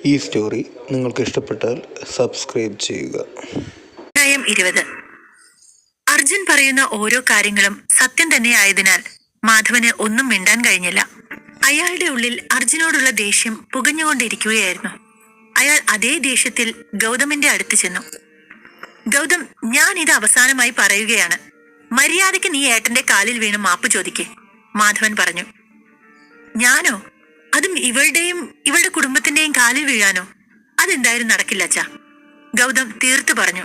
ഈ സ്റ്റോറി നിങ്ങൾക്ക് ഇഷ്ടപ്പെട്ടാൽ സബ്സ്ക്രൈബ് ചെയ്യുക. അധ്യായം 20. അർജുൻ പറയുന്ന ഓരോ കാര്യങ്ങളും സത്യം തന്നെയായതിനാൽ മാധവന് ഒന്നും മിണ്ടാൻ കഴിഞ്ഞില്ല. അയാളുടെ ഉള്ളിൽ അർജുനോടുള്ള ദേഷ്യം പുകഞ്ഞുകൊണ്ടിരിക്കുകയായിരുന്നു. അയാൾ അതേ ദേഷ്യത്തിൽ ഗൗതമിന്റെ അടുത്ത് ചെന്നു. ഗൗതം, ഞാൻ ഇത് അവസാനമായി പറയുകയാണ്. മര്യാദയ്ക്ക് നീ ഏട്ടന്റെ കാലിൽ വീണ് മാപ്പ് ചോദിക്കേ, മാധവൻ പറഞ്ഞു. ഞാനോ? അതും ഇവളുടെ കുടുംബത്തിന്റെയും കാലിൽ വീഴാനോ? അതെന്തായാലും നടക്കില്ല അച്ഛാ, ഗൗതം തീർത്തു പറഞ്ഞു.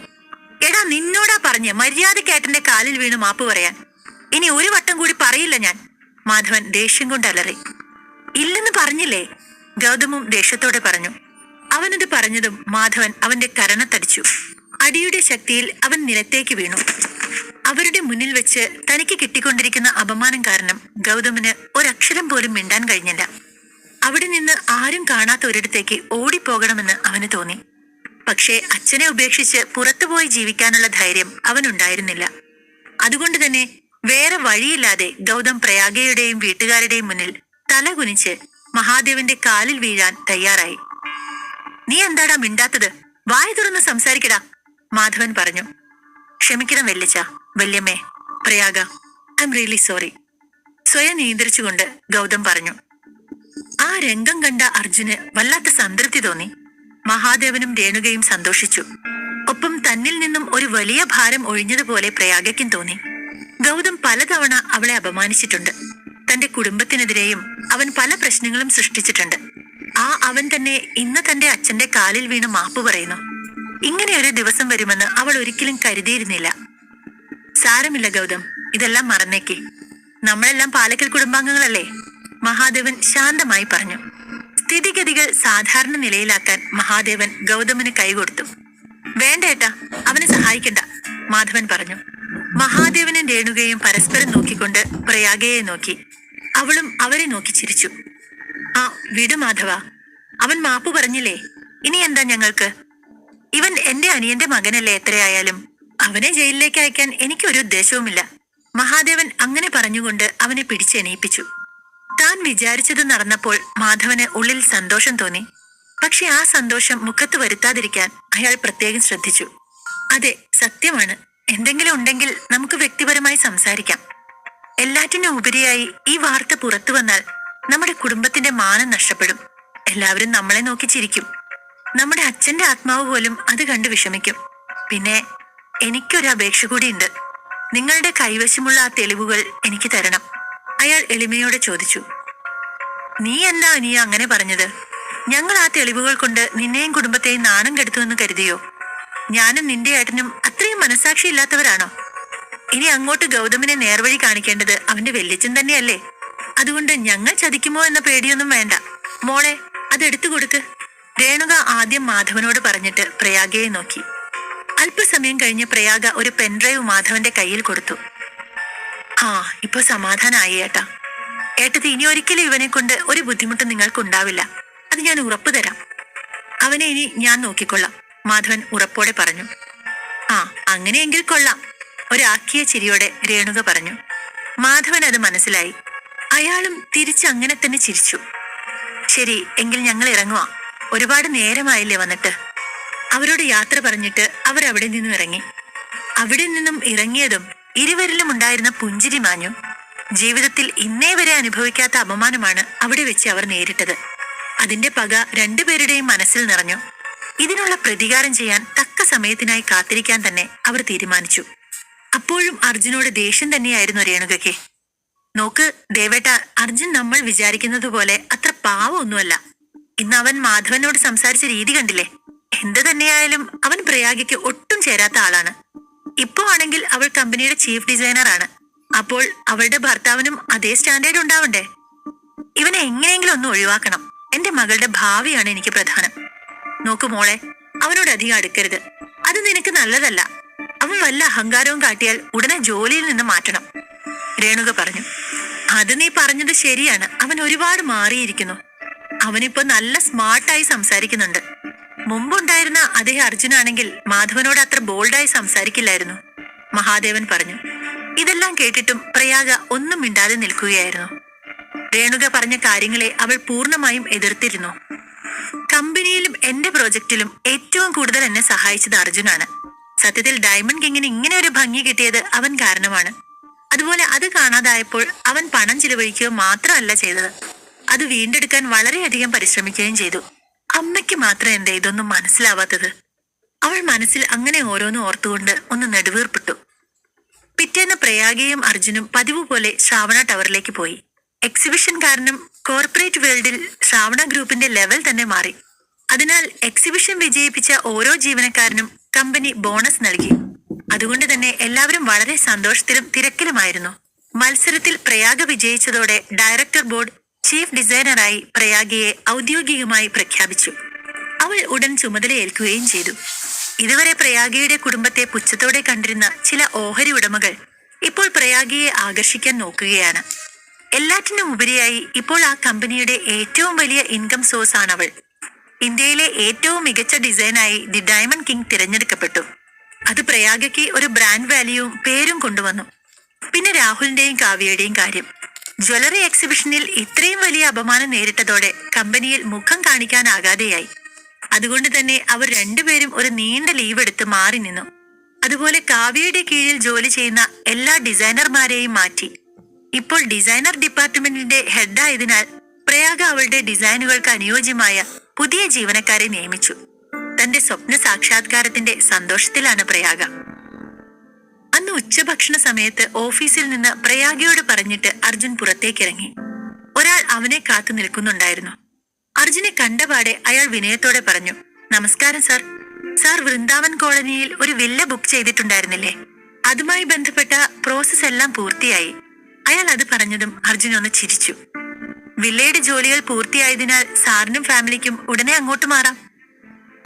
എടാ, നിന്നോടാ പറഞ്ഞ് മര്യാദയ്ക്ക് ഏട്ടന്റെ കാലിൽ വീണ് മാപ്പ് പറയാൻ. ഇനി ഒരു വട്ടം കൂടി പറയില്ല ഞാൻ, മാധവൻ ദേഷ്യം കൊണ്ട് അലറി. ഇല്ലെന്ന് പറഞ്ഞില്ലേ, ഗൗതമും ദേഷ്യത്തോടെ പറഞ്ഞു. അവനത് പറഞ്ഞതും മാധവൻ അവന്റെ കരണത്തടിച്ചു. അടിയുടെ ശക്തിയിൽ അവൻ നിലത്തേക്ക് വീണു. അവരുടെ മുന്നിൽ വെച്ച് തനിക്ക് കിട്ടിക്കൊണ്ടിരിക്കുന്ന അപമാനം കാരണം ഗൗതമിന് ഒരക്ഷരം പോലും മിണ്ടാൻ കഴിഞ്ഞില്ല. അവിടെ നിന്ന് ആരും കാണാത്ത ഒരിടത്തേക്ക് ഓടിപ്പോകണമെന്ന് അവന് തോന്നി. പക്ഷേ അച്ഛനെ ഉപേക്ഷിച്ച് പുറത്തുപോയി ജീവിക്കാനുള്ള ധൈര്യം അവനുണ്ടായിരുന്നില്ല. അതുകൊണ്ട് തന്നെ വേറെ വഴിയില്ലാതെ ഗൗതം പ്രയാഗയുടെയും വീട്ടുകാരുടെയും മുന്നിൽ തലകുനിച്ച് മഹാദേവന്റെ കാലിൽ വീഴാൻ തയ്യാറായി. നീ എന്താടാ മിണ്ടാത്തത്? വായ തുറന്ന് സംസാരിക്കടാ, മാധവൻ പറഞ്ഞു. ക്ഷമിക്കണം വല്യച്ഛ, വല്യമ്മേ, Prayaga, I am really sorry, സ്വയം നിയന്ത്രിച്ചുകൊണ്ട് ഗൗതം പറഞ്ഞു. ആ രംഗം കണ്ട അർജുന് വല്ലാത്ത സംതൃപ്തി തോന്നി. മഹാദേവനും രേണുകയും സന്തോഷിച്ചു. ഒപ്പം തന്നിൽ നിന്നും ഒരു വലിയ ഭാരം ഒഴിഞ്ഞതുപോലെ പ്രയാഗയ്ക്കും തോന്നി. ഗൗതം പലതവണ അവളെ അപമാനിച്ചിട്ടുണ്ട്. തന്റെ കുടുംബത്തിനെതിരെയും അവൻ പല പ്രശ്നങ്ങളും സൃഷ്ടിച്ചിട്ടുണ്ട്. അവൻ തന്നെ ഇന്ന് തന്റെ അച്ഛന്റെ കാലിൽ വീണ് മാപ്പ് പറയുന്നു. ഇങ്ങനെ ഒരു ദിവസം വരുമെന്ന് അവൾ ഒരിക്കലും കരുതിയിരുന്നില്ല. സാരമില്ല ഗൗതം, ഇതെല്ലാം മറന്നേക്കേ. നമ്മളെല്ലാം പാലക്കൽ കുടുംബാംഗങ്ങളല്ലേ, മഹാദേവൻ ശാന്തമായി പറഞ്ഞു. സ്ഥിതിഗതികൾ സാധാരണ നിലയിലാക്കാൻ മഹാദേവൻ ഗൗതമിന് കൈകൊടുത്തു. വേണ്ട ഏട്ടാ, അവനെ സഹായിക്കണ്ട, മാധവൻ പറഞ്ഞു. മഹാദേവനും രേണുകയും പരസ്പരം നോക്കിക്കൊണ്ട് പ്രയാഗയെ നോക്കി. അവളും അവരെ നോക്കി ചിരിച്ചു. ആ വിടു മാധവ, അവൻ മാപ്പ് പറഞ്ഞില്ലേ, ഇനി എന്താ ഞങ്ങൾക്ക്? ഇവൻ എന്റെ അനിയന്റെ മകനല്ലേ എത്രയായാലും. അവനെ ജയിലിലേക്ക് അയക്കാൻ എനിക്കൊരു ഉദ്ദേശവുമില്ല, മഹാദേവൻ അങ്ങനെ പറഞ്ഞുകൊണ്ട് അവനെ പിടിച്ചെണീപ്പിച്ചു. താൻ വിചാരിച്ചത് നടന്നപ്പോൾ മാധവന് ഉള്ളിൽ സന്തോഷം തോന്നി. പക്ഷെ ആ സന്തോഷം മുഖത്ത് വരുത്താതിരിക്കാൻ അയാൾ പ്രത്യേകം ശ്രദ്ധിച്ചു. അതെ, സത്യമാണ്. എന്തെങ്കിലും ഉണ്ടെങ്കിൽ നമുക്ക് വ്യക്തിപരമായി സംസാരിക്കാം. എല്ലാറ്റിനും ഉപരിയായി ഈ വാർത്ത പുറത്തു വന്നാൽ നമ്മുടെ കുടുംബത്തിന്റെ മാനം നഷ്ടപ്പെടും. എല്ലാവരും നമ്മളെ നോക്കി ചിരിക്കും. നമ്മുടെ അച്ഛന്റെ ആത്മാവ് പോലും അത് കണ്ട് വിഷമിക്കും. പിന്നെ എനിക്കൊരു അപേക്ഷ കൂടിയുണ്ട്. നിങ്ങളുടെ കൈവശമുള്ള ആ തെളിവുകൾ എനിക്ക് തരണം, അയാൾ എളിമയോടെ ചോദിച്ചു. നീ എന്താ അനിയ അങ്ങനെ പറഞ്ഞത്? ഞങ്ങൾ ആ തെളിവുകൾ കൊണ്ട് നിന്നെയും കുടുംബത്തെയും നാണം കെടുത്തുവെന്ന് കരുതിയോ? ഞാനും നിന്റെ ഏട്ടനും അത്രയും മനസാക്ഷി ഇല്ലാത്തവരാണോ? ഇനി അങ്ങോട്ട് ഗൗതമിനെ നേർവഴി കാണിക്കേണ്ടത് അവന്റെ വല്യച്ഛൻ തന്നെയല്ലേ. അതുകൊണ്ട് ഞങ്ങൾ ചതിക്കുമോ എന്ന പേടിയൊന്നും വേണ്ട. മോളെ, അതെടുത്തു കൊടുക്ക്, രേണുക ആദ്യം മാധവനോട് പറഞ്ഞിട്ട് പ്രയാഗയെ നോക്കി. അല്പസമയം കഴിഞ്ഞ് പ്രയാഗ ഒരു പെൻഡ്രൈവ് മാധവന്റെ കയ്യിൽ കൊടുത്തു. ഇപ്പൊ സമാധാനമായി ഏട്ടാ. ഏട്ടത്തി, ഇനി ഒരിക്കലും ഇവനെ കൊണ്ട് ഒരു ബുദ്ധിമുട്ടും നിങ്ങൾക്കുണ്ടാവില്ല, അത് ഞാൻ ഉറപ്പു തരാം. അവനെ ഇനി ഞാൻ നോക്കിക്കൊള്ളാം, മാധവൻ ഉറപ്പോടെ പറഞ്ഞു. അങ്ങനെയെങ്കിൽ കൊള്ളാം, ഒരാക്കിയ ചിരിയോടെ രേണുക പറഞ്ഞു. മാധവൻ അത് മനസ്സിലായി. അയാളും തിരിച്ചങ്ങനെ തന്നെ ചിരിച്ചു. ശരി, എങ്കിൽ ഞങ്ങൾ ഇറങ്ങുവാ. ഒരുപാട് നേരമായില്ലേ വന്നിട്ട്. അവരോട് യാത്ര പറഞ്ഞിട്ട് അവരവിടെ നിന്നും ഇറങ്ങി. അവിടെ നിന്നും ഇറങ്ങിയതും ഇരുവരിലും ഉണ്ടായിരുന്ന പുഞ്ചിരി മാഞ്ഞു. ജീവിതത്തിൽ ഇന്നേ വരെ അനുഭവിക്കാത്ത അപമാനമാണ് അവിടെ വെച്ച് അവർ നേരിട്ടത്. അതിന്റെ പക രണ്ടുപേരുടെയും മനസ്സിൽ നിറഞ്ഞു. ഇതിനുള്ള പ്രതികാരം ചെയ്യാൻ തക്ക സമയത്തിനായി കാത്തിരിക്കാൻ തന്നെ അവർ തീരുമാനിച്ചു. അപ്പോഴും അർജുനോട് ദേഷ്യം തന്നെയായിരുന്നു രേണുകയ്ക്ക്. നോക്ക് ദേവേട്ട, അർജുൻ നമ്മൾ വിചാരിക്കുന്നത് പോലെ അത്ര പാവമൊന്നുമല്ല. ഇന്ന് അവൻ മാധവനോട് സംസാരിച്ച രീതി കണ്ടില്ലേ? എന്ത് തന്നെയായാലും അവൻ പ്രയാഗയ്ക്ക് ഒട്ടും ചേരാത്ത ആളാണ്. ഇപ്പോ ആണെങ്കിൽ അവൾ കമ്പനിയുടെ ചീഫ് ഡിസൈനർ ആണ്. അപ്പോൾ അവളുടെ ഭർത്താവിനും അതേ സ്റ്റാൻഡേർഡ് ഉണ്ടാവണ്ടേ? ഇവനെ എങ്ങനെയെങ്കിലും ഒന്ന് ഒഴിവാക്കണം. എന്റെ മകളുടെ ഭാവിയാണ് എനിക്ക് പ്രധാനം. നോക്കു മോളെ, അവനോട് അധികം അടുക്കരുത്. അത് നിനക്ക് നല്ലതല്ല. അവൻ വല്ല അഹങ്കാരവും കാട്ടിയാൽ ഉടനെ ജോലിയിൽ നിന്ന് മാറ്റണം, രേണുക പറഞ്ഞു. അത് നീ പറഞ്ഞത് ശരിയാണ്. അവൻ ഒരുപാട് മാറിയിരിക്കുന്നു. അവനിപ്പോ നല്ല സ്മാർട്ടായി സംസാരിക്കുന്നുണ്ട്. മുമ്പുണ്ടായിരുന്ന അതേ അർജുനാണെങ്കിൽ മാധവനോട് അത്ര ബോൾഡായി സംസാരിക്കില്ലായിരുന്നു, മഹാദേവൻ പറഞ്ഞു. ഇതെല്ലാം കേട്ടിട്ടും പ്രയാഗ ഒന്നും മിണ്ടാതെ നിൽക്കുകയായിരുന്നു. രേണുക പറഞ്ഞ കാര്യങ്ങളെ അവൾ പൂർണ്ണമായും എതിർത്തിരുന്നു. കമ്പനിയിലും എന്റെ പ്രോജക്റ്റിലും ഏറ്റവും കൂടുതൽ എന്നെ സഹായിച്ചത് അർജുനാണ്. സത്യത്തിൽ ഡയമണ്ട് കിങ്ങിന് ഇങ്ങനെ ഒരു ഭംഗി കിട്ടിയത് അവൻ കാരണമാണ്. അതുപോലെ അത് കാണാതായപ്പോൾ അവൻ പണം ചിലവഴിക്കുക മാത്രമല്ല ചെയ്തത്, അത് വീണ്ടെടുക്കാൻ വളരെയധികം പരിശ്രമിക്കുകയും ചെയ്തു. അമ്മയ്ക്ക് മാത്രം എന്താ ഇതൊന്നും മനസ്സിലാവാത്തത്? അവൾ മനസ്സിൽ അങ്ങനെ ഓരോന്നും ഓർത്തുകൊണ്ട് ഒന്ന് നെടുവീർപ്പിട്ടു. പിറ്റേന്ന് പ്രയാഗയും അർജുനും പതിവ് പോലെ ശ്രാവണ ടവറിലേക്ക് പോയി. എക്സിബിഷൻ കാരണം കോർപ്പറേറ്റ് വേൾഡിൽ ശ്രാവണ ഗ്രൂപ്പിന്റെ ലെവൽ തന്നെ മാറി. അതിനാൽ എക്സിബിഷൻ വിജയിപ്പിച്ച ഓരോ ജീവനക്കാരനും കമ്പനി ബോണസ് നൽകി. അതുകൊണ്ട് തന്നെ എല്ലാവരും വളരെ സന്തോഷത്തിലും തിരക്കിലുമായിരുന്നു. മത്സരത്തിൽ പ്രയാഗ വിജയിച്ചതോടെ ഡയറക്ടർ ബോർഡ് ചീഫ് ഡിസൈനറായി പ്രയാഗയെ ഔദ്യോഗികമായി പ്രഖ്യാപിച്ചു. അവൾ ഉടൻ ചുമതലയേൽക്കുകയും ചെയ്തു. ഇതുവരെ പ്രയാഗയുടെ കുടുംബത്തെ പുച്ഛത്തോടെ കണ്ടിരുന്ന ചില ഓഹരി ഉടമകൾ ഇപ്പോൾ പ്രയാഗയെ ആകർഷിക്കാൻ നോക്കുകയാണ്. എല്ലാറ്റിനും ഉപരിയായി ഇപ്പോൾ ആ കമ്പനിയുടെ ഏറ്റവും വലിയ ഇൻകം സോഴ്സ് ആണവൾ. ഇന്ത്യയിലെ ഏറ്റവും മികച്ച ഡിസൈനായി ദി ഡയമണ്ട് കിങ് തിരഞ്ഞെടുക്കപ്പെട്ടു. അത് പ്രയാഗയ്ക്ക് ഒരു ബ്രാൻഡ് വാല്യൂവും പേരും കൊണ്ടുവന്നു. പിന്നെ രാഹുലിന്റെയും കാവ്യയുടെയും കാര്യം. ജ്വല്ലറി എക്സിബിഷനിൽ ഇത്രയും വലിയ അപമാനം നേരിട്ടതോടെ കമ്പനിയിൽ മുഖം കാണിക്കാനാകാതെയായി. അതുകൊണ്ട് തന്നെ അവർ രണ്ടുപേരും ഒരു നീണ്ട ലീവ് എടുത്ത് മാറി നിന്നു. അതുപോലെ കാവ്യയുടെ കീഴിൽ ജോലി ചെയ്യുന്ന എല്ലാ ഡിസൈനർമാരെയും മാറ്റി. ഇപ്പോൾ ഡിസൈനർ ഡിപ്പാർട്ട്മെന്റിന്റെ ഹെഡായതിനാൽ പ്രയാഗ അവളുടെ ഡിസൈനുകൾക്ക് അനുയോജ്യമായ പുതിയ ജീവനക്കാരെ നിയമിച്ചു. തന്റെ സ്വപ്ന സാക്ഷാത്കാരത്തിന്റെ സന്തോഷത്തിലാണ് പ്രയാഗ. അന്ന് ഉച്ചഭക്ഷണ സമയത്ത് ഓഫീസിൽ നിന്ന് പ്രയാഗയോട് പറഞ്ഞിട്ട് അർജുൻ പുറത്തേക്കിറങ്ങി. ഒരാൾ അവനെ കാത്തു നിൽക്കുന്നുണ്ടായിരുന്നു. അർജുനെ കണ്ടപാടെ അയാൾ വിനയത്തോടെ പറഞ്ഞു, നമസ്കാരം സാർ. സാർ വൃന്ദാവൻ കോളനിയിൽ ഒരു വില്ല ബുക്ക് ചെയ്തിട്ടുണ്ടായിരുന്നില്ലേ? അതുമായി ബന്ധപ്പെട്ട പ്രോസസ് എല്ലാം പൂർത്തിയായി. അയാൾ അത് പറഞ്ഞതും അർജുൻ ഒന്ന് ചിരിച്ചു. വില്ലയുടെ ജോലികൾ പൂർത്തിയായതിനാൽ സാറിനും ഫാമിലിക്കും ഉടനെ അങ്ങോട്ട് മാറാം.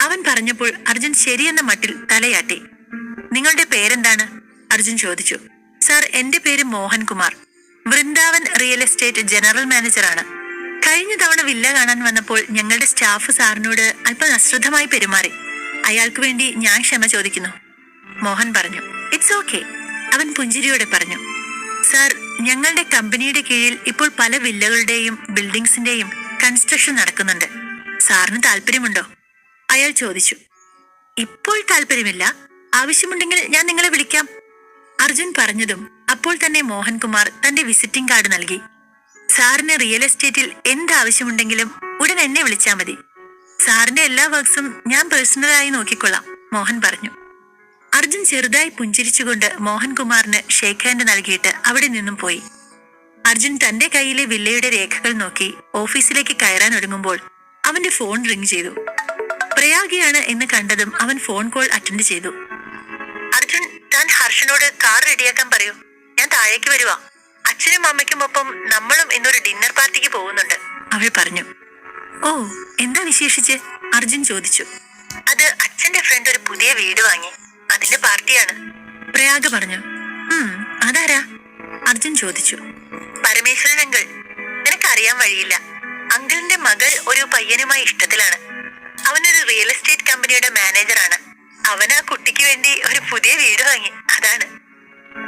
അവൻ പറഞ്ഞപ്പോൾ അർജുൻ ശരിയെന്ന മട്ടിൽ തലയാട്ടി. നിങ്ങളുടെ പേരെന്താണ്? അർജുൻ ചോദിച്ചു. സാർ, എന്റെ പേര് Mohankumar. Vrindavan real estate general മാനേജറാണ്. കഴിഞ്ഞ തവണ വില്ല കാണാൻ വന്നപ്പോൾ ഞങ്ങളുടെ സ്റ്റാഫ് സാറിനോട് അല്പം അശ്രദ്ധമായി പെരുമാറി. അയാൾക്ക് വേണ്ടി ഞാൻ ക്ഷമ ചോദിക്കുന്നു. മോഹൻ പറഞ്ഞു. ഇറ്റ്സ് ഓക്കെ, അവൻ പുഞ്ചിരിയോടെ പറഞ്ഞു. സാർ, ഞങ്ങളുടെ കമ്പനിയുടെ കീഴിൽ ഇപ്പോൾ പല വില്ലകളുടെയും ബിൽഡിംഗ്സിന്റെയും കൺസ്ട്രക്ഷൻ നടക്കുന്നുണ്ട്. സാറിന് താല്പര്യമുണ്ടോ? അയാൾ ചോദിച്ചു. ഇപ്പോൾ താല്പര്യമില്ല, ആവശ്യമുണ്ടെങ്കിൽ ഞാൻ നിങ്ങളെ വിളിക്കാം. അർജുൻ പറഞ്ഞതും അപ്പോൾ തന്നെ മോഹൻകുമാർ തന്റെ വിസിറ്റിംഗ് കാർഡ് നൽകി. സാറിന് റിയൽ എസ്റ്റേറ്റിൽ എന്താവശ്യമുണ്ടെങ്കിലും ഉടൻ എന്നെ വിളിച്ചാൽ മതി. സാറിന്റെ എല്ലാ വർക്ക്സും ഞാൻ പേഴ്സണലായി നോക്കിക്കൊള്ളാം, മോഹൻ പറഞ്ഞു. അർജുൻ ചെറുതായി പുഞ്ചിരിച്ചുകൊണ്ട് മോഹൻകുമാറിന് ഷേക്ക് ഹാൻഡ് നൽകിയിട്ട് അവിടെ നിന്നും പോയി. അർജുൻ തന്റെ കയ്യിലെ വില്ലയുടെ രേഖകൾ നോക്കി ഓഫീസിലേക്ക് കയറാൻ ഒരുങ്ങുമ്പോൾ അവന്റെ ഫോൺ റിംഗ് ചെയ്തു. പ്രയാഗയാണ് എന്ന് കണ്ടതും അവൻ ഫോൺ കോൾ അറ്റൻഡ് ചെയ്തു. അർജുൻ, താൻ ഹർഷനോട് കാർ റെഡിയാക്കാൻ പറയൂ. ഞാൻ താഴേക്ക് വരുവാ. അച്ഛനും അമ്മയ്ക്കും ഒപ്പം നമ്മളും ഇന്നൊരു ഡിന്നർ പാർട്ടിക്ക് പോകുന്നുണ്ട്, അവൾ പറഞ്ഞു. ഓ, എന്താ വിശേഷിച്ച്? അർജുൻ ചോദിച്ചു. അത് അച്ഛന്റെ ഫ്രണ്ട് ഒരു പുതിയ വീട് വാങ്ങി, അതിന്റെ പാർട്ടിയാണ്, പ്രയാഗ പറഞ്ഞു. അതാരാ? അർജുൻ ചോദിച്ചു. പരമേശ്വരൻ അങ്കിൾ. നിനക്കറിയാൻ വഴിയില്ല. അങ്കിളിന്റെ മകൾ ഒരു പയ്യനുമായി ഇഷ്ടത്തിലാണ്. അവനൊരു റിയൽ എസ്റ്റേറ്റ് കമ്പനിയുടെ മാനേജറാണ്. അവൻ ആ കുട്ടിക്ക് വേണ്ടി ഒരു പുതിയ വീട് വാങ്ങി, അതാണ്,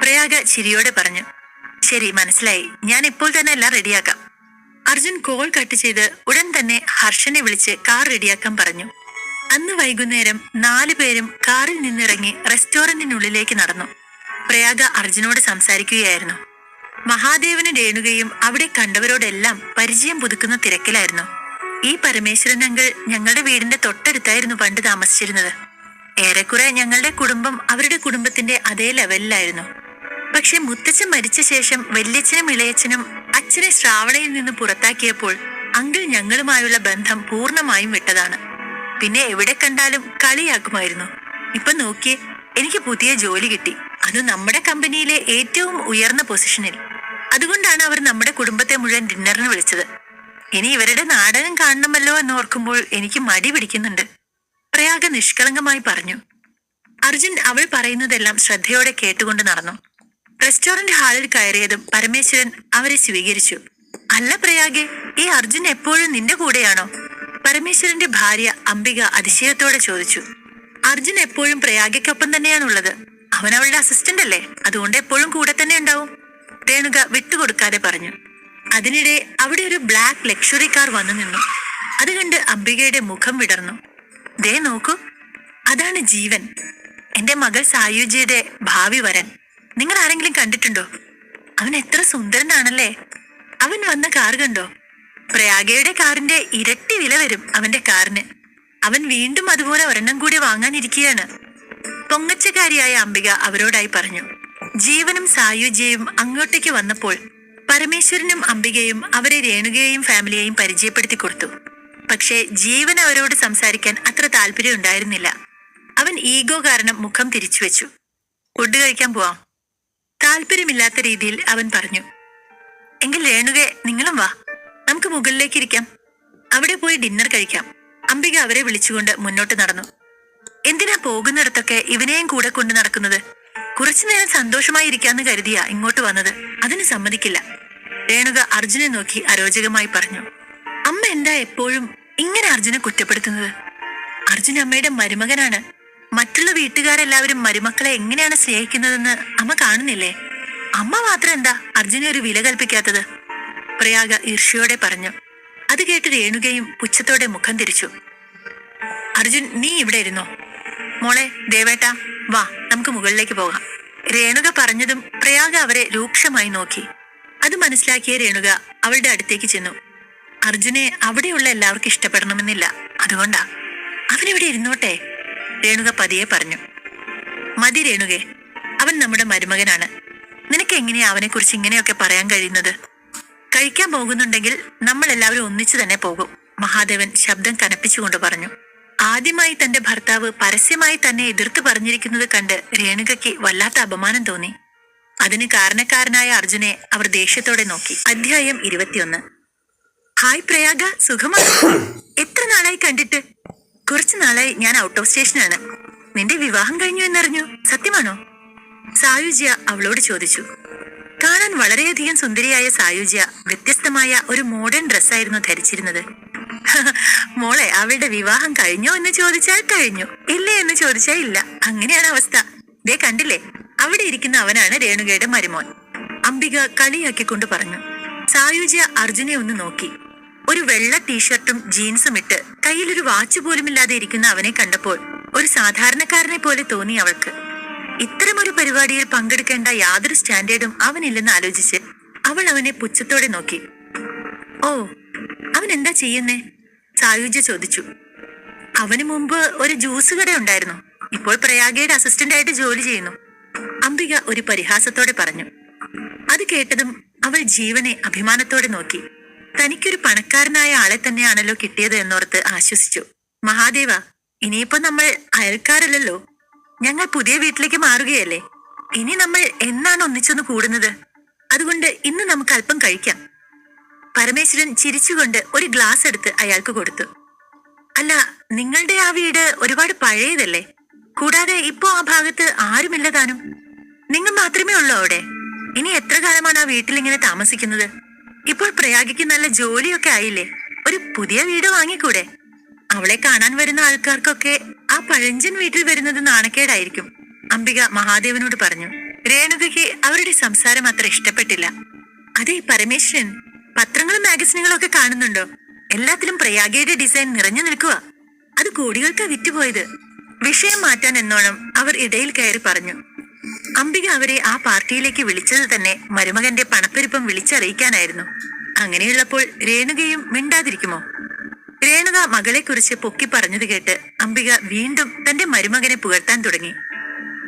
പ്രയാഗ ചിരിയോടെ പറഞ്ഞു. ശരി, മനസ്സിലായി. ഞാൻ ഇപ്പോൾ തന്നെ എല്ലാം റെഡിയാക്കാം. അർജുൻ കോൾ കട്ട് ചെയ്ത് ഉടൻ തന്നെ ഹർഷനെ വിളിച്ച് കാർ റെഡിയാക്കാൻ പറഞ്ഞു. അന്ന് വൈകുന്നേരം 4 പേരും കാറിൽ നിന്നിറങ്ങി റെസ്റ്റോറന്റിനുള്ളിലേക്ക് നടന്നു. പ്രയാഗ അർജുനോട് സംസാരിക്കുകയായിരുന്നു. മഹാദേവന് രേണുകയും അവിടെ കണ്ടവരോടെല്ലാം പരിചയം പുതുക്കുന്ന തിരക്കിലായിരുന്നു. ഈ പരമേശ്വരൻ അങ്കിൾ ഞങ്ങളുടെ വീടിന്റെ തൊട്ടടുത്തായിരുന്നു പണ്ട് താമസിച്ചിരുന്നത്. ഏറെക്കുറെ ഞങ്ങളുടെ കുടുംബം അവരുടെ കുടുംബത്തിന്റെ അതേ ലെവലിലായിരുന്നു. പക്ഷെ മുത്തച്ഛൻ മരിച്ച ശേഷം വല്യച്ഛനും ഇളയച്ഛനും അച്ഛനെ ശ്രാവണയിൽ നിന്ന് പുറത്താക്കിയപ്പോൾ അങ്കിൾ ഞങ്ങളുമായുള്ള ബന്ധം പൂർണ്ണമായും വിട്ടതാണ്. പിന്നെ എവിടെ കണ്ടാലും കളിയാക്കുമായിരുന്നു. ഇപ്പൊ നോക്കിയേ, എനിക്ക് പുതിയ ജോലി കിട്ടി, അത് നമ്മുടെ കമ്പനിയിലെ ഏറ്റവും ഉയർന്ന പൊസിഷനിൽ. അതുകൊണ്ടാണ് അവർ നമ്മുടെ കുടുംബത്തെ മുഴുവൻ ഡിന്നറിന് വിളിച്ചത്. ഇനി ഇവരുടെ നാടകം കാണണമല്ലോ എന്നോർക്കുമ്പോൾ എനിക്ക് മടി പിടിക്കുന്നുണ്ട്, പ്രയാഗ നിഷ്കളങ്കമായി പറഞ്ഞു. അർജുൻ അവൾ പറയുന്നതെല്ലാം ശ്രദ്ധയോടെ കേട്ടുകൊണ്ട് നടന്നു. റെസ്റ്റോറന്റ് ഹാളിൽ കയറിയതും പരമേശ്വരൻ അവരെ സ്വീകരിച്ചു. അല്ല പ്രയാഗെ, ഈ അർജുൻ എപ്പോഴും നിന്റെ കൂടെയാണോ? പരമേശ്വരന്റെ ഭാര്യ അംബിക അതിശയത്തോടെ ചോദിച്ചു. അർജുൻ എപ്പോഴും പ്രയാഗയ്ക്കൊപ്പം തന്നെയാണുള്ളത്. അവൻ അവളുടെ അസിസ്റ്റന്റ് അല്ലേ, അതുകൊണ്ട് എപ്പോഴും കൂടെ തന്നെ ഉണ്ടാവും, രേണുക വിട്ടുകൊടുക്കാതെ പറഞ്ഞു. അതിനിടെ അവിടെ ഒരു ബ്ലാക്ക് ലക്ഷറി കാർ വന്നു നിന്നു. അത് കണ്ട് അംബികയുടെ മുഖം വിടർന്നു. ദേ നോക്കൂ, അതാണ് ജീവൻ, എന്റെ മകൾ സായുജിയുടെ ഭാവി വരൻ. നിങ്ങൾ ആരെങ്കിലും കണ്ടിട്ടുണ്ടോ? അവൻ എത്ര സുന്ദരനാണല്ലേ. അവൻ വന്ന കാർ കണ്ടോ? പ്രയാഗയുടെ കാറിന്റെ ഇരട്ടി വില വരും അവന്റെ കാറിന്. അവൻ വീണ്ടും അതുപോലെ ഒരെണ്ണം കൂടി വാങ്ങാനിരിക്കുകയാണ്. പൊങ്ങച്ചക്കാരിയായ അംബിക അവരോടായി പറഞ്ഞു. ജീവനും സായുജ്യയും അങ്ങോട്ടേക്ക് വന്നപ്പോൾ പരമേശ്വരനും അംബികയും അവരെ രേണുകയെയും ഫാമിലിയെയും പരിചയപ്പെടുത്തി കൊടുത്തു. പക്ഷേ ജീവൻ അവരോട് സംസാരിക്കാൻ അത്ര താല്പര്യം ഉണ്ടായിരുന്നില്ല. അവൻ ഈഗോ കാരണം മുഖം തിരിച്ചു വെച്ചു. ഫുഡ് കഴിക്കാൻ പോവാം, താല്പര്യമില്ലാത്ത രീതിയിൽ അവൻ പറഞ്ഞു. എങ്കിൽ രേണുകെ, നിങ്ങളും വാ, നമുക്ക് മുകളിലേക്ക് ഇരിക്കാം, അവിടെ പോയി ഡിന്നർ കഴിക്കാം. അംബിക അവരെ വിളിച്ചുകൊണ്ട് മുന്നോട്ട് നടന്നു. എന്തിനാ പോകുന്നിടത്തൊക്കെ ഇവനെയും കൂടെ കൊണ്ട് നടക്കുന്നത്? കുറച്ചു നേരം സന്തോഷമായി ഇരിക്കാന്ന് കരുതിയാ ഇങ്ങോട്ട് വന്നത്. അതിന് സമ്മതിക്കില്ല. രേണുക അർജുനെ നോക്കി അരോചകമായി പറഞ്ഞു. അമ്മ എന്താ എപ്പോഴും ഇങ്ങനെ അർജുനെ കുറ്റപ്പെടുത്തുന്നത്? അർജുൻ അമ്മയുടെ മരുമകനാണ്. മറ്റുള്ള വീട്ടുകാരെല്ലാവരും മരുമക്കളെ എങ്ങനെയാണ് സ്നേഹിക്കുന്നതെന്ന് അമ്മ കാണുന്നില്ലേ? അമ്മ മാത്രം എന്താ അർജുനെ ഒരു വില കൽപ്പിക്കാത്തത്? പ്രയാഗ ഈർഷ്യയോടെ പറഞ്ഞു. അത് കേട്ട് രേണുകയും പുച്ഛത്തോടെ മുഖം തിരിച്ചു. അർജുൻ, നീ ഇവിടെ ഇരുന്നോ? മോളെ ദേവേട്ട, വാ, നമുക്ക് മുകളിലേക്ക് പോകാം. രേണുക പറഞ്ഞതും പ്രയാഗ അവരെ രൂക്ഷമായി നോക്കി. അത് മനസ്സിലാക്കിയ രേണുക അവളുടെ അടുത്തേക്ക് ചെന്നു. അർജുനെ അവിടെയുള്ള എല്ലാവർക്കും ഇഷ്ടപ്പെടണമെന്നില്ല, അതുകൊണ്ടാ. അവനിവിടെ ഇരുന്നോട്ടെ, രേണുക പതിയെ പറഞ്ഞു. മതി രേണുകെ, അവൻ നമ്മുടെ മരുമകനാണ്. നിനക്ക് എങ്ങനെയാ അവനെക്കുറിച്ച് ഇങ്ങനെയൊക്കെ പറയാൻ കഴിയുന്നത്? കഴിക്കാൻ പോകുന്നുണ്ടെങ്കിൽ നമ്മൾ എല്ലാവരും ഒന്നിച്ചു തന്നെ പോകും, മഹാദേവൻ ശബ്ദം കനപ്പിച്ചുകൊണ്ട് പറഞ്ഞു. ആദ്യമായി തന്റെ ഭർത്താവ് പരസ്യമായി തന്നെ എതിർത്ത് പറഞ്ഞിരിക്കുന്നത് കണ്ട് രേണുകയ്ക്ക് വല്ലാത്ത അപമാനം തോന്നി. അതിന് കാരണക്കാരനായ അർജുനെ അവർ ദേഷ്യത്തോടെ നോക്കി. അധ്യായം 21. ഹായ് പ്രയാഗ, സുഖമാണ്? എത്ര നാളായി കണ്ടിട്ട്? കുറച്ചു നാളായി ഞാൻ ഔട്ട് ഓഫ് സ്റ്റേഷനാണ്. നിന്റെ വിവാഹം കഴിഞ്ഞു എന്നറിഞ്ഞു, സത്യമാണോ? സായുജ്യ അവളോട് ചോദിച്ചു. കാണാൻ വളരെയധികം സുന്ദരിയായ സായുജ്യ വ്യത്യസ്തമായ ഒരു മോഡേൺ ഡ്രസ്സായിരുന്നു ധരിച്ചിരുന്നത്. മോളെ, അവളുടെ വിവാഹം കഴിഞ്ഞോ എന്ന് ചോദിച്ചാൽ കഴിഞ്ഞു, ഇല്ലേ എന്ന് ചോദിച്ചാൽ ഇല്ല. അങ്ങനെയാണ് അവസ്ഥ. ദേ കണ്ടില്ലേ, അവിടെ ഇരിക്കുന്ന അവനാണ് രേണുകയുടെ മരുമോൻ, അംബിക കളിയാക്കിക്കൊണ്ട് പറഞ്ഞു. സായുജ്യ അർജുനെ ഒന്ന് നോക്കി. ഒരു വെള്ള ടീഷർട്ടും ജീൻസും ഇട്ട് കയ്യിലൊരു വാച്ച് പോലുമില്ലാതെ ഇരിക്കുന്ന അവനെ കണ്ടപ്പോൾ ഒരു സാധാരണക്കാരനെ പോലെ തോന്നി അവൾക്ക്. ഇത്തരമൊരു പരിപാടിയിൽ പങ്കെടുക്കേണ്ട യാതൊരു സ്റ്റാൻഡേർഡും അവനില്ലെന്ന് ആലോചിച്ച് അവൾ അവനെ പുച്ഛത്തോടെ നോക്കി. ഓ, അവൻ എന്താ ചെയ്യുന്നേ? സായുജ്യ ചോദിച്ചു. അവന് മുമ്പ് ഒരു ജ്യൂസ് കട ഉണ്ടായിരുന്നു, ഇപ്പോൾ പ്രയാഗയുടെ അസിസ്റ്റന്റ് ആയിട്ട് ജോലി ചെയ്യുന്നു, അംബിക ഒരു പരിഹാസത്തോടെ പറഞ്ഞു. അത് കേട്ടതും അവൾ ജീവനെ അഭിമാനത്തോടെ നോക്കി. തനിക്കൊരു പണക്കാരനായ ആളെ തന്നെയാണല്ലോ കിട്ടിയത് എന്നോർത്ത് ആശ്വസിച്ചു. മഹാദേവ, ഇനിയിപ്പോ നമ്മൾ അയൽക്കാരല്ലല്ലോ, ഞങ്ങൾ പുതിയ വീട്ടിലേക്ക് മാറുകയല്ലേ. ഇനി നമ്മൾ എന്നാണ് ഒന്നിച്ചൊന്ന് കൂടുന്നത്? അതുകൊണ്ട് ഇന്ന് നമുക്ക് അല്പം കഴിക്കാം. പരമേശ്വരൻ ചിരിച്ചുകൊണ്ട് ഒരു ഗ്ലാസ് എടുത്ത് അയാൾക്ക് കൊടുത്തു. അല്ല, നിങ്ങളുടെ ആ വീട് ഒരുപാട് പഴയതല്ലേ? കൂടാതെ ഇപ്പോ ആ ഭാഗത്ത് ആരുമില്ല താനും. നിങ്ങൾ മാത്രമേ ഉള്ളൂ അവിടെ. ഇനി എത്ര കാലമാണ് ആ വീട്ടിൽ ഇങ്ങനെ താമസിക്കുന്നത്? ഇപ്പോൾ പ്രയാഗിക്ക് നല്ല ജോലിയൊക്കെ ആയില്ലേ, ഒരു പുതിയ വീട് വാങ്ങിക്കൂടെ? അവളെ കാണാൻ വരുന്ന ആൾക്കാർക്കൊക്കെ ആ പഴഞ്ചൻ വീട്ടിൽ വരുന്നത് നാണക്കേടായിരിക്കും, അംബിക മഹാദേവനോട് പറഞ്ഞു. രേണുകയ്ക്ക് അവരുടെ സംസാരം അത്ര ഇഷ്ടപ്പെട്ടില്ല. അതെ പരമേശ്വരൻ, പത്രങ്ങളും മാഗസിനുകളും ഒക്കെ കാണുന്നുണ്ടോ? എല്ലാത്തിലും പ്രയാഗയുടെ ഡിസൈൻ നിറഞ്ഞു നിൽക്കുക. അത് കോടികൾക്കാ വിറ്റുപോയത്. വിഷയം മാറ്റാൻ എന്നോണം അവർ ഇടയിൽ കയറി പറഞ്ഞു. അംബിക അവരെ ആ പാർട്ടിയിലേക്ക് വിളിച്ചത് തന്നെ മരുമകന്റെ പണപ്പെരുപ്പം വിളിച്ചറിയിക്കാനായിരുന്നു. അങ്ങനെയുള്ളപ്പോൾ രേണുകയും മിണ്ടാതിരിക്കുമോ? രേണുക മകളെക്കുറിച്ച് പൊക്കി പറഞ്ഞത് കേട്ട് അംബിക വീണ്ടും തന്റെ മരുമകനെ പുകഴ്ത്താൻ തുടങ്ങി.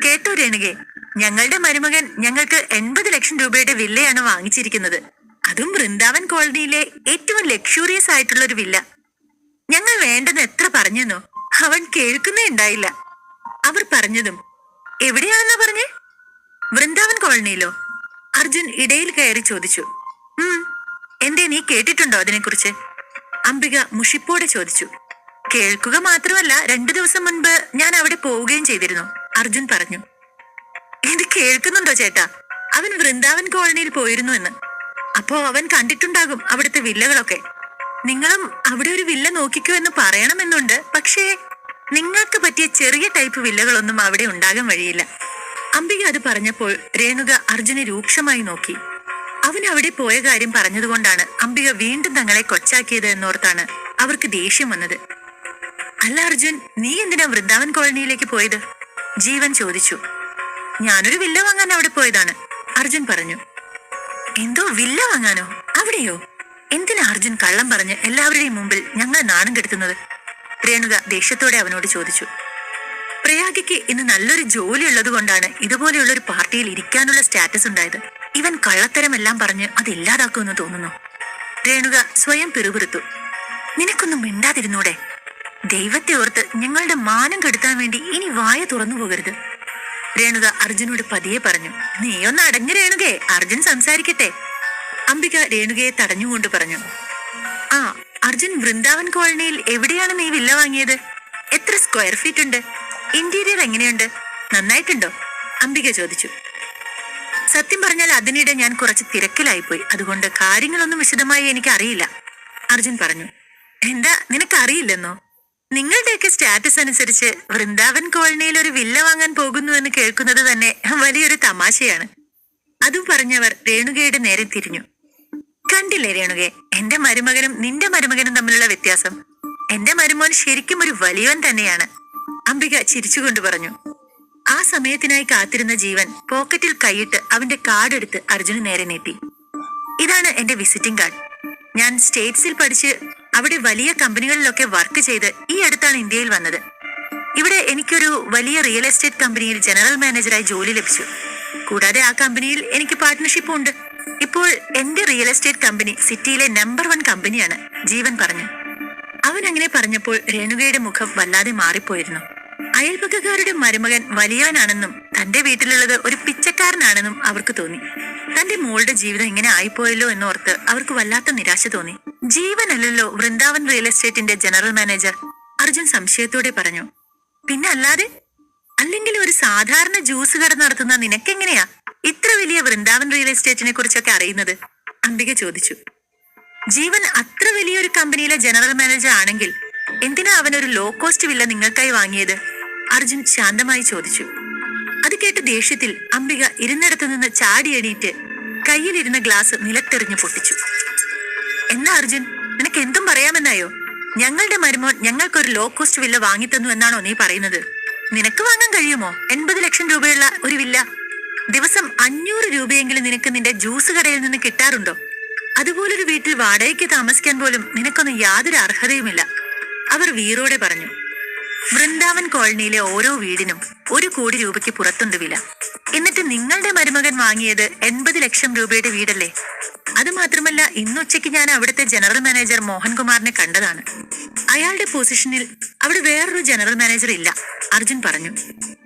കേട്ടോ രേണുകെ, ഞങ്ങളുടെ മരുമകൻ ഞങ്ങൾക്ക് 80 ലക്ഷം രൂപയുടെ വില്ലയാണ് വാങ്ങിച്ചിരിക്കുന്നത്. അതും വൃന്ദാവൻ കോളനിയിലെ ഏറ്റവും ലക്ഷൂറിയസ് ആയിട്ടുള്ള ഒരു വില്ല. ഞങ്ങൾ വേണ്ടെന്ന് എത്ര പറഞ്ഞെന്നോ, അവൻ കേൾക്കുന്നേ ഉണ്ടായില്ല. അവർ പറഞ്ഞതും, എവിടെയാണെന്നാ പറഞ്ഞേ? വൃന്ദാവൻ കോളനിയിലോ? അർജുൻ ഇടയിൽ കയറി ചോദിച്ചു. എന്തേ, നീ കേട്ടിട്ടുണ്ടോ അതിനെക്കുറിച്ച്? അംബിക മുഷിപ്പോടെ ചോദിച്ചു. കേൾക്കുക മാത്രമല്ല, 2 ദിവസം മുൻപ് ഞാൻ അവിടെ പോവുകയും ചെയ്തിരുന്നു, അർജുൻ പറഞ്ഞു. ഇത് കേൾക്കുന്നുണ്ടോ ചേട്ടാ? അവൻ വൃന്ദാവൻ കോളനിയിൽ പോയിരുന്നു എന്ന്. അപ്പോ അവൻ കണ്ടിട്ടുണ്ടാകും അവിടുത്തെ വില്ലകളൊക്കെ. നിങ്ങളും അവിടെ ഒരു വില്ല നോക്കിക്കോ എന്ന് പറയണമെന്നുണ്ട്, പക്ഷേ നിങ്ങൾക്ക് പറ്റിയ ചെറിയ ടൈപ്പ് വില്ലകളൊന്നും അവിടെ ഉണ്ടാകാൻ വഴിയില്ല. അംബിക അത് പറഞ്ഞപ്പോൾ രേണുക അർജുനെ രൂക്ഷമായി നോക്കി. അവൻ അവിടെ പോയ കാര്യം പറഞ്ഞതുകൊണ്ടാണ് അംബിക വീണ്ടും തങ്ങളെ കൊച്ചാക്കിയത് എന്നോർത്താണ് അവർക്ക് ദേഷ്യം വന്നത്. അല്ല അർജുൻ, നീ എന്തിനാ വൃന്ദാവൻ കോളനിയിലേക്ക് പോയത്? ജീവൻ ചോദിച്ചു. ഞാനൊരു വില്ല വാങ്ങാൻ അവിടെ പോയതാണ്, അർജുൻ പറഞ്ഞു. എന്തോ വില്ല വാങ്ങാനോ? അവിടെയോ? എന്തിനാ അർജുൻ കള്ളം പറഞ്ഞ് എല്ലാവരുടെയും മുമ്പിൽ ഞങ്ങളെ നാണം കെടുത്തുന്നത്? രേണുക ദേഷ്യത്തോടെ അവനോട് ചോദിച്ചു. പ്രയാഗയ്ക്ക് ഇന്ന് നല്ലൊരു ജോലി ഉള്ളത് കൊണ്ടാണ് ഇതുപോലെയുള്ള ഒരു പാർട്ടിയിൽ ഇരിക്കാനുള്ള സ്റ്റാറ്റസ് ഉണ്ടായത്. ഇവൻ കള്ളത്തരമെല്ലാം പറഞ്ഞ് അത് ഇല്ലാതാക്കുമെന്ന് തോന്നുന്നു. രേണുക സ്വയം പിറുപിറുത്തു. നിനക്കൊന്നും മിണ്ടാതിരുന്നൂടെ? ദൈവത്തെ ഓർത്ത് ഞങ്ങളുടെ മാനം കെടുത്താൻ വേണ്ടി ഇനി വായ തുറന്നു പോകരുത്, രേണുക അർജുനോട് പതിയെ പറഞ്ഞു. നീയൊന്ന് അടങ്ങ് രേണുകയെ, അർജുൻ സംസാരിക്കട്ടെ, അംബിക രേണുകയെ തടഞ്ഞുകൊണ്ട് പറഞ്ഞു. ആ അർജുൻ, വൃന്ദാവൻ കോളനിയിൽ എവിടെയാണ് നീ വില്ല വാങ്ങിയത്? എത്ര സ്ക്വയർ ഫീറ്റ് ഉണ്ട്? ഇന്റീരിയർ എങ്ങനെയുണ്ട്? നന്നായിട്ടുണ്ടോ? അംബിക ചോദിച്ചു. സത്യം പറഞ്ഞാൽ അതിനിടെ ഞാൻ കുറച്ച് തിരക്കിലായിപ്പോയി, അതുകൊണ്ട് കാര്യങ്ങളൊന്നും വിശദമായി എനിക്ക് അറിയില്ല, അർജുൻ പറഞ്ഞു. എന്താ, നിനക്കറിയില്ലെന്നോ? നിങ്ങളുടെയൊക്കെ സ്റ്റാറ്റസ് അനുസരിച്ച് വൃന്ദാവൻ കോളനിയിൽ ഒരു വില്ല വാങ്ങാൻ പോകുന്നു എന്ന് കേൾക്കുന്നത് തന്നെ വലിയൊരു തമാശയാണ്. അതും പറഞ്ഞവർ രേണുകയുടെ നേരെ തിരിഞ്ഞു. കണ്ടില്ലേ രേണുകെ, എന്റെ മരുമകനും നിന്റെ മരുമകനും തമ്മിലുള്ള വ്യത്യാസം? എന്റെ മരുമോൻ ശരിക്കും ഒരു വലിയവൻ തന്നെയാണ്, അംബിക ചിരിച്ചുകൊണ്ട് പറഞ്ഞു. ആ സമയത്തിനായി കാത്തിരുന്ന ജീവൻ പോക്കറ്റിൽ കൈയിട്ട് അവന്റെ കാർഡ് എടുത്ത് അർജുന് നേരെ നീട്ടി. ഇതാണ് എന്റെ വിസിറ്റിംഗ് കാർഡ്. ഞാൻ സ്റ്റേറ്റ്സിൽ പഠിച്ച് അവിടെ വലിയ കമ്പനികളിലൊക്കെ വർക്ക് ചെയ്ത് ഈ അടുത്താണ് ഇന്ത്യയിൽ വന്നത്. ഇവിടെ എനിക്കൊരു വലിയ റിയൽ എസ്റ്റേറ്റ് കമ്പനിയിൽ ജനറൽ മാനേജറായി ജോലി ലഭിച്ചു. കൂടാതെ ആ കമ്പനിയിൽ എനിക്ക് പാർട്ട്ണർഷിപ്പും ഉണ്ട്. ഇപ്പോൾ എന്റെ റിയൽ എസ്റ്റേറ്റ് കമ്പനി സിറ്റിയിലെ നമ്പർ 1 കമ്പനിയാണ്, ജീവൻ പറഞ്ഞു. അവൻ അങ്ങനെ പറഞ്ഞപ്പോൾ രേണുകയുടെ മുഖം വല്ലാതെ മാറിപ്പോയിരുന്നു. അയൽപക്കക്കാരുടെ മരുമകൻ വലിയവനാണെന്നും തന്റെ വീട്ടിലുള്ളത് ഒരു പിച്ചക്കാരനാണെന്നും അവർക്ക് തോന്നി. തന്റെ മോളുടെ ജീവിതം ഇങ്ങനെ ആയിപ്പോയല്ലോ എന്നോർത്ത് അവർക്ക് വല്ലാത്ത നിരാശ തോന്നി. ജീവനല്ലല്ലോ വൃന്ദാവൻ റിയൽ എസ്റ്റേറ്റിന്റെ ജനറൽ മാനേജർ, അർജുൻ സംശയത്തോടെ പറഞ്ഞു. പിന്നെ അല്ലാതെ? അല്ലെങ്കിൽ ഒരു സാധാരണ ജ്യൂസ് കട നടത്തുന്ന നിനക്കെങ്ങനെയാ ഇത്ര വലിയ വൃന്ദാവൻ റിയൽ എസ്റ്റേറ്റിനെ കുറിച്ചൊക്കെ അറിയുന്നത്? അംബിക ചോദിച്ചു. ജീവൻ അത്ര വലിയൊരു കമ്പനിയിലെ ജനറൽ മാനേജർ ആണെങ്കിൽ എന്തിനാ അവനൊരു ലോ കോസ്റ്റ് വില്ല നിങ്ങൾക്കായി വാങ്ങിയത്? അർജുൻ ശാന്തമായി ചോദിച്ചു. അത് കേട്ട് ദേഷ്യത്തിൽ അംബിക ഇരുന്നിടത്തു നിന്ന് ചാടി എണീറ്റ് കയ്യിലിരുന്ന ഗ്ലാസ് നിലത്തെറിഞ്ഞു പൊട്ടിച്ചു. എന്നാ അർജുൻ, നിനക്ക് എന്തും പറയാമെന്നായോ? ഞങ്ങളുടെ മരുമോൻ ഞങ്ങൾക്കൊരു ലോ കോസ്റ്റ് വില്ല വാങ്ങിത്തന്നു എന്നാണോ നീ പറയുന്നത്? നിനക്ക് വാങ്ങാൻ കഴിയുമോ 80 ലക്ഷം രൂപയുള്ള ഒരു വില്ല? ദിവസം 500 രൂപയെങ്കിലും നിനക്ക് നിന്റെ ജ്യൂസ് കടയിൽ നിന്ന് കിട്ടാറുണ്ടോ? അതുപോലൊരു വീട്ടിൽ വാടകയ്ക്ക് താമസിക്കാൻ പോലും നിനക്കൊന്നും യാതൊരു അർഹതയുമില്ല, അവർ വീറോടെ പറഞ്ഞു. വൃന്ദാവൻ കോളനിയിലെ ഓരോ വീടിനും 1 കോടി രൂപയ്ക്ക് പുറത്തുണ്ട് വില. എന്നിട്ട് നിങ്ങളുടെ മരുമകൻ വാങ്ങിയത് 80 ലക്ഷം രൂപയുടെ വീടല്ലേ? അതുമാത്രമല്ല, ഇന്നുച്ചയ്ക്ക് ഞാൻ അവിടുത്തെ ജനറൽ മാനേജർ മോഹൻകുമാറിനെ കണ്ടതാണ്. അയാളുടെ പൊസിഷനിൽ അവിടെ വേറൊരു ജനറൽ മാനേജർ ഇല്ല, അർജുൻ പറഞ്ഞു.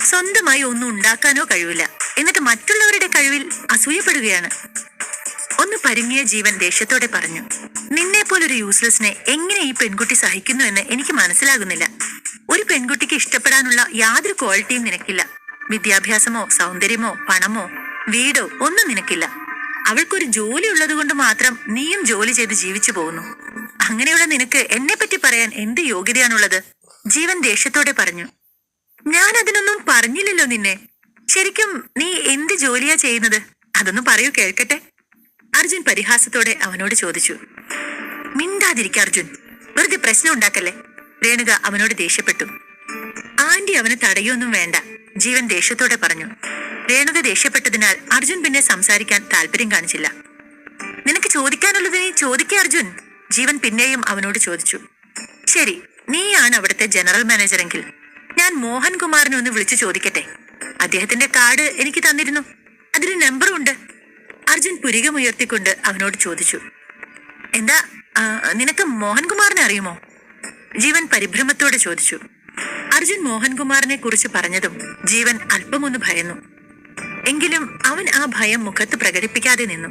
സ്വന്തമായി ഒന്നും ഉണ്ടാക്കാനോ കഴിവില്ല, എന്നിട്ട് മറ്റുള്ളവരുടെ കഴിവിൽ അസൂയപ്പെടുകയാണ്, ഒന്ന് പരുങ്ങിയ ജീവൻ ദേഷ്യത്തോടെ പറഞ്ഞു. നിന്നെ പോലൊരു യൂസ്ലെസ്സിനെ എങ്ങനെ ഈ പെൺകുട്ടി സഹിക്കുന്നു എന്ന് എനിക്ക് മനസ്സിലാകുന്നില്ല. ഒരു പെൺകുട്ടിക്ക് ഇഷ്ടപ്പെടാനുള്ള യാതൊരു ക്വാളിറ്റിയും നിനക്കില്ല. വിദ്യാഭ്യാസമോ സൗന്ദര്യമോ പണമോ വീടോ ഒന്നും നിനക്കില്ല. അവൾക്കൊരു ജോലി ഉള്ളത് കൊണ്ട് മാത്രം നീയും ജോലി ചെയ്ത് ജീവിച്ചു പോകുന്നു. അങ്ങനെയുള്ള നിനക്ക് എന്നെ പറ്റി പറയാൻ എന്ത് യോഗ്യതയാണുള്ളത്? ജീവൻ ദേഷ്യത്തോടെ പറഞ്ഞു. ഞാൻ അതിനൊന്നും പറഞ്ഞില്ലല്ലോ നിന്നെ. ശരിക്കും നീ എന്ത് ജോലിയാ ചെയ്യുന്നത്? അതൊന്ന് പറയൂ കേൾക്കട്ടെ, അർജുൻ പരിഹാസത്തോടെ അവനോട് ചോദിച്ചു. മിണ്ടാതിരിക്ക അർജുൻ, വെറുതെ പ്രശ്നം ഉണ്ടാക്കല്ലേ, രേണുക അവനോട് ദേഷ്യപ്പെട്ടു. ആന്റി അവന് തടയൊന്നും വേണ്ട, ജീവൻ ദേഷ്യത്തോടെ പറഞ്ഞു. രേണുക ദേഷ്യപ്പെട്ടതിനാൽ അർജുൻ പിന്നെ സംസാരിക്കാൻ താല്പര്യം കാണിച്ചില്ല. നിനക്ക് ചോദിക്കാനുള്ളത് നീ ചോദിക്കേ അർജുൻ, ജീവൻ പിന്നെയും അവനോട് ചോദിച്ചു. ശരി, നീയാണ് അവിടുത്തെ ജനറൽ മാനേജറെങ്കിൽ ഞാൻ മോഹൻകുമാറിനെ ഒന്ന് വിളിച്ചു ചോദിക്കട്ടെ. അദ്ദേഹത്തിന്റെ കാർഡ് എനിക്ക് തന്നിരുന്നു, അതിന് നമ്പറും ഉണ്ട്, അർജുൻ പുരികമുയർത്തിക്കൊണ്ട് അവനോട് ചോദിച്ചു. എന്താ, നിനക്ക് മോഹൻകുമാറിനെ അറിയുമോ? ജീവൻ പരിഭ്രമത്തോടെ ചോദിച്ചു. അർജുൻ മോഹൻകുമാറിനെ കുറിച്ച് പറഞ്ഞതും ജീവൻ അല്പമൊന്ന് ഭയന്നു. എങ്കിലും അവൻ ആ ഭയം മുഖത്ത് പ്രകടിപ്പിക്കാതെ നിന്നു.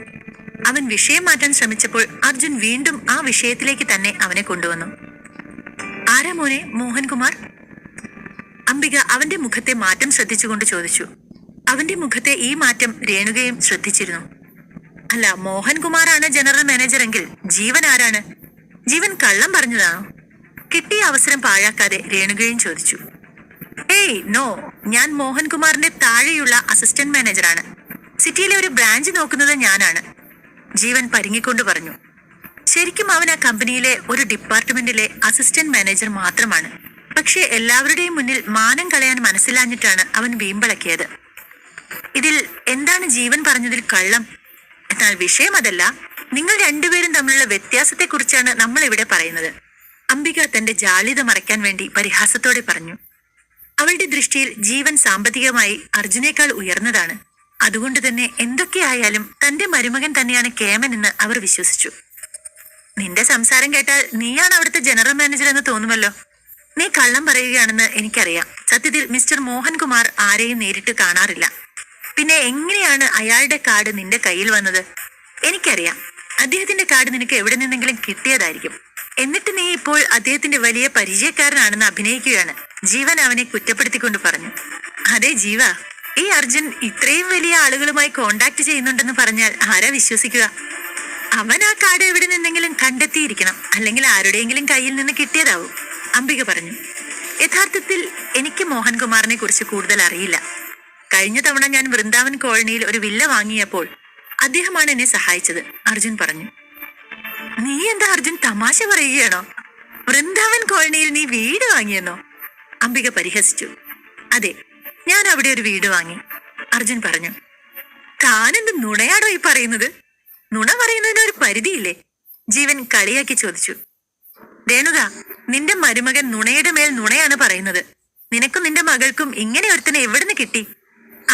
അവൻ വിഷയം മാറ്റാൻ ശ്രമിച്ചപ്പോൾ അർജുൻ വീണ്ടും ആ വിഷയത്തിലേക്ക് തന്നെ അവനെ കൊണ്ടുവന്നു. ആരാ മോനെ മോഹൻകുമാർ? അംബിക അവന്റെ മുഖത്തെ മാറ്റം ശ്രദ്ധിച്ചുകൊണ്ട് ചോദിച്ചു. അവന്റെ മുഖത്തെ ഈ മാറ്റം രേണുകയും ശ്രദ്ധിച്ചിരുന്നു. അല്ല, മോഹൻകുമാറാണ് ജനറൽ മാനേജർ എങ്കിൽ ജീവൻ ആരാണ്? ജീവൻ കള്ളം പറഞ്ഞതാണോ? കിട്ടിയ അവസരം പാഴാക്കാതെ രേണുകയും ചോദിച്ചു. ഏയ് നോ, ഞാൻ മോഹൻകുമാറിന്റെ താഴെയുള്ള അസിസ്റ്റന്റ് മാനേജറാണ്. സിറ്റിയിലെ ഒരു ബ്രാഞ്ച് നോക്കുന്നത് ഞാനാണ്. ജീവൻ പരിങ്ങിക്കൊണ്ട് പറഞ്ഞു. ശരിക്കും അവൻ ആ കമ്പനിയിലെ ഒരു ഡിപ്പാർട്ട്മെന്റിലെ അസിസ്റ്റന്റ് മാനേജർ മാത്രമാണ്. പക്ഷെ എല്ലാവരുടെയും മുന്നിൽ മാനം കളയാൻ മനസ്സിലാഞ്ഞിട്ടാണ് അവൻ വീമ്പിളക്കിയത്. ഇതിൽ എന്താണ് ജീവൻ പറഞ്ഞതിൽ കള്ളം? എന്നാൽ വിഷയം അതല്ല. നിങ്ങൾ രണ്ടുപേരും തമ്മിലുള്ള വ്യത്യാസത്തെക്കുറിച്ചാണ് നമ്മൾ ഇവിടെ പറയുന്നത്. അംബിക തന്റെ ജാള്യത മറയ്ക്കാൻ വേണ്ടി പരിഹാസത്തോടെ പറഞ്ഞു. അവളുടെ ദൃഷ്ടിയിൽ ജീവൻ സാമ്പത്തികമായി അർജുനേക്കാൾ ഉയർന്നതാണ്. അതുകൊണ്ട് തന്നെ എന്തൊക്കെയായാലും തന്റെ മരുമകൻ തന്നെയാണ് കേമൻ എന്ന് അവർ വിശ്വസിച്ചു. നിന്റെ സംസാരം കേട്ടാൽ നീയാണ് അവിടുത്തെ ജനറൽ മാനേജർ എന്ന് തോന്നുമല്ലോ. നീ കള്ളം പറയുകയാണെന്ന് എനിക്കറിയാം. സത്യത്തിൽ മിസ്റ്റർ മോഹൻകുമാർ ആരെയും നേരിട്ട് കാണാറില്ല. പിന്നെ എങ്ങനെയാണ് അയാളുടെ കാർഡ് നിന്റെ കയ്യിൽ വന്നത്? എനിക്കറിയാം. അദ്ദേഹത്തിന്റെ കാർഡ് നിനക്ക് എവിടെ നിന്നെങ്കിലും കിട്ടിയതായിരിക്കും. എന്നിട്ട് നീ ഇപ്പോൾ അദ്ദേഹത്തിന്റെ വലിയ പരിചയക്കാരനാണെന്ന് അഭിനയിക്കുകയാണ്. ജീവൻ അവനെ കുറ്റപ്പെടുത്തിക്കൊണ്ട് പറഞ്ഞു. അതെ ജീവ, ഈ അർജുൻ ഇത്രയും വലിയ ആളുകളുമായി കോണ്ടാക്ട് ചെയ്യുന്നുണ്ടെന്ന് പറഞ്ഞാൽ ആരാ വിശ്വസിക്കുക? അവൻ ആ കാർഡ് എവിടെ നിന്നെങ്കിലും കണ്ടെത്തിയിരിക്കണം. അല്ലെങ്കിൽ ആരുടെയെങ്കിലും കയ്യിൽ നിന്ന് കിട്ടിയതാവും, അംബിക പറഞ്ഞു. യഥാർത്ഥത്തിൽ എനിക്ക് മോഹൻകുമാറിനെ കുറിച്ച് കൂടുതൽ അറിയില്ല. കഴിഞ്ഞ തവണ ഞാൻ വൃന്ദാവൻ കോളനിയിൽ ഒരു വില്ല വാങ്ങിയപ്പോൾ അദ്ദേഹമാണ് എന്നെ സഹായിച്ചത്, അർജുൻ പറഞ്ഞു. നീ എന്താ അർജുൻ തമാശ പറയുകയാണോ? വൃന്ദാവൻ കോളനിയിൽ നീ വീട് വാങ്ങിയെന്നോ? അംബിക പരിഹസിച്ചു. അതെ, ഞാൻ അവിടെ ഒരു വീട് വാങ്ങി, അർജുൻ പറഞ്ഞു. താനെന്ത് നുണയാണോ ഈ പറയുന്നത്? നുണ പറയുന്നതിന് ഒരു പരിധിയില്ലേ? ജീവൻ കളിയാക്കി ചോദിച്ചു. രേണുക, നിന്റെ മരുമകൻ നുണയുടെ മേൽ നുണയാണ് പറയുന്നത്. നിനക്കും നിന്റെ മകൾക്കും ഇങ്ങനെ ഒരുത്തനെ എവിടുന്ന് കിട്ടി?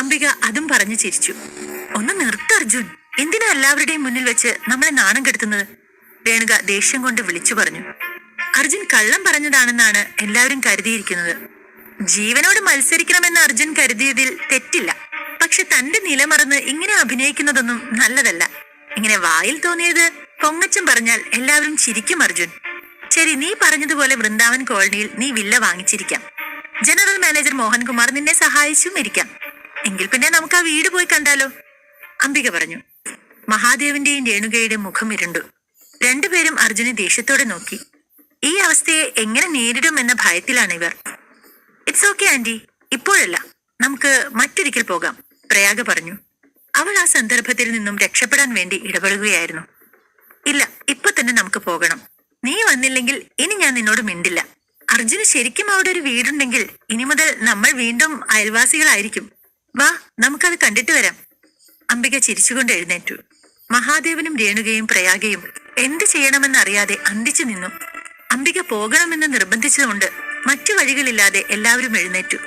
അംബിക അതും പറഞ്ഞു ചിരിച്ചു. ഒന്ന് നിർത്ത് അർജുൻ, എന്തിനാ എല്ലാവരുടെയും മുന്നിൽ വെച്ച് നമ്മളെ നാണം കെടുത്തുന്നത്? രേണുക ദേഷ്യം കൊണ്ട് വിളിച്ചു പറഞ്ഞു. അർജുൻ കള്ളം പറഞ്ഞതാണെന്നാണ് എല്ലാവരും കരുതിയിരിക്കുന്നത്. ജീവനോട് മത്സരിക്കണമെന്ന് അർജുൻ കരുതിയതിൽ തെറ്റില്ല. പക്ഷെ തന്റെ നിലമറന്ന് ഇങ്ങനെ അഭിനയിക്കുന്നതൊന്നും നല്ലതല്ല. ഇങ്ങനെ വായിൽ തോന്നിയത് പൊങ്ങച്ചം പറഞ്ഞാൽ എല്ലാവരും ചിരിക്കും അർജുൻ. ശരി, നീ പറഞ്ഞതുപോലെ വൃന്ദാവൻ കോളനിയിൽ നീ വില്ല വാങ്ങിച്ചിരിക്കാം. ജനറൽ മാനേജർ മോഹൻകുമാർ നിന്നെ സഹായിച്ചും ഇരിക്കാം. എങ്കിൽ പിന്നെ നമുക്ക് ആ വീട് പോയി കണ്ടാലോ? അംബിക പറഞ്ഞു. മഹാദേവന്റെയും രേണുകയുടെയും മുഖം ഇരുണ്ടു. രണ്ടുപേരും അർജുനെ ദേഷ്യത്തോടെ നോക്കി. ഈ അവസ്ഥയെ എങ്ങനെ നേരിടും എന്ന ഭയത്തിലാണ് ഇവർ. ഇറ്റ്സ് ഓക്കെ ആന്റി, ഇപ്പോഴല്ല, നമുക്ക് മറ്റൊരിക്കൽ പോകാം, പ്രയാഗ പറഞ്ഞു. അവൾ ആ സന്ദർഭത്തിൽ നിന്നും രക്ഷപ്പെടാൻ വേണ്ടി ഇടപെടുകയായിരുന്നു. ഇല്ല, ഇപ്പൊ തന്നെ നമുക്ക് പോകണം. നീ വന്നില്ലെങ്കിൽ ഇനി ഞാൻ നിന്നോട് മിണ്ടില്ല. അർജുന് ശരിക്കും അവിടെ ഒരു വീടുണ്ടെങ്കിൽ ഇനി മുതൽ നമ്മൾ വീണ്ടും അയൽവാസികളായിരിക്കും. വാ, നമുക്കത് കണ്ടിട്ട് വരാം. അംബിക ചിരിച്ചുകൊണ്ട് എഴുന്നേറ്റു. മഹാദേവനും രേണുകയും പ്രയാഗയും എന്ത് ചെയ്യണമെന്നറിയാതെ അന്തിച്ചു നിന്നു. അംബിക പോകണമെന്ന് നിർബന്ധിച്ചതുകൊണ്ട് മറ്റു വഴികളില്ലാതെ എല്ലാവരും എഴുന്നേറ്റു.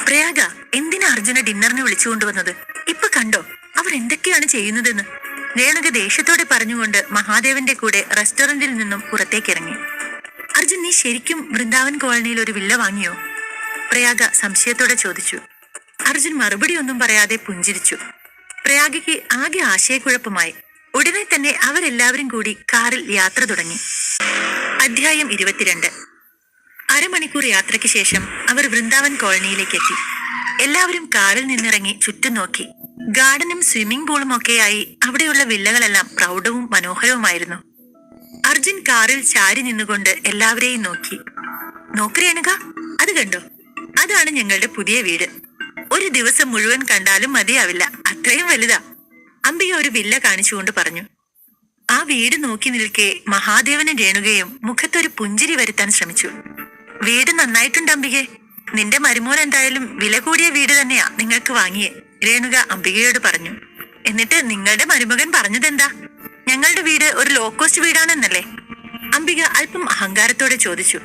പ്രയാഗ, എന്തിനാ അർജുന ഡിന്നറിന് വിളിച്ചുകൊണ്ടുവന്നത്? ഇപ്പൊ കണ്ടോ അവർ എന്തൊക്കെയാണ് ചെയ്യുന്നതെന്ന്? രേണുക ദേഷ്യത്തോടെ പറഞ്ഞുകൊണ്ട് മഹാദേവന്റെ കൂടെ റെസ്റ്റോറന്റിൽ നിന്നും പുറത്തേക്കിറങ്ങി. അർജുൻ, നീ ശരിക്കും വൃന്ദാവൻ കോളനിയിൽ ഒരു വില്ല വാങ്ങിയോ? പ്രയാഗ സംശയത്തോടെ ചോദിച്ചു. അർജുൻ മറുപടി ഒന്നും പറയാതെ പുഞ്ചിരിച്ചു. പ്രയാഗയ്ക്ക് ആകെ ആശയക്കുഴപ്പമായി. ഉടനെ തന്നെ അവരെല്ലാവരും കൂടി കാറിൽ യാത്ര തുടങ്ങി. അധ്യായം 22. അരമണിക്കൂർ യാത്രയ്ക്ക് ശേഷം അവർ വൃന്ദാവൻ കോളനിയിലേക്ക് എത്തി. എല്ലാവരും കാറിൽ നിന്നിറങ്ങി ചുറ്റും നോക്കി. ഗാർഡനും സ്വിമ്മിംഗ് പൂളും ഒക്കെയായി അവിടെയുള്ള വില്ലകളെല്ലാം പ്രൗഢവും മനോഹരവുമായിരുന്നു. അർജുൻ കാറിൽ ചാരി നിന്നുകൊണ്ട് എല്ലാവരെയും നോക്കി. നോക്ക് രേണുക, അത് കണ്ടോ? അതാണ് ഞങ്ങളുടെ പുതിയ വീട്. ഒരു ദിവസം മുഴുവൻ കണ്ടാലും മതിയാവില്ല, അത്രയും വലുതാ. അംബിക ഒരു വില്ല കാണിച്ചുകൊണ്ട് പറഞ്ഞു. ആ വീട് നോക്കി നിൽക്കെ മഹാദേവനും രേണുകയും മുഖത്തൊരു പുഞ്ചിരി വരുത്താൻ ശ്രമിച്ചു. വീട് നന്നായിട്ടുണ്ട് അംബികെ. നിന്റെ മരുമോൻ എന്തായാലും വില കൂടിയ വീട് തന്നെയാ നിങ്ങൾക്ക് വാങ്ങിയേ, രേണുക അംബികയോട് പറഞ്ഞു. എന്നിട്ട് നിങ്ങളുടെ മരുമകൻ പറഞ്ഞതെന്താ? ഞങ്ങളുടെ വീട് ഒരു ലോ കോസ്റ്റ് വീടാണെന്നല്ലേ? അംബിക അല്പം അഹങ്കാരത്തോടെ ചോദിച്ചു.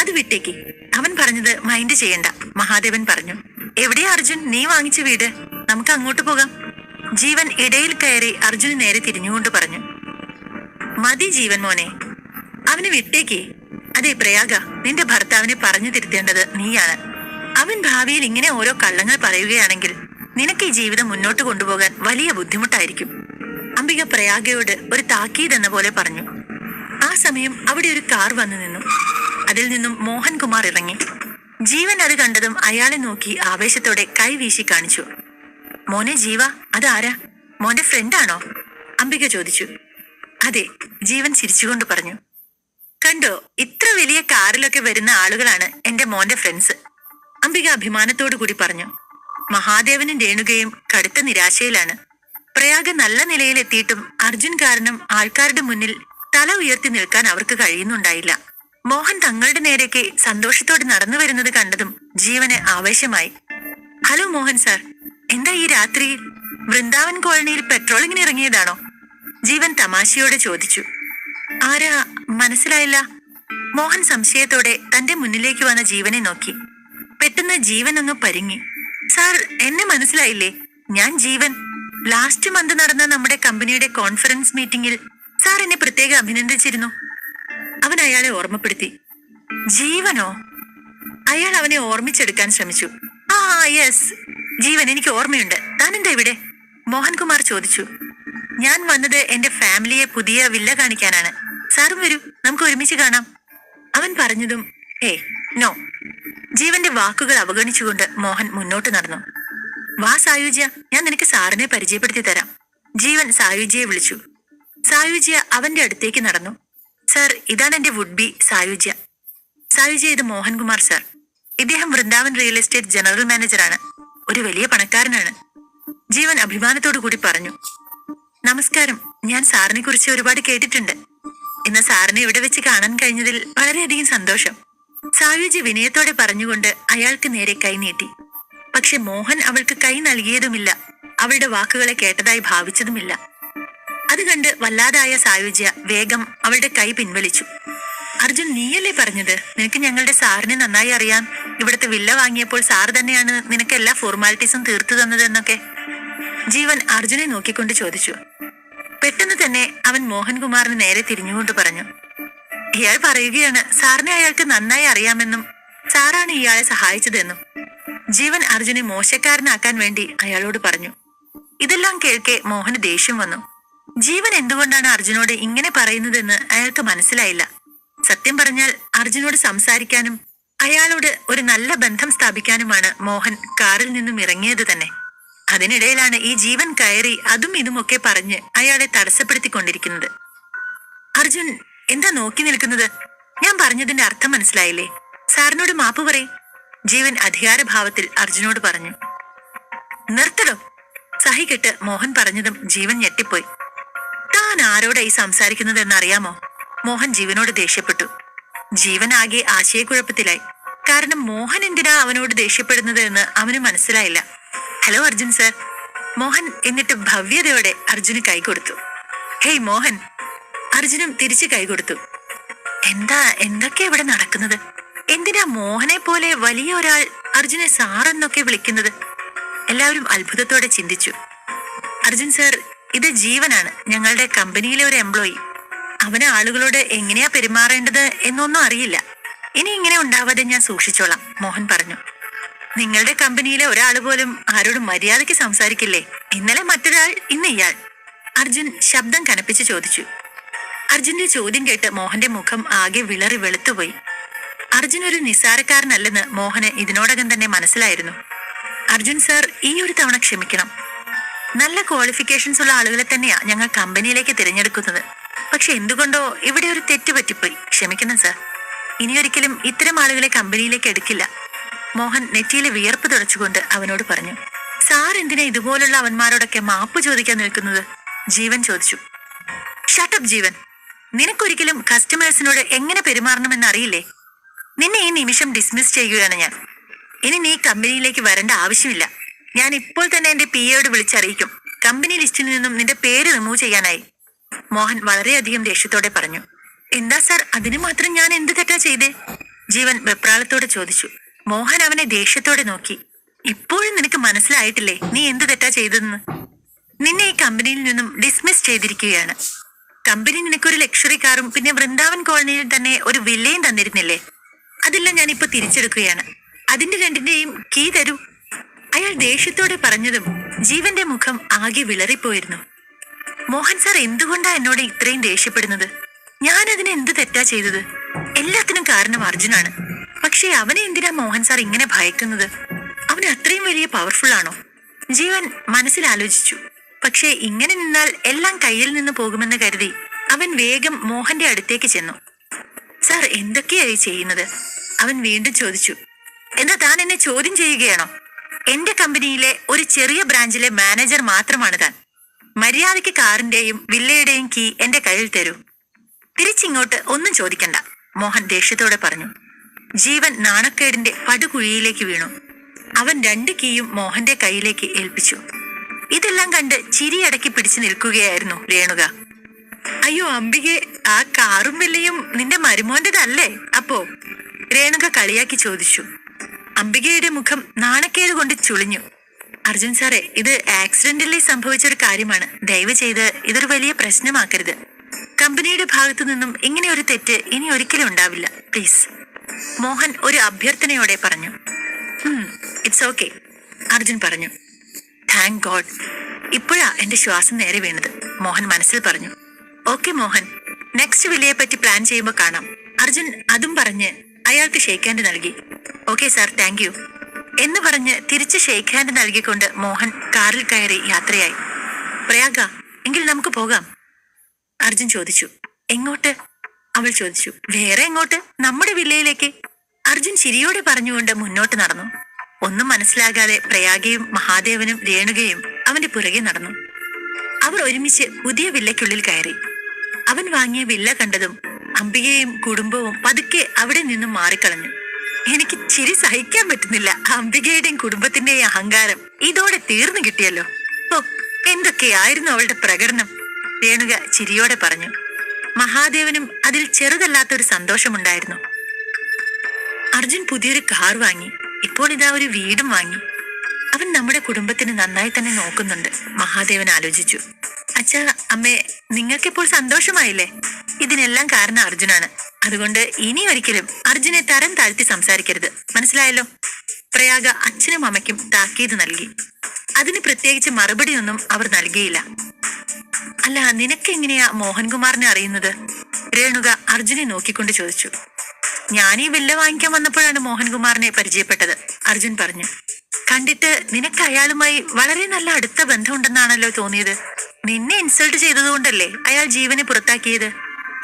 അത് വിട്ടേക്ക്, അവൻ പറഞ്ഞത് മൈൻഡ് ചെയ്യണ്ട, മഹാദേവൻ പറഞ്ഞു. എവിടെയാ അർജുൻ നീ വാങ്ങിച്ച വീട്? നമുക്ക് അങ്ങോട്ട് പോകാം. ജീവൻ ഇടയിൽ കയറി അർജുന് നേരെ തിരിഞ്ഞുകൊണ്ട് പറഞ്ഞു. മതി ജീവൻ മോനെ, അവന് വിട്ടേക്ക്. അതെ പ്രയാഗ, നിന്റെ ഭർത്താവിനെ പറഞ്ഞു തിരുത്തേണ്ടത് നീയാണ്. അവൻ ഭാവിയിൽ ഇങ്ങനെ ഓരോ കള്ളങ്ങൾ പറയുകയാണെങ്കിൽ നിനക്ക് ഈ ജീവിതം മുന്നോട്ട് കൊണ്ടുപോകാൻ വലിയ ബുദ്ധിമുട്ടായിരിക്കും. അംബിക പ്രയാഗയോട് ഒരു താക്കീത് എന്ന പോലെ പറഞ്ഞു. ആ സമയം അവിടെ ഒരു കാർ വന്നു നിന്നു. അതിൽ നിന്നും മോഹൻകുമാർ ഇറങ്ങി. ജീവൻ അത് കണ്ടതും അയാളെ നോക്കി ആവേശത്തോടെ കൈ വീശി കാണിച്ചു. മോനെ ജീവ, അതാരാ? മോന്റെ ഫ്രണ്ടാണോ? അംബിക ചോദിച്ചു. അതെ, ജീവൻ ചിരിച്ചുകൊണ്ട് പറഞ്ഞു. കണ്ടോ, ഇത്ര വലിയ കാറിലൊക്കെ വരുന്ന ആളുകളാണ് എന്റെ മോന്റെ ഫ്രണ്ട്സ്, അംബിക അഭിമാനത്തോടു കൂടി പറഞ്ഞു. മഹാദേവനും രേണുകയും കടുത്ത നിരാശയിലാണ്. പ്രയാഗ് നല്ല നിലയിലെത്തിയിട്ടും അർജുൻ കാരണം ആൾക്കാരുടെ മുന്നിൽ തല ഉയർത്തി നിൽക്കാൻ അവർക്ക് കഴിയുന്നുണ്ടായില്ല. മോഹൻ തങ്ങളുടെ നേരേക്ക് സന്തോഷത്തോടെ നടന്നു വരുന്നത് കണ്ടതും ജീവന് ആവേശമായി. ഹലോ മോഹൻ സാർ, എന്താ ഈ രാത്രിയിൽ വൃന്ദാവൻ കോളനിയിൽ പെട്രോളിങ്ങിന് ഇറങ്ങിയതാണോ? ജീവൻ തമാശയോടെ ചോദിച്ചു. ആരാ, മനസ്സിലായില്ല. മോഹൻ സംശയത്തോടെ തന്റെ മുന്നിലേക്ക് വന്ന ജീവനെ നോക്കി. പെട്ടെന്ന് ജീവൻ ഒന്ന് പരിങ്ങി. സാർ, എന്നെ മനസ്സിലായില്ലേ? ഞാൻ ജീവൻ. ലാസ്റ്റ് മന്ത് നടന്ന നമ്മുടെ കമ്പനിയുടെ കോൺഫറൻസ് മീറ്റിംഗിൽ സാർ എന്നെ പ്രത്യേകം അഭിനന്ദിച്ചിരുന്നു. അവൻ അയാളെ ഓർമ്മപ്പെടുത്തി. ജീവനോ? അയാൾ അവനെ ഓർമ്മിച്ചെടുക്കാൻ ശ്രമിച്ചു. ആ യെസ്, ജീവൻ, എനിക്ക് ഓർമ്മയുണ്ട്. താൻ എന്താ ഇവിടെ? മോഹൻകുമാർ ചോദിച്ചു. ഞാൻ വന്നത് എന്റെ ഫാമിലിയെ പുതിയ വില്ല കാണിക്കാനാണ്. സാറും വരൂ, നമുക്ക് ഒരുമിച്ച് കാണാം. അവൻ പറഞ്ഞതും നോ. ജീവന്റെ വാക്കുകൾ അവഗണിച്ചുകൊണ്ട് മോഹൻ മുന്നോട്ട് നടന്നു. വാ സായുജ്യ, ഞാൻ നിനക്ക് സാറിനെ പരിചയപ്പെടുത്തി തരാം. ജീവൻ സായുജ്യയെ വിളിച്ചു. സായുജ്യ അവന്റെ അടുത്തേക്ക് നടന്നു. സാർ, ഇതാണ് എന്റെ വുഡ് ബി സായുജ്യ. സായുജ്യ, ഇത് മോഹൻകുമാർ സാർ. ഇദ്ദേഹം വൃന്ദാവൻ റിയൽ എസ്റ്റേറ്റ് ജനറൽ മാനേജറാണ്. ഒരു വലിയ പണക്കാരനാണ്. ജീവൻ അഭിമാനത്തോടു കൂടി പറഞ്ഞു. നമസ്കാരം, ഞാൻ സാറിനെ കുറിച്ച് ഒരുപാട് കേട്ടിട്ടുണ്ട്. ഇന്ന് സാറിനെ ഇവിടെ വെച്ച് കാണാൻ കഴിഞ്ഞതിൽ വളരെയധികം സന്തോഷം. സായുജ്യ വിനയത്തോടെ പറഞ്ഞുകൊണ്ട് അയാൾക്ക് നേരെ കൈ നീട്ടി. പക്ഷെ മോഹൻ അവൾക്ക് കൈ നൽകിയതുമില്ല, അവളുടെ വാക്കുകളെ കേട്ടതായി ഭാവിച്ചതുമില്ല. അത് കണ്ട് വല്ലാതായ സായുജ്യ വേഗം അവളുടെ കൈ പിൻവലിച്ചു. അർജുൻ, നീയല്ലേ പറഞ്ഞത് നിനക്ക് ഞങ്ങളുടെ സാറിനെ നന്നായി അറിയാം, ഇവിടുത്തെ വില്ല വാങ്ങിയപ്പോൾ സാർ തന്നെയാണ് നിനക്ക് എല്ലാ ഫോർമാലിറ്റീസും തീർത്തു തന്നതെന്നൊക്കെ? ജീവൻ അർജുനെ നോക്കിക്കൊണ്ട് ചോദിച്ചു. പെട്ടെന്ന് തന്നെ അവൻ മോഹൻകുമാറിന് നേരെ തിരിഞ്ഞുകൊണ്ട് പറഞ്ഞു. ഇയാൾ പറയുകയാണ് സാറിനെ അയാൾക്ക് നന്നായി അറിയാമെന്നും സാറാണ് ഇയാളെ സഹായിച്ചതെന്നും. ജീവൻ അർജുനെ മോശക്കാരനാക്കാൻ വേണ്ടി അയാളോട് പറഞ്ഞു. ഇതെല്ലാം കേൾക്കെ മോഹന് ദേഷ്യം വന്നു. ജീവൻ എന്തുകൊണ്ടാണ് അർജുനോട് ഇങ്ങനെ പറയുന്നതെന്ന് അയാൾക്ക് മനസ്സിലായില്ല. സത്യം പറഞ്ഞാൽ അർജുനോട് സംസാരിക്കാനും അയാളോട് ഒരു നല്ല ബന്ധം സ്ഥാപിക്കാനുമാണ് മോഹൻ കാറിൽ നിന്നും ഇറങ്ങിയത് തന്നെ. അതിനിടയിലാണ് ഈ ജീവൻ കയറി അതും ഇതുമൊക്കെ പറഞ്ഞ് അയാളെ തടസ്സപ്പെടുത്തിക്കൊണ്ടിരിക്കുന്നത്. അർജുൻ, എന്താ നോക്കി നിൽക്കുന്നത്? ഞാൻ പറഞ്ഞതിന്റെ അർത്ഥം മനസ്സിലായില്ലേ? സാറിനോട് മാപ്പ് പറയും. ജീവൻ അധികാരഭാവത്തിൽ അർജുനോട് പറഞ്ഞു. നിർത്തടോ. സഹികെട്ട് മോഹൻ പറഞ്ഞതും ജീവൻ ഞെട്ടിപ്പോയി. താൻ ആരോടായി സംസാരിക്കുന്നത് എന്നറിയാമോ? മോഹൻ ജീവനോട് ദേഷ്യപ്പെട്ടു. ജീവൻ ആകെ ആശയക്കുഴപ്പത്തിലായി. കാരണം മോഹൻ എന്തിനാ അവനോട് ദേഷ്യപ്പെടുന്നത് എന്ന് അവന് മനസ്സിലായില്ല. Hello Arjun sir. മോഹൻ എന്നിട്ട് ഭവ്യതയോടെ അർജുന് കൈകൊടുത്തു. ഹേയ് മോഹൻ. അർജുനും തിരിച്ചു കൈകൊടുത്തു. എന്തൊക്കെയാ ഇവിടെ നടക്കുന്നത്? എന്തിനാ മോഹനെ പോലെ വലിയ ഒരാൾ അർജുനെ സാറെന്നൊക്കെ വിളിക്കുന്നത്? എല്ലാവരും അത്ഭുതത്തോടെ ചിന്തിച്ചു. അർജുൻ സാർ, ഇത് ജീവനാണ്, ഞങ്ങളുടെ കമ്പനിയിലെ ഒരു എംപ്ലോയി. അവന് ആളുകളോട് എങ്ങനെയാ പെരുമാറേണ്ടത് എന്നൊന്നും അറിയില്ല. ഇനി ഇങ്ങനെ ഉണ്ടാവാതെ ഞാൻ സൂക്ഷിച്ചോളാം, മോഹൻ പറഞ്ഞു. നിങ്ങളുടെ കമ്പനിയിലെ ഒരാൾ പോലും ആരോടും മര്യാദയ്ക്ക് സംസാരിക്കില്ലേ? ഇന്നലെ മറ്റൊരാൾ, ഇന്ന് ഇയാൾ. അർജുൻ ശബ്ദം കനപ്പിച്ച് ചോദിച്ചു. അർജുന്റെ ചോദ്യം കേട്ട് മോഹന്റെ മുഖം ആകെ വിളറി വെളുത്തുപോയി. അർജുൻ ഒരു നിസ്സാരക്കാരനല്ലെന്ന് മോഹന് ഇതിനോടകം തന്നെ മനസ്സിലായിരുന്നു. അർജുൻ സാർ, ഈ ഒരു തവണ ക്ഷമിക്കണം. നല്ല ക്വാളിഫിക്കേഷൻസ് ഉള്ള ആളുകളെ തന്നെയാ ഞങ്ങൾ കമ്പനിയിലേക്ക് തിരഞ്ഞെടുക്കുന്നത്. പക്ഷെ എന്തുകൊണ്ടോ ഇവിടെ ഒരു തെറ്റ് പറ്റിപ്പോയി. ക്ഷമിക്കണം സാർ. ഇനിയൊരിക്കലും ഇത്തരം ആളുകളെ കമ്പനിയിലേക്ക് എടുക്കില്ല. മോഹൻ നെറ്റിയിലെ വിയർപ്പ് തുടച്ചുകൊണ്ട് അവനോട് പറഞ്ഞു. സാർ എന്തിനാ ഇതുപോലുള്ള അവന്മാരോടൊക്കെ മാപ്പ് ചോദിക്കാൻ നിൽക്കുന്നത്? ജീവൻ ചോദിച്ചു. ഷട്ടപ്പ് ജീവൻ. നിനക്കൊരിക്കലും കസ്റ്റമേഴ്സിനോട് എങ്ങനെ പെരുമാറണമെന്ന് അറിയില്ലേ? നിന്നെ ഈ നിമിഷം ഡിസ്മിസ് ചെയ്യുകയാണ് ഞാൻ. ഇനി നീ കമ്പനിയിലേക്ക് വരേണ്ട ആവശ്യമില്ല. ഞാൻ ഇപ്പോൾ തന്നെ എന്റെ PAയോട് വിളിച്ചറിയിക്കും. കമ്പനി ലിസ്റ്റിൽ നിന്നും നിന്റെ പേര് റിമൂവ് ചെയ്യാനായി. മോഹൻ വളരെയധികം ദേഷ്യത്തോടെ പറഞ്ഞു. എന്താ സാർ, അതിന് മാത്രം ഞാൻ എന്ത് തെറ്റാ ചെയ്തേ? ജീവൻ വെപ്രാളത്തോടെ ചോദിച്ചു. മോഹൻ അവനെ ദേഷ്യത്തോടെ നോക്കി. ഇപ്പോഴും നിനക്ക് മനസ്സിലായിട്ടില്ലേ നീ എന്ത് തെറ്റാ ചെയ്തതെന്ന്? നിന്നെ ഈ കമ്പനിയിൽ നിന്നും ഡിസ്മിസ് ചെയ്തിരിക്കുകയാണ്. കമ്പനി നിനക്കൊരു ലക്ഷറി കാറും പിന്നെ വൃന്ദാവൻ കോളനിയിൽ തന്നെ ഒരു വില്ലയും തന്നിരുന്നില്ലേ? അതെല്ലാം ഞാൻ ഇപ്പൊ തിരിച്ചെടുക്കുകയാണ്. അതിന്റെ രണ്ടിന്റെയും കീ തരൂ. അയാൾ ദേഷ്യത്തോടെ പറഞ്ഞതും ജീവന്റെ മുഖം ആകെ വിളറിപ്പോയിരുന്നു. മോഹൻ സാർ എന്തുകൊണ്ടാ എന്നോട് ഇത്രയും ദേഷ്യപ്പെടുന്നത്? ഞാൻ അതിന് എന്ത് തെറ്റാ ചെയ്തത്? എല്ലാത്തിനും കാരണം അർജുനാണ്. പക്ഷെ അവനെ എന്തിനാ മോഹൻ സാർ ഇങ്ങനെ ഭയക്കുന്നത്? അവന് അത്രയും വലിയ പവർഫുൾ ആണോ? ജീവൻ മനസ്സിൽ ആലോചിച്ചു. പക്ഷേ ഇങ്ങനെ നിന്നാൽ എല്ലാം കയ്യിൽ നിന്ന് പോകുമെന്ന് കരുതി അവൻ വേഗം മോഹന്റെ അടുത്തേക്ക് ചെന്നു. സാർ, എന്തൊക്കെയായി ചെയ്യുന്നത്? അവൻ വീണ്ടും ചോദിച്ചു. എന്താ താൻ എന്നെ ചോദ്യം ചെയ്യുകയാണോ? എന്റെ കമ്പനിയിലെ ഒരു ചെറിയ ബ്രാഞ്ചിലെ മാനേജർ മാത്രമാണ് താൻ. മര്യാദയ്ക്ക് കാറിന്റെയും വില്ലയുടെയും കീ എന്റെ കയ്യിൽ തരൂ. തിരിച്ചിങ്ങോട്ട് ഒന്നും ചോദിക്കണ്ട, മോഹൻ ദേഷ്യത്തോടെ പറഞ്ഞു. ജീവൻ നാണക്കേടിന്റെ പടുകുഴിയിലേക്ക് വീണു. അവൻ 2 കീയും മോഹന്റെ കയ്യിലേക്ക് ഏൽപ്പിച്ചു. ഇതെല്ലാം കണ്ട് ചിരിയടക്കി പിടിച്ചു നിൽക്കുകയായിരുന്നു രേണുക. അയ്യോ അംബികെ, ആ കാറും വില്ലയും നിന്റെ മരുമോന്റെതല്ലേ അപ്പോ? രേണുക കളിയാക്കി ചോദിച്ചു. അംബികയുടെ മുഖം നാണക്കേട് കൊണ്ട് ചുളിഞ്ഞു. അർജുൻ സാറേ, ഇത് ആക്സിഡന്റലി സംഭവിച്ചൊരു കാര്യമാണ്. ദയവ് ചെയ്ത് ഇതൊരു വലിയ പ്രശ്നമാക്കരുത്. കമ്പനിയുടെ ഭാഗത്തു നിന്നും ഇങ്ങനെ ഒരു തെറ്റ് ഇനി ഒരിക്കലും ഉണ്ടാവില്ല, പ്ലീസ്. മോഹൻ ഒരു അഭ്യർത്ഥനയോടെ പറഞ്ഞു. ഇറ്റ്സ് ഓക്കെ, അർജുൻ പറഞ്ഞു. Thank God. ഇപ്പോഴാ എന്റെ ശ്വാസം നേരെ വീണത്, മോഹൻ മനസ്സിൽ പറഞ്ഞു. ഓക്കെ മോഹൻ, നെക്സ്റ്റ് വില്ലയെ പറ്റി പ്ലാൻ ചെയ്യുമ്പോൾ കാണാം, അർജുൻ അതും പറഞ്ഞ് അയാൾക്ക് ഷേക്ക് ഹാൻഡ് നൽകി. ഓക്കെ സാർ, താങ്ക് യു എന്ന് പറഞ്ഞ് തിരിച്ച് ഷേക്ക് ഹാൻഡ് നൽകിക്കൊണ്ട് മോഹൻ കാറിൽ കയറി യാത്രയായി. പ്രയാഗ, എങ്കിൽ നമുക്ക് പോകാം, അർജുൻ ചോദിച്ചു. എങ്ങോട്ട്? അവൾ ചോദിച്ചു. വേറെ എങ്ങോട്ട്, നമ്മുടെ വില്ലയിലേക്ക്, അർജുൻ ചിരിയോടെ പറഞ്ഞുകൊണ്ട് മുന്നോട്ട് നടന്നു. ഒന്നും മനസ്സിലാകാതെ പ്രയാഗയും മഹാദേവനും രേണുകയും അവന്റെ പുറകെ നടന്നു. അവർ ഒരുമിച്ച് പുതിയ വില്ലയ്ക്കുള്ളിൽ കയറി. അവൻ വാങ്ങിയ വില്ല കണ്ടതും അംബികയും കുടുംബവും പതുക്കെ അവിടെ നിന്നും മാറിക്കളഞ്ഞു. എനിക്ക് ചിരി സഹിക്കാൻ പറ്റുന്നില്ല. അംബികയുടെയും കുടുംബത്തിന്റെയും അഹങ്കാരം ഇതോടെ തീർന്നു കിട്ടിയല്ലോ. ഓ, എന്തൊക്കെയായിരുന്നു അവളുടെ പ്രകടനം, രേണുക ചിരിയോടെ പറഞ്ഞു. മഹാദേവനും അതിൽ ചെറുതല്ലാത്തൊരു സന്തോഷമുണ്ടായിരുന്നു. അർജുൻ പുതിയൊരു കാർ വാങ്ങി, ഇപ്പോൾ ഇതാ ഒരു വീടും വാങ്ങി. അവൻ നമ്മുടെ കുടുംബത്തിന് നന്നായി തന്നെ നോക്കുന്നുണ്ട്, മഹാദേവൻ ആലോചിച്ചു. അച്ഛാ, അമ്മേ, നിങ്ങൾക്കിപ്പോൾ സന്തോഷമായില്ലേ? ഇതിനെല്ലാം കാരണം അർജുനാണ്. അതുകൊണ്ട് ഇനി ഒരിക്കലും അർജുനെ തരം താഴ്ത്തി സംസാരിക്കരുത്, മനസ്സിലായല്ലോ? പ്രയാഗ അച്ഛനും അമ്മയ്ക്കും താക്കീത് നൽകി. അതിന് പ്രത്യേകിച്ച് മറുപടിയൊന്നും അവർ നൽകിയില്ല. അല്ല, നിനക്കെങ്ങനെയാ മോഹൻകുമാറിനെ അറിയുന്നത്? രേണുക അർജുനെ നോക്കിക്കൊണ്ട് ചോദിച്ചു. ഞാൻ ഈ വില്ല വാങ്ങിക്കാൻ വന്നപ്പോഴാണ് മോഹൻകുമാറിനെ പരിചയപ്പെട്ടത്, അർജുൻ പറഞ്ഞു. കണ്ടിട്ട് നിനക്ക് അയാളുമായി വളരെ നല്ല അടുത്ത ബന്ധമുണ്ടെന്നാണല്ലോ തോന്നിയത്. നിന്നെ ഇൻസൾട്ട് ചെയ്തതുകൊണ്ടല്ലേ അയാൾ ജീവനെ പുറത്താക്കിയത്?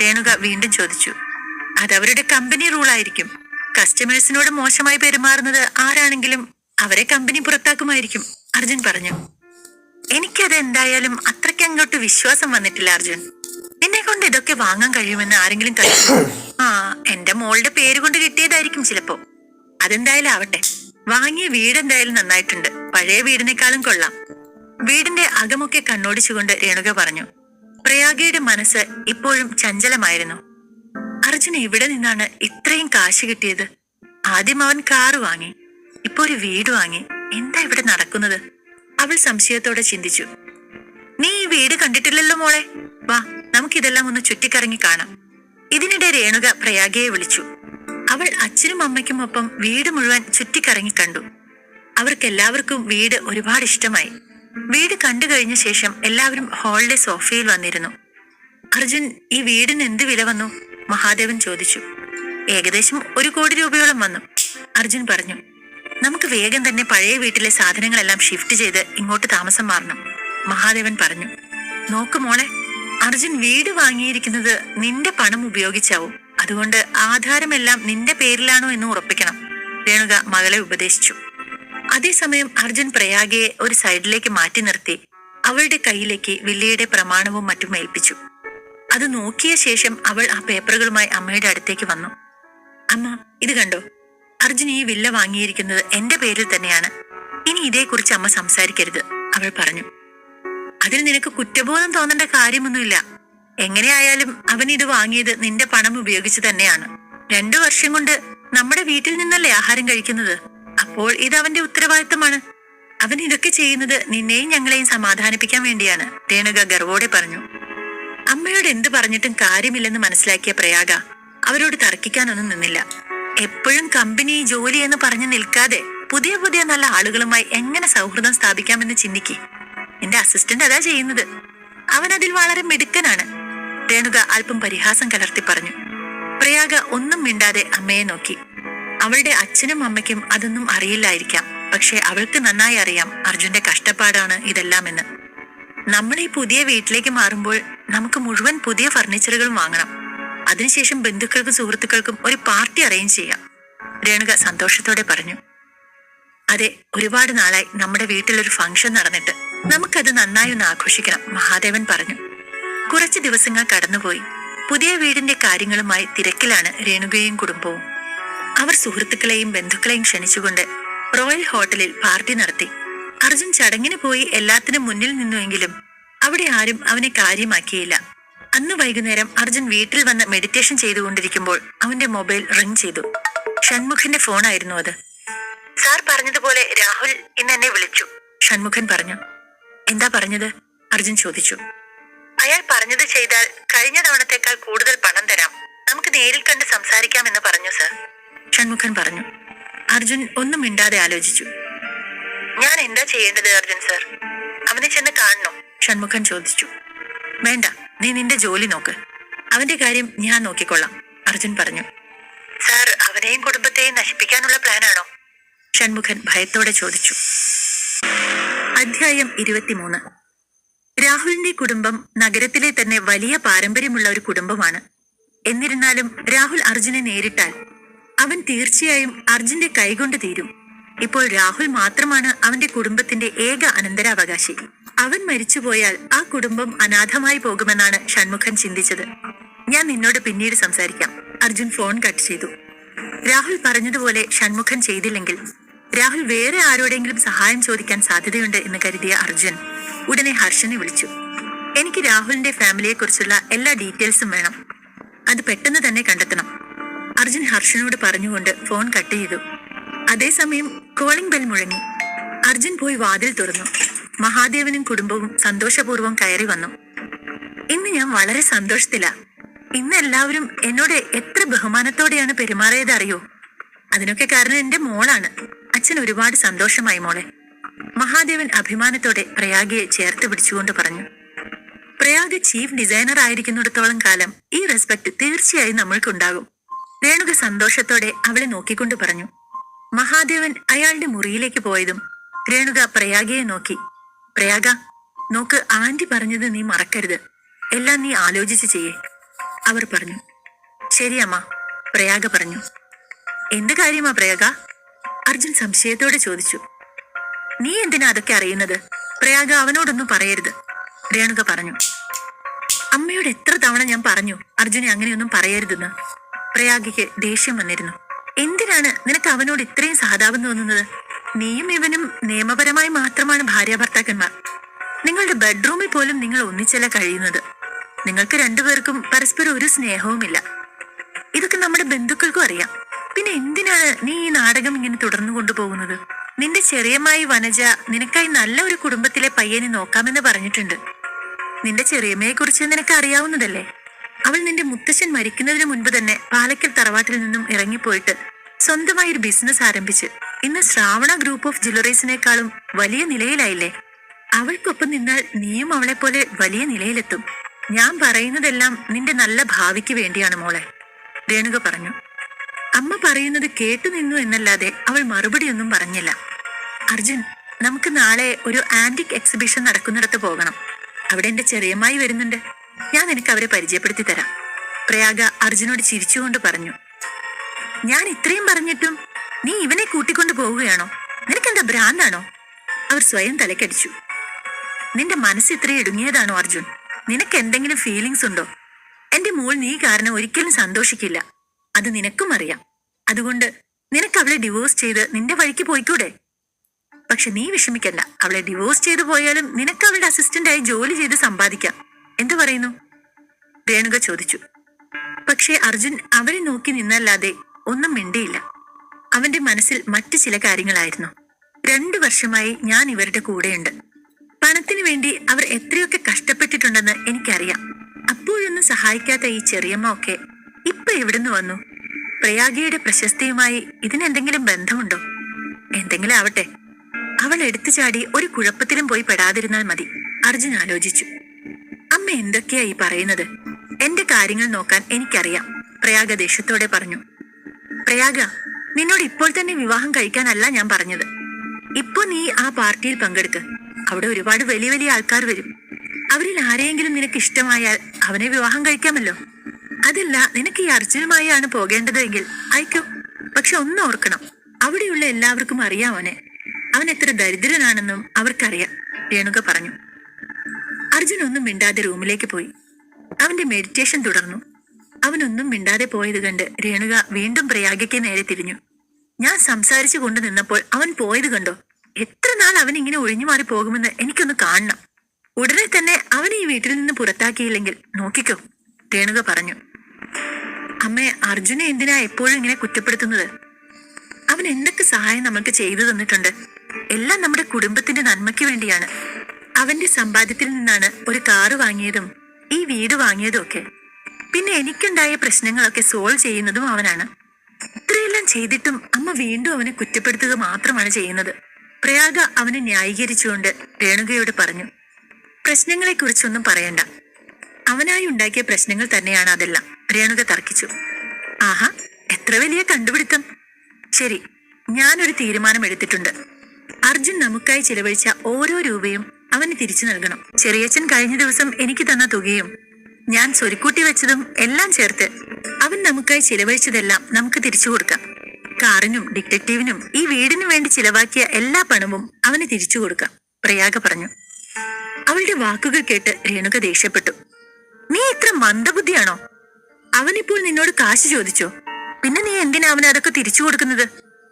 രേണുക വീണ്ടും ചോദിച്ചു. അതവരുടെ കമ്പനി റൂളായിരിക്കും. കസ്റ്റമേഴ്സിനോട് മോശമായി പെരുമാറുന്നത് ആരാണെങ്കിലും അവരെ കമ്പനി പുറത്താക്കുമായിരിക്കും, അർജുൻ പറഞ്ഞു. എനിക്കത് എന്തായാലും അത്രയ്ക്ക് അങ്ങോട്ട് വിശ്വാസം വന്നിട്ടില്ല അർജുൻ. നിന്നെ കൊണ്ട് ഇതൊക്കെ വാങ്ങാൻ കഴിയുമെന്ന് ആരെങ്കിലും കഴിയും? എന്റെ മോളുടെ പേര് കൊണ്ട് കിട്ടിയതായിരിക്കും ചിലപ്പോ. അതെന്തായാലും ആവട്ടെ, വാങ്ങിയ വീടെന്തായാലും നന്നായിട്ടുണ്ട്, പഴയ വീടിനേക്കാളും കൊള്ളാം. വീടിന്റെ അകമൊക്കെ കണ്ണോടിച്ചുകൊണ്ട് രേണുക പറഞ്ഞു. പ്രയാഗയുടെ മനസ്സ് ഇപ്പോഴും ചഞ്ചലമായിരുന്നു. അർജുൻ എവിടെ നിന്നാണ് ഇത്രയും കാശ് കിട്ടിയത്? ആദ്യം അവൻ കാറ് വാങ്ങി, ഇപ്പൊ ഒരു വീട് വാങ്ങി. എന്താ ഇവിടെ നടക്കുന്നത്? അവൾ സംശയത്തോടെ ചിന്തിച്ചു. നീ ഈ വീട് കണ്ടിട്ടില്ലല്ലോ മോളെ, വാ നമുക്കിതെല്ലാം ഒന്ന് ചുറ്റിക്കറങ്ങി കാണാം. ഇതിനിടെ രേണുക പ്രയാഗയെ വിളിച്ചു. അവൾ അച്ഛനും അമ്മയ്ക്കും ഒപ്പം വീട് മുഴുവൻ ചുറ്റിക്കറങ്ങി കണ്ടു. അവർക്കെല്ലാവർക്കും വീട് ഒരുപാട് ഇഷ്ടമായി. വീട് കണ്ടു കഴിഞ്ഞ ശേഷം എല്ലാവരും ഹാളിലെ സോഫയിൽ വന്നിരുന്നു. അർജുൻ, ഈ വീടിന് എന്ത് വില വന്നു? മഹാദേവൻ ചോദിച്ചു. ഏകദേശം 1 കോടി രൂപയോളം വന്നു, അർജുൻ പറഞ്ഞു. നമുക്ക് വേഗം തന്നെ പഴയ വീട്ടിലെ സാധനങ്ങളെല്ലാം ഷിഫ്റ്റ് ചെയ്ത് ഇങ്ങോട്ട് താമസം മാറണം, മഹാദേവൻ പറഞ്ഞു. നോക്ക് മോളെ, അർജുൻ വീട് വാങ്ങിയിരിക്കുന്നത് നിന്റെ പണം ഉപയോഗിച്ചാവും. അതുകൊണ്ട് ആധാരമെല്ലാം നിന്റെ പേരിലാണോ എന്ന് ഉറപ്പിക്കണം, രേണുക മകളെ ഉപദേശിച്ചു. അതേസമയം അർജുൻ പ്രയാഗയെ ഒരു സൈഡിലേക്ക് മാറ്റി നിർത്തി അവളുടെ കയ്യിലേക്ക് വില്ലയുടെ പ്രമാണവും മറ്റും ഏൽപ്പിച്ചു. അത് നോക്കിയ ശേഷം അവൾ ആ പേപ്പറുകളുമായി അമ്മയുടെ അടുത്തേക്ക് വന്നു. അമ്മ, ഇത് കണ്ടോ, അർജുൻ ഈ വില്ല വാങ്ങിയിരിക്കുന്നത് എന്റെ പേരിൽ തന്നെയാണ്. ഇനി ഇതേക്കുറിച്ച് അമ്മ സംസാരിക്കരുത്, അവൾ പറഞ്ഞു. അതിൽ നിനക്ക് കുറ്റബോധം തോന്നേണ്ട കാര്യമൊന്നുമില്ല. എങ്ങനെയായാലും അവൻ ഇത് വാങ്ങിയത് നിന്റെ പണം ഉപയോഗിച്ച് തന്നെയാണ്. 2 വർഷം കൊണ്ട് നമ്മുടെ വീട്ടിൽ നിന്നല്ലേ ആഹാരം കഴിക്കുന്നത്. അപ്പോൾ ഇത് അവന്റെ ഉത്തരവാദിത്തമാണ്. അവൻ ഇതൊക്കെ ചെയ്യുന്നത് നിന്നെയും ഞങ്ങളെയും സമാധാനിപ്പിക്കാൻ വേണ്ടിയാണ്, രേണുക ഗർവോടെ പറഞ്ഞു. അമ്മയോട് എന്ത് പറഞ്ഞിട്ടും കാര്യമില്ലെന്ന് മനസ്സിലാക്കിയ പ്രയാഗ അവരോട് തർക്കിക്കാനൊന്നും നിന്നില്ല. എപ്പോഴും കമ്പനി ജോലി എന്ന് പറഞ്ഞു നിൽക്കാതെ പുതിയ പുതിയ നല്ല ആളുകളുമായി എങ്ങനെ സൗഹൃദം സ്ഥാപിക്കാമെന്ന് ചിന്തിക്കി. എന്റെ അസിസ്റ്റന്റ് അതാ ചെയ്യുന്നത്. അവൻ അതിൽ വളരെ മിടുക്കനാണ്, രേണുക അല്പം പരിഹാസം കലർത്തി പറഞ്ഞു. പ്രയാഗ ഒന്നും മിണ്ടാതെ അമ്മയെ നോക്കി. അവളുടെ അച്ഛനും അമ്മയ്ക്കും അതൊന്നും അറിയില്ലായിരിക്കാം. പക്ഷെ അവൾക്ക് നന്നായി അറിയാം അർജുന്റെ കഷ്ടപ്പാടാണ് ഇതെല്ലാം എന്ന്. നമ്മൾ ഈ പുതിയ വീട്ടിലേക്ക് മാറുമ്പോൾ നമുക്ക് മുഴുവൻ പുതിയ ഫർണിച്ചറുകളും വാങ്ങണം. അതിനുശേഷം ബന്ധുക്കൾക്കും സുഹൃത്തുക്കൾക്കും ഒരു പാർട്ടി അറേഞ്ച് ചെയ്യാം, രേണുക സന്തോഷത്തോടെ പറഞ്ഞു. അതെ, ഒരുപാട് നാളായി നമ്മുടെ വീട്ടിലൊരു ഫംഗ്ഷൻ നടന്നിട്ട്. നമുക്കത് നന്നായി ഒന്ന് ആഘോഷിക്കണം, മഹാദേവൻ പറഞ്ഞു. കുറച്ച് ദിവസങ്ങൾ കടന്നുപോയി. പുതിയ വീടിന്റെ കാര്യങ്ങളുമായി തിരക്കിലാണ് രേണുകയും കുടുംബവും. അവർ സുഹൃത്തുക്കളെയും ബന്ധുക്കളെയും ക്ഷണിച്ചുകൊണ്ട് റോയൽ ഹോട്ടലിൽ പാർട്ടി നടത്തി. അർജുൻ ചടങ്ങിന് പോയി എല്ലാത്തിനും മുന്നിൽ നിന്നുവെങ്കിലും അവിടെ ആരും അവനെ കാര്യമാക്കിയില്ല. അന്ന് വൈകുന്നേരം അർജുൻ വീട്ടിൽ വന്ന് മെഡിറ്റേഷൻ ചെയ്തുകൊണ്ടിരിക്കുമ്പോൾ അവന്റെ മൊബൈൽ റിംഗ് ചെയ്തു. ഷൺമുഖന്റെ ഫോണായിരുന്നു അത്. സാർ പറഞ്ഞതുപോലെ രാഹുൽ ഇന്ന് എന്നെ വിളിച്ചു, ഷൺമുഖൻ പറഞ്ഞു. എന്താ പറഞ്ഞത്? അർജുൻ ചോദിച്ചു. അയാൾ പറഞ്ഞത് ചെയ്താൽ കഴിഞ്ഞ തവണത്തേക്കാൾ കൂടുതൽ പണം തരാം, നമുക്ക് നേരിൽ കണ്ട് സംസാരിക്കാമെന്ന് പറഞ്ഞു സർ, ഷൺമുഖൻ പറഞ്ഞു. അർജുൻ ഒന്നും മിണ്ടാതെ ആലോചിച്ചു. ഞാൻ എന്താ ചെയ്യേണ്ടത് അർജുൻ സർ? അവനെ ചെന്ന് കാണണോ? ഷൺമുഖൻ ചോദിച്ചു. വേണ്ട, നീ നിന്റെ ജോലി നോക്ക്, അവന്റെ കാര്യം ഞാൻ നോക്കിക്കൊള്ളാം, അർജുൻ പറഞ്ഞു. സാർ അവനെയും കുടുംബത്തെയും നശിപ്പിക്കാനുള്ള പ്ലാനാണോ? ഷൺമുഖൻ ഭയത്തോടെ ചോദിച്ചു. അധ്യായം 23. രാഹുലിന്റെ കുടുംബം നഗരത്തിലെ തന്നെ വലിയ പാരമ്പര്യമുള്ള ഒരു കുടുംബമാണ്. എന്നിരുന്നാലും രാഹുൽ അർജുനെ നേരിട്ടാൽ അവൻ തീർച്ചയായും അർജുന്റെ കൈകൊണ്ട് തീരും. ഇപ്പോൾ രാഹുൽ മാത്രമാണ് അവന്റെ കുടുംബത്തിന്റെ ഏക അനന്തരാവകാശി. അവൻ മരിച്ചുപോയാൽ ആ കുടുംബം അനാഥമായി പോകുമെന്നാണ് ഷൺമുഖൻ ചിന്തിച്ചത്. ഞാൻ നിന്നോട് പിന്നീട് സംസാരിക്കാം, അർജുൻ ഫോൺ കട്ട് ചെയ്തു. രാഹുൽ പറഞ്ഞതുപോലെ ഷൺമുഖൻ ചെയ്തില്ലെങ്കിൽ രാഹുൽ വേറെ ആരോടെങ്കിലും സഹായം ചോദിക്കാൻ സാധ്യതയുണ്ട് എന്ന് കരുതിയ അർജുൻ ഉടനെ ഹർഷനെ വിളിച്ചു. എനിക്ക് രാഹുലിന്റെ ഫാമിലിയെ കുറിച്ചുള്ള എല്ലാ ഡീറ്റെയിൽസും വേണം, അത് പെട്ടെന്ന് തന്നെ കണ്ടെത്തണം, അർജുൻ ഹർഷനോട് പറഞ്ഞുകൊണ്ട് ഫോൺ കട്ട് ചെയ്തു. അതേസമയം കോളിംഗ് ബെൽ മുഴങ്ങി. അർജുൻ പോയി വാതിൽ തുറന്നു. മഹാദേവനും കുടുംബവും സന്തോഷപൂർവ്വം കയറി വന്നു. ഇന്ന് ഞാൻ വളരെ സന്തോഷത്തിലാ. ഇന്ന് എല്ലാവരും എന്നോട് എത്ര ബഹുമാനത്തോടെയാണ് പെരുമാറിയത് അറിയോ? അതിനൊക്കെ കാരണം എന്റെ മോളാണ്. അച്ഛൻ ഒരുപാട് സന്തോഷമായി മോളെ, മഹാദേവൻ അഭിമാനത്തോടെ പ്രയാഗയെ ചേർത്ത് പിടിച്ചുകൊണ്ട് പറഞ്ഞു. പ്രയാഗ് ചീഫ് ഡിസൈനർ ആയിരിക്കുന്നിടത്തോളം കാലം ഈ റെസ്പെക്ട് തീർച്ചയായും നമ്മൾക്കുണ്ടാകും, രേണുക സന്തോഷത്തോടെ അവളെ നോക്കിക്കൊണ്ട് പറഞ്ഞു. മഹാദേവൻ അയാളുടെ മുറിയിലേക്ക് പോയതും രേണുക പ്രയാഗയെ നോക്കി. പ്രയാഗ, നോക്ക്, ആന്റി പറഞ്ഞത് നീ മറക്കരുത്, എല്ലാം നീ ആലോചിച്ച് ചെയ്യേ, അവർ പറഞ്ഞു. ശരിയമ്മ, പ്രയാഗ പറഞ്ഞു. എന്ത് കാര്യമാ പ്രയാഗ? അർജുൻ സംശയത്തോടെ ചോദിച്ചു. നീ എന്തിനാ അതൊക്കെ അറിയുന്നത്? പ്രയാഗ അവനോടൊന്നും പറയരുത്, രേണുക പറഞ്ഞു. അമ്മയോട് എത്ര തവണ ഞാൻ പറഞ്ഞു അർജുനെ അങ്ങനെയൊന്നും പറയരുതെന്ന്. പ്രയാഗയ്ക്ക് ദേഷ്യം വന്നിരുന്നു. എന്തിനാണ് നിനക്ക് അവനോട് ഇത്രയും സഹതാപം തോന്നുന്നത്? നീയും ഇവനും നിയമപരമായി മാത്രമാണ് ഭാര്യാഭർത്താക്കന്മാർ. നിങ്ങളുടെ ബെഡ്റൂമിൽ പോലും നിങ്ങൾ ഒന്നിച്ചല്ല കഴിയുന്നത്. നിങ്ങൾക്ക് രണ്ടുപേർക്കും പരസ്പരം ഒരു സ്നേഹവുമില്ല. ഇതൊക്കെ നമ്മുടെ ബന്ധുക്കൾക്കും അറിയാം. പിന്നെ എന്തിനാണ് നീ ഈ നാടകം ഇങ്ങനെ തുടർന്നു കൊണ്ടുപോകുന്നത്? നിന്റെ ചെറിയമ്മായി വനജ നിനക്കായി നല്ല ഒരു കുടുംബത്തിലെ പയ്യനെ നോക്കാമെന്ന് പറഞ്ഞിട്ടുണ്ട്. നിന്റെ ചെറിയമ്മയെ കുറിച്ച് നിനക്ക് അറിയാവുന്നതല്ലേ? അവൾ നിന്റെ മുത്തശ്ശൻ മരിക്കുന്നതിന് മുൻപ് തന്നെ പാലക്കൽ തറവാട്ടിൽ നിന്നും ഇറങ്ങിപ്പോയിട്ട് സ്വന്തമായി ഒരു ബിസിനസ് ആരംഭിച്ച് ഇന്ന് ശ്രാവണ ഗ്രൂപ്പ് ഓഫ് ജ്വല്ലറീസിനേക്കാളും വലിയ നിലയിലായില്ലേ? അവൾക്കൊപ്പം നിന്നാൽ നീയും അവളെ പോലെ വലിയ നിലയിലെത്തും. ഞാൻ പറയുന്നതെല്ലാം നിന്റെ നല്ല ഭാവിക്ക് വേണ്ടിയാണ് മോളെ, രേണുക പറഞ്ഞു. അമ്മ പറയുന്നത് കേട്ടു നിന്നു എന്നല്ലാതെ അവൾ മറുപടിയൊന്നും പറഞ്ഞില്ല. അർജുൻ, നമുക്ക് നാളെ ഒരു ആന്റിക് എക്സിബിഷൻ നടക്കുന്നിടത്ത് പോകണം. അവിടെ എന്റെ ചെറിയമ്മായി വരുന്നുണ്ട്, ഞാൻ നിനക്ക് അവരെ പരിചയപ്പെടുത്തി തരാം, പ്രയാഗ അർജുനോട് ചിരിച്ചുകൊണ്ട് പറഞ്ഞു. ഞാൻ ഇത്രയും പറഞ്ഞിട്ടും നീ ഇവനെ കൂട്ടിക്കൊണ്ടു പോവുകയാണോ? നിനക്കെന്താ ഭ്രാന്താണോ? അവർ സ്വയം തലക്കടിച്ചു. നിന്റെ മനസ്സ് ഇത്രയും ഇടുങ്ങിയതാണോ അർജുൻ? നിനക്ക് എന്തെങ്കിലും ഫീലിങ്സ് ഉണ്ടോ? എന്റെ മോൾ നീ കാരണം ഒരിക്കലും സന്തോഷിക്കില്ല, അത് നിനക്കും അറിയാം. അതുകൊണ്ട് നിനക്ക് അവളെ ഡിവോഴ്സ് ചെയ്ത് നിന്റെ വഴിക്ക് പോയിക്കൂടെ? പക്ഷെ നീ വിഷമിക്കണ്ട, അവളെ ഡിവോഴ്സ് ചെയ്തു പോയാലും നിനക്ക് അവളുടെ അസിസ്റ്റന്റായി ജോലി ചെയ്ത് സമ്പാദിക്കാം. എന്തു പറയുന്നു? രേണുക ചോദിച്ചു. പക്ഷേ അർജുൻ അവരെ നോക്കി നിന്നല്ലാതെ ഒന്നും മിണ്ടിയില്ല. അവന്റെ മനസ്സിൽ മറ്റു ചില കാര്യങ്ങളായിരുന്നു. 2 വർഷമായി ഞാൻ ഇവരുടെ കൂടെയുണ്ട്. പണത്തിനു വേണ്ടി അവർ എത്രയൊക്കെ കഷ്ടപ്പെട്ടിട്ടുണ്ടെന്ന് എനിക്കറിയാം. അപ്പോഴൊന്നും സഹായിക്കാത്ത ഈ ചെറിയമ്മ ഒക്കെ ഇപ്പൊ എവിടുന്ന് വന്നു? പ്രയാഗയുടെ പ്രശസ്തിയുമായി ഇതിനെന്തെങ്കിലും ബന്ധമുണ്ടോ? എന്തെങ്കിലും ആവട്ടെ, അവൾ എടുത്തു ചാടി ഒരു കുഴപ്പത്തിലും പോയി പെടാതിരുന്നാൽ മതി, അർജുൻ ആലോചിച്ചു. അമ്മ എന്തൊക്കെയാ ഈ പറയുന്നത്? എന്റെ കാര്യങ്ങൾ നോക്കാൻ എനിക്കറിയാം, പ്രയാഗ ദേഷ്യത്തോടെ പറഞ്ഞു. പ്രയാഗ, നിന്നോട് ഇപ്പോൾ തന്നെ വിവാഹം കഴിക്കാനല്ല ഞാൻ പറഞ്ഞത്. ഇപ്പൊ നീ ആ പാർട്ടിയിൽ പങ്കെടുക്ക്. അവിടെ ഒരുപാട് വലിയ വലിയ ആൾക്കാർ വരും. അവരിൽ ആരെയെങ്കിലും നിനക്ക് ഇഷ്ടമായാൽ അവനെ വിവാഹം കഴിക്കാമല്ലോ. അതല്ല, നിനക്ക് ഈ അർജുനുമായാണ് പോകേണ്ടതെങ്കിൽ അയക്കോ. പക്ഷെ ഒന്ന് ഓർക്കണം, അവിടെയുള്ള എല്ലാവർക്കും അറിയാം അവനെ. അവൻ എത്ര ദരിദ്രനാണെന്നും അവർക്കറിയാം, രേണുക പറഞ്ഞു. അർജുൻ ഒന്നും മിണ്ടാതെ റൂമിലേക്ക് പോയി. അവന്റെ മെഡിറ്റേഷൻ തുടർന്നു. അവനൊന്നും മിണ്ടാതെ പോയത് കണ്ട് രേണുക വീണ്ടും പ്രയാഗയ്ക്ക് നേരെ തിരിഞ്ഞു. ഞാൻ സംസാരിച്ചു കൊണ്ടു നിന്നപ്പോൾ അവൻ പോയത് കണ്ടോ? എത്ര നാൾ അവൻ ഇങ്ങനെ ഒഴിഞ്ഞു മാറി പോകുമെന്ന് എനിക്കൊന്ന് കാണണം. ഉടനെ തന്നെ അവനെ ഈ വീട്ടിൽ നിന്ന് പുറത്താക്കിയില്ലെങ്കിൽ നോക്കിക്കോ, രേണുക പറഞ്ഞു. അമ്മേ, അർജുനെ എന്തിനാ എപ്പോഴും ഇങ്ങനെ കുറ്റപ്പെടുത്തുന്നത്? അവൻ എന്തൊക്കെ സഹായം നമ്മൾക്ക് ചെയ്തു തന്നിട്ടുണ്ട്. എല്ലാം നമ്മുടെ കുടുംബത്തിന്റെ നന്മയ്ക്ക് വേണ്ടിയാണ്. അവന്റെ സമ്പാദ്യത്തിൽ നിന്നാണ് ഒരു കാറ് വാങ്ങിയതും ഈ വീട് വാങ്ങിയതും ഒക്കെ. പിന്നെ എനിക്കുണ്ടായ പ്രശ്നങ്ങളൊക്കെ സോൾവ് ചെയ്യുന്നതും അവനാണ്. ഇത്രയെല്ലാം ചെയ്തിട്ടും അമ്മ വീണ്ടും അവനെ കുറ്റപ്പെടുത്തുക മാത്രമാണ് ചെയ്യുന്നത്. പ്രയാഗ അവനെ ന്യായീകരിച്ചുകൊണ്ട് രേണുകയോട് പറഞ്ഞു. പ്രശ്നങ്ങളെ കുറിച്ചൊന്നും പറയണ്ട, അവനായി ഉണ്ടാക്കിയ പ്രശ്നങ്ങൾ തന്നെയാണ് അതെല്ലാം, രേണുക തർക്കിച്ചു. ആഹാ, എത്ര വലിയ കണ്ടുപിടുത്തം. ശരി, ഞാനൊരു തീരുമാനം എടുത്തിട്ടുണ്ട്. അർജുൻ നമുക്കായി ചിലവഴിച്ച ഓരോ രൂപയും അവന് തിരിച്ചു നൽകണം. ചെറിയച്ഛൻ കഴിഞ്ഞ ദിവസം എനിക്ക് തന്ന തുകയും ഞാൻ സ്വരുക്കൂട്ടി വെച്ചതും എല്ലാം ചേർത്ത് അവൻ നമുക്കായി ചിലവഴിച്ചതെല്ലാം നമുക്ക് തിരിച്ചു കൊടുക്കാം. കാറിനും ഡിറ്റക്റ്റീവിനും ഈ വീടിനു വേണ്ടി ചിലവാക്കിയ എല്ലാ പണവും അവന് തിരിച്ചു കൊടുക്കാം, പ്രയാഗ പറഞ്ഞു. അവളുടെ വാക്കുകൾ കേട്ട് രേണുക ദേഷ്യപ്പെട്ടു. നീ ഇത്ര മന്ദബുദ്ധിയാണോ? അവനിപ്പോൾ നിന്നോട് കാശ് ചോദിച്ചോ? പിന്നെ നീ എന്തിനാ അവന് അതൊക്കെ തിരിച്ചു കൊടുക്കുന്നത്?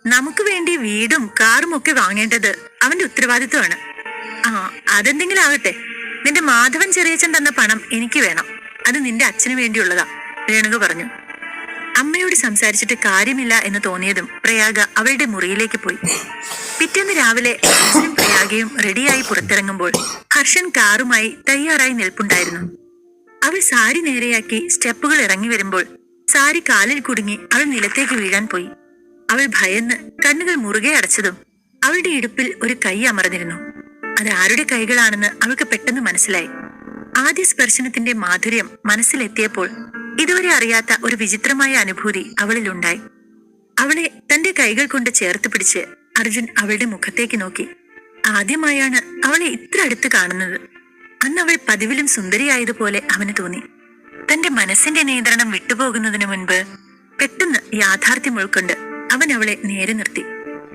നമുക്ക് വേണ്ടി വീടും കാറും ഒക്കെ വാങ്ങേണ്ടത് അവന്റെ ഉത്തരവാദിത്വമാണ്. ആ, അതെന്തെങ്കിലും ആകട്ടെ. നിന്റെ മാധവൻ ചെറിയച്ഛൻ തന്ന പണം എനിക്ക് വേണം. അത് നിന്റെ അച്ഛന് വേണ്ടിയുള്ളതാ, രേണുക പറഞ്ഞു. അമ്മയോട് സംസാരിച്ചിട്ട് കാര്യമില്ല എന്ന് തോന്നിയതും പ്രയാഗ അവളുടെ മുറിയിലേക്ക് പോയി. പിറ്റേന്ന് രാവിലെ അർജുനും പ്രയാഗയും റെഡിയായി പുറത്തിറങ്ങുമ്പോൾ ഹർഷൻ കാറുമായി തയ്യാറായി നിൽപ്പുണ്ടായിരുന്നു. അവൾ സാരി നേരെയാക്കി സ്റ്റെപ്പുകൾ ഇറങ്ങി വരുമ്പോൾ സാരി കാലിൽ കുടുങ്ങി അവൾ നിലത്തേക്ക് വീഴാൻ പോയി. അവൾ ഭയന്ന് കണ്ണുകൾ മുറുകെ അടച്ചതും അവളുടെ ഇടുപ്പിൽ ഒരു കൈ അമർന്നിരുന്നു. അത് ആരുടെ കൈകളാണെന്ന് അവൾക്ക് പെട്ടെന്ന് മനസ്സിലായി. ആദ്യ സ്പർശനത്തിന്റെ മാധുര്യം മനസ്സിലെത്തിയപ്പോൾ ഇതുവരെ അറിയാത്ത ഒരു വിചിത്രമായ അനുഭൂതി അവളിലുണ്ടായി. അവളെ തന്റെ കൈകൾ കൊണ്ട് ചേർത്ത് പിടിച്ച് അർജുൻ അവളുടെ മുഖത്തേക്ക് നോക്കി. ആദ്യമായാണ് അവളെ ഇത്ര അടുത്ത് കാണുന്നത്. അന്ന് അവൾ പതിവിലും സുന്ദരിയായതുപോലെ അവന് തോന്നി. തന്റെ മനസ്സിന്റെ നിയന്ത്രണം വിട്ടുപോകുന്നതിന് മുൻപ് പെട്ടെന്ന് യാഥാർത്ഥ്യം ഉൾക്കൊണ്ട് അവൻ അവളെ നേരെ നിർത്തി.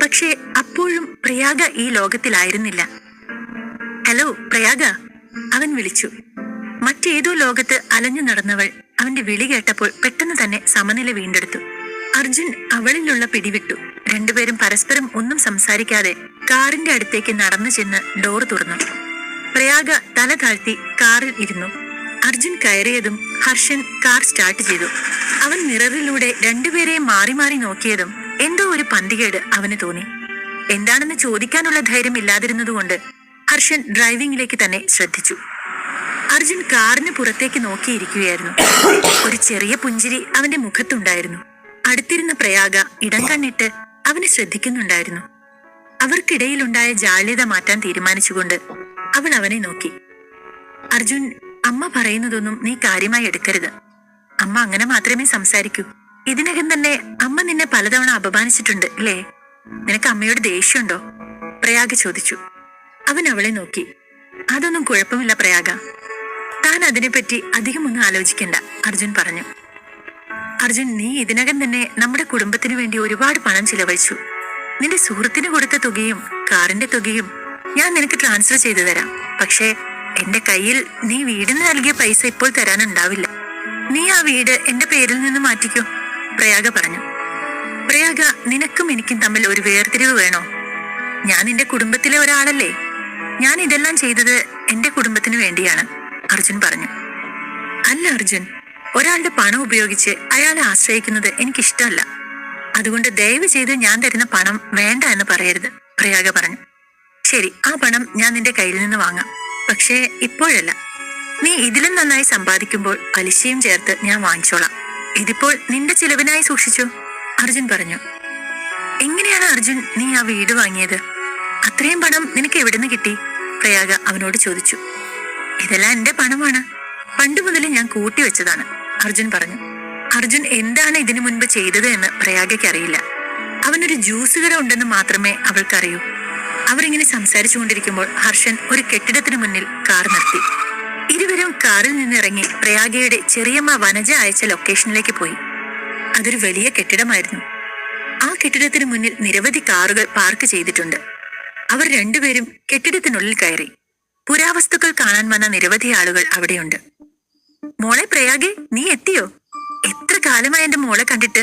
പക്ഷേ അപ്പോഴും പ്രയാഗ ഈ ലോകത്തിലായിരുന്നില്ല. ഹലോ പ്രയാഗ, അവൻ വിളിച്ചു. മറ്റേതോ ലോകത്ത് അലഞ്ഞു നടന്നവൾ അവന്റെ വിളി കേട്ടപ്പോൾ പെട്ടെന്ന് തന്നെ സമനില വീണ്ടെടുത്തു. അർജുൻ അവളിലുള്ള പിടിവിട്ടു. രണ്ടുപേരും പരസ്പരം ഒന്നും സംസാരിക്കാതെ കാറിന്റെ അടുത്തേക്ക് നടന്നു ചെന്ന് ഡോർ തുറന്നു. പ്രയാഗ തല താഴ്ത്തി കാറിൽ ഇരുന്നു. അർജുൻ കയറിയതും ഹർഷൻ കാർ സ്റ്റാർട്ട് ചെയ്തു. അവൻ മിററിലൂടെ രണ്ടുപേരെയും മാറി മാറി നോക്കിയതും എന്തോ ഒരു പന്തികേട് അവന് തോന്നി. എന്താണെന്ന് ചോദിക്കാനുള്ള ധൈര്യം ഇല്ലാതിരുന്നതുകൊണ്ട് ഹർഷൻ ഡ്രൈവിംഗിലേക്ക് തന്നെ ശ്രദ്ധിച്ചു. അർജുൻ കാറിന് പുറത്തേക്ക് നോക്കിയിരിക്കുകയായിരുന്നു. ഒരു ചെറിയ പുഞ്ചിരി അവന്റെ മുഖത്തുണ്ടായിരുന്നു. അടുത്തിരുന്ന പ്രയാഗ ഇടം കണ്ണിട്ട് അവനെ ശ്രദ്ധിക്കുന്നുണ്ടായിരുന്നു. അവർക്കിടയിലുണ്ടായ ജാള്യത മാറ്റാൻ തീരുമാനിച്ചുകൊണ്ട് അവൾ അവനെ നോക്കി. അർജുൻ, അമ്മ പറയുന്നതൊന്നും നീ കാര്യമായി എടുക്കരുത്. അമ്മ അങ്ങനെ മാത്രമേ സംസാരിക്കൂ. ഇതിനകം തന്നെ അമ്മ നിന്നെ പലതവണ അപമാനിച്ചിട്ടുണ്ട് അല്ലേ? നിനക്ക് അമ്മയോട് ദേഷ്യമുണ്ടോ? പ്രയാഗ ചോദിച്ചു. അവൻ അവളെ നോക്കി. അതൊന്നും കുഴപ്പമില്ല പ്രയാഗ, താൻ അതിനെപ്പറ്റി അധികമൊന്നും ആലോചിക്കണ്ട, അർജുൻ പറഞ്ഞു. അർജുൻ, നീ ഇതിനകം തന്നെ നമ്മുടെ കുടുംബത്തിന് വേണ്ടി ഒരുപാട് പണം ചിലവഴിച്ചു. നിന്റെ സുഹൃത്തിന് കൊടുത്ത തുകയും കാറിന്റെ തുകയും ഞാൻ നിനക്ക് ട്രാൻസ്ഫർ ചെയ്തു തരാം. പക്ഷേ എന്റെ കയ്യിൽ നീ വീടിന് നൽകിയ പൈസ ഇപ്പോൾ തരാനുണ്ടാവില്ല. നീ ആ വീട് എന്റെ പേരിൽ നിന്ന് മാറ്റിക്കോ, പ്രയാഗ പറഞ്ഞു. പ്രയാഗ, നിനക്കും എനിക്കും തമ്മിൽ ഒരു വേർതിരിവ് വേണോ? ഞാൻ നിന്റെ കുടുംബത്തിലെ ഒരാളല്ലേ. ഞാൻ ഇതെല്ലാം ചെയ്തത് എന്റെ കുടുംബത്തിന് വേണ്ടിയാണ്, അർജുൻ പറഞ്ഞു. അല്ല അർജുൻ, ഒരാളുടെ പണം ഉപയോഗിച്ച് അയാളെ ആശ്രയിക്കുന്നത് എനിക്കിഷ്ടമല്ല. അതുകൊണ്ട് ദയവ് ചെയ്ത് ഞാൻ തരുന്ന പണം വേണ്ട എന്ന് പറയരുത്, പ്രയാഗ പറഞ്ഞു. ശരി, ആ പണം ഞാൻ നിന്റെ കയ്യിൽ നിന്ന് വാങ്ങാം. പക്ഷേ ഇപ്പോഴല്ല. നീ ഇതിലും നന്നായി സമ്പാദിക്കുമ്പോൾ പലിശയും ചേർത്ത് ഞാൻ വാങ്ങിച്ചോളാം. ഇതിപ്പോൾ നിന്റെ ചിലവിനായി സൂക്ഷിച്ചു, അർജുൻ പറഞ്ഞു. എങ്ങനെയാണ് അർജുൻ നീ ആ വീട് വാങ്ങിയത്? അത്രയും പണം നിനക്ക് എവിടുന്ന് കിട്ടി? പ്രയാഗ അവനോട് ചോദിച്ചു. ഇതെല്ലാം എന്റെ പണമാണ്. പണ്ട് മുതൽ ഞാൻ കൂട്ടിവെച്ചതാണ്, അർജുൻ പറഞ്ഞു. അർജുൻ എന്താണ് ഇതിനു മുൻപ് ചെയ്തത് എന്ന് പ്രയാഗയ്ക്ക് അറിയില്ല. അവനൊരു ജ്യൂസ് കട ഉണ്ടെന്ന് മാത്രമേ അവൾക്കറിയൂ. അവരിങ്ങനെ സംസാരിച്ചു കൊണ്ടിരിക്കുമ്പോൾ ഹർഷൻ ഒരു കെട്ടിടത്തിന് മുന്നിൽ കാർ നിർത്തി. ഇരുവരും കാറിൽ നിന്നിറങ്ങി പ്രയാഗയുടെ ചെറിയമ്മ വനജ അയച്ച ലൊക്കേഷനിലേക്ക് പോയി. അതൊരു വലിയ കെട്ടിടമായിരുന്നു. ആ കെട്ടിടത്തിന് മുന്നിൽ നിരവധി കാറുകൾ പാർക്ക് ചെയ്തിട്ടുണ്ട്. അവർ രണ്ടുപേരും കെട്ടിടത്തിനുള്ളിൽ കയറി. പുരാവസ്തുക്കൾ കാണാൻ വന്ന നിരവധി ആളുകൾ അവിടെയുണ്ട്. മോളെ പ്രയാഗെ, നീ എത്തിയോ? എത്ര കാലമായി എന്റെ മോളെ കണ്ടിട്ട്,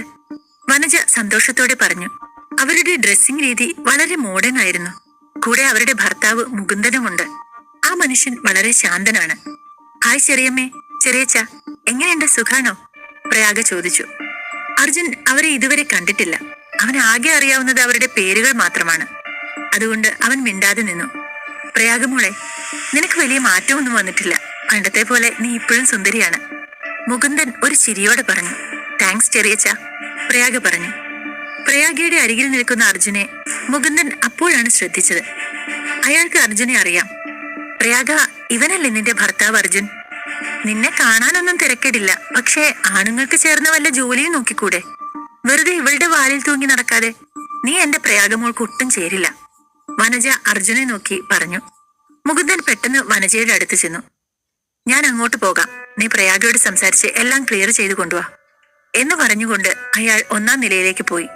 വനജ സന്തോഷത്തോടെ പറഞ്ഞു. അവരുടെ ഡ്രസ്സിംഗ് രീതി വളരെ മോഡേൺ ആയിരുന്നു. കൂടെ അവരുടെ ഭർത്താവ് മുകുന്ദനുമുണ്ട്. ആ മനുഷ്യൻ വളരെ ശാന്തനാണ്. ഹായ് ചെറിയമ്മേ, ചെറിയച്ച, എങ്ങനെയുണ്ട്, സുഖാണോ? പ്രയാഗ ചോദിച്ചു. അർജുൻ അവരെ ഇതുവരെ കണ്ടിട്ടില്ല. അവൻ ആകെ അറിയാവുന്നത് അവരുടെ പേരുകൾ മാത്രമാണ്. അതുകൊണ്ട് അവൻ മിണ്ടാതെ നിന്നു. പ്രയാഗമോളെ, നിനക്ക് വലിയ മാറ്റമൊന്നും വന്നിട്ടില്ല. പണ്ടത്തെ പോലെ നീ ഇപ്പോഴും സുന്ദരിയാണ്. മുകുന്ദൻ ഒരു ചിരിയോടെ പറഞ്ഞു. താങ്ക്സ് ചെറിയച്ച, പ്രയാഗ പറഞ്ഞു. പ്രയാഗയുടെ അരികിൽ നിൽക്കുന്ന അർജുനെ മുകുന്ദൻ അപ്പോഴാണ് ശ്രദ്ധിച്ചത്. അയാൾക്ക് അർജുനെ അറിയാം. പ്രയാഗ, ഇവനല്ലേ നിന്റെ ഭർത്താവ് അർജുൻ? നിന്നെ കാണാനൊന്നും തിരക്കേടില്ല. പക്ഷേ ആണുങ്ങൾക്ക് ചേർന്ന വല്ല ജോലിയും നോക്കിക്കൂടെ? വെറുതെ ഇവളുടെ വാലിൽ തൂങ്ങി നടക്കാതെ. നീ എന്റെ പ്രയാഗമോൾക്ക് ഒട്ടും ചേരില്ല. വനജ അർജുനെ നോക്കി പറഞ്ഞു. മുകുന്ദൻ പെട്ടെന്ന് വനജയുടെ അടുത്ത് ചെന്നു. ഞാൻ അങ്ങോട്ട് പോകാം, നീ പ്രയാഗയോട് സംസാരിച്ച് എല്ലാം ക്ലിയർ ചെയ്തു കൊണ്ടുവാ എന്ന് പറഞ്ഞുകൊണ്ട് അയാൾ 1-ാം നിലയിലേക്ക് പോയി.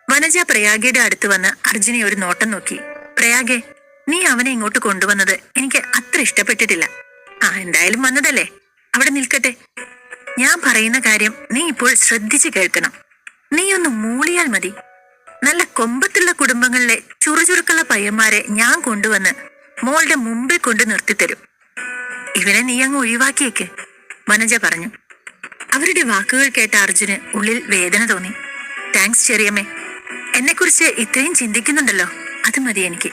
വനജ പ്രയാഗയുടെ അടുത്ത് വന്ന് അർജുനെ ഒരു നോട്ടം നോക്കി. പ്രയാഗെ, നീ അവനെ ഇങ്ങോട്ട് കൊണ്ടുവന്നത് എനിക്ക് അത്ര ഇഷ്ടപ്പെട്ടിട്ടില്ല. എന്തായാലും വന്നതല്ലേ, അവിടെ നിൽക്കട്ടെ. ഞാൻ പറയുന്ന കാര്യം നീ ഇപ്പോൾ ശ്രദ്ധിച്ചു കേൾക്കണം. നീ ഒന്ന് മൂളിയാൽ മതി. നല്ല കൊമ്പത്തുള്ള കുടുംബങ്ങളിലെ ചുറുചുറുക്കുള്ള പയ്യന്മാരെ ഞാൻ കൊണ്ടുവന്ന് മോളുടെ മുമ്പിൽ കൊണ്ട് നിർത്തിത്തരും. ഇവനെ നീ അങ്ങ് ഒഴിവാക്കിയേക്ക്, വനജ പറഞ്ഞു. അവരുടെ വാക്കുകൾ കേട്ട അർജുന് ഉള്ളിൽ വേദന തോന്നി. താങ്ക്സ് ചെറിയമ്മേ, എന്നെക്കുറിച്ച് ഇത്രയും ചിന്തിക്കുന്നുണ്ടല്ലോ, അത് മതി എനിക്ക്